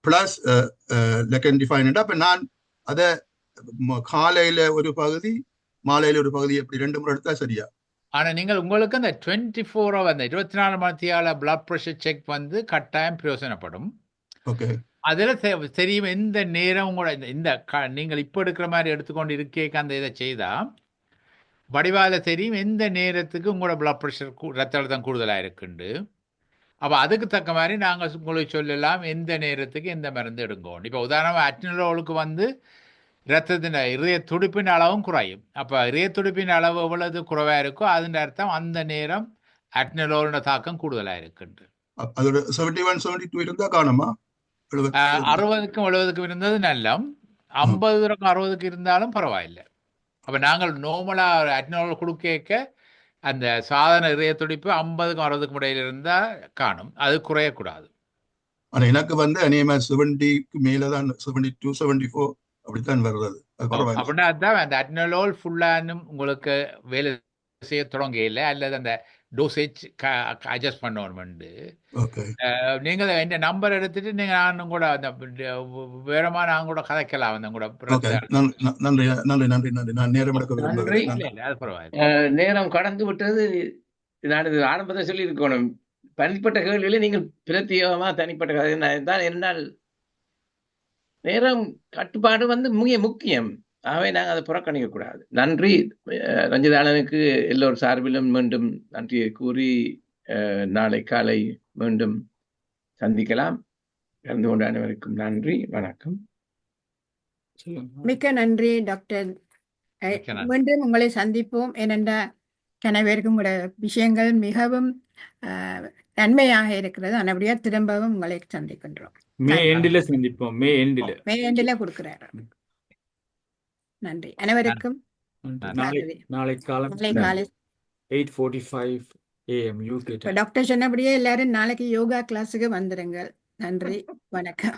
பிளஸ் லெக்கண்டிஃபைன். அப்ப நான் அதை காலையில ஒரு பகுதி மாலையில ஒரு பகுதி எப்படி 2 முறை எடுத்தா சரியா? ஆனா நீங்கள் உங்களுக்கு அந்த 24 hour அந்த 24 மணித்தியால பிளட் பிரஷர் செக் கட்டாயம் பிரயோசனப்படும். ஓகே. அதுல தெரியும் எந்த நேரம் உங்களோட இந்த நீங்கள் இப்ப எடுக்கிற மாதிரி எடுத்துக்கொண்டு இருக்கேக்க அந்த இதை செய்தா வடிவால தெரியும் எந்த நேரத்துக்கு உங்களோட பிளட் பிரஷர் ரத்த அழுத்தம் கூடுதலா இருக்குண்டு. அப்ப அதுக்கு தக்க மாதிரி நாங்க உங்களுக்கு சொல்லலாம் எந்த நேரத்துக்கு எந்த மருந்து எடுங்கோம். இப்ப உதாரணமா அட்னிலோலுக்கு இரத்தத்தின் இதய துடிப்பின் அளவும் குறையும். அப்ப இதய துடிப்பின் அளவு எவ்வளவு குறைவா இருக்கோ அதன் அர்த்தம் அந்த நேரம் அட்னிலோலோட தாக்கம் கூடுதலா இருக்குண்டு. அதோட 71 72 இருந்தா காணுமா? 60க்கும் 70க்கும் இருந்தது நல்ல, 50க்கும் 60க்கு இருந்தாலும் பரவாயில்லை. அப்ப நாங்கள் நார்மலா அட்னிலோல் கொடுக்க அந்த சாதாரண இதய துடிப்பு 50க்கும் 60க்கும் இடையில இருந்தா காணும், அது குறையக்கூடாது. ஆனா எனக்கு அநேகமா 70க்கு மேலதான் 72 74 அப்படித்தான் வருது. அப்படின்னா அதுதான் அந்த அட்னிலோல் ஃபுல்லானும் உங்களுக்கு வேலை செய்ய தொடங்கல அல்லது அந்த டோசேஜ் அட்ஜஸ்ட் பண்ணணும்னு. நீங்கள் இந்த நம்பர் எடுத்துட்டு நீங்க நான் கூட அந்த வேறமா நான் கூட கதைக்கலாம். நேரம் கடந்து விட்டது. நான் இது ஆரம்பத்தை சொல்லி இருக்கணும். தனிப்பட்ட கேள்வியில நீங்கள் பிரத்யேகமா தனிப்பட்ட கதை தான். என்னால் நேரம் கட்டுப்பாடு மிக முக்கியம். ஆகவே நாங்கள் அதை புறக்கணிக்க கூடாது. நன்றி ரஞ்சிதாளனுக்கு எல்லோரும் சார்பிலும் மீண்டும் நன்றியை கூறி நாளை காலை மீண்டும் சந்திக்கலாம். கலந்து கொண்ட அனைவருக்கும் நன்றி, வணக்கம். மிக்க நன்றி டாக்டர். மீண்டும் உங்களை சந்திப்போம். ஏனென்றா கனவேற்கும் விஷயங்கள் மிகவும் நன்மையாக இருக்கிறது. நல்லபடியா திரும்பவும் உங்களை சந்திக்கின்றோம். மே எண்டில சந்திப்போம். மே எண்டில கொடுக்கிறார். நன்றி அனைவருக்கும். நாளை காலை 8:45 AM UK. டாக்டர் சொன்னபடியே எல்லாரும் நாளைக்கு யோகா கிளாஸுக்கு வந்துருங்கள். நன்றி, வணக்கம்.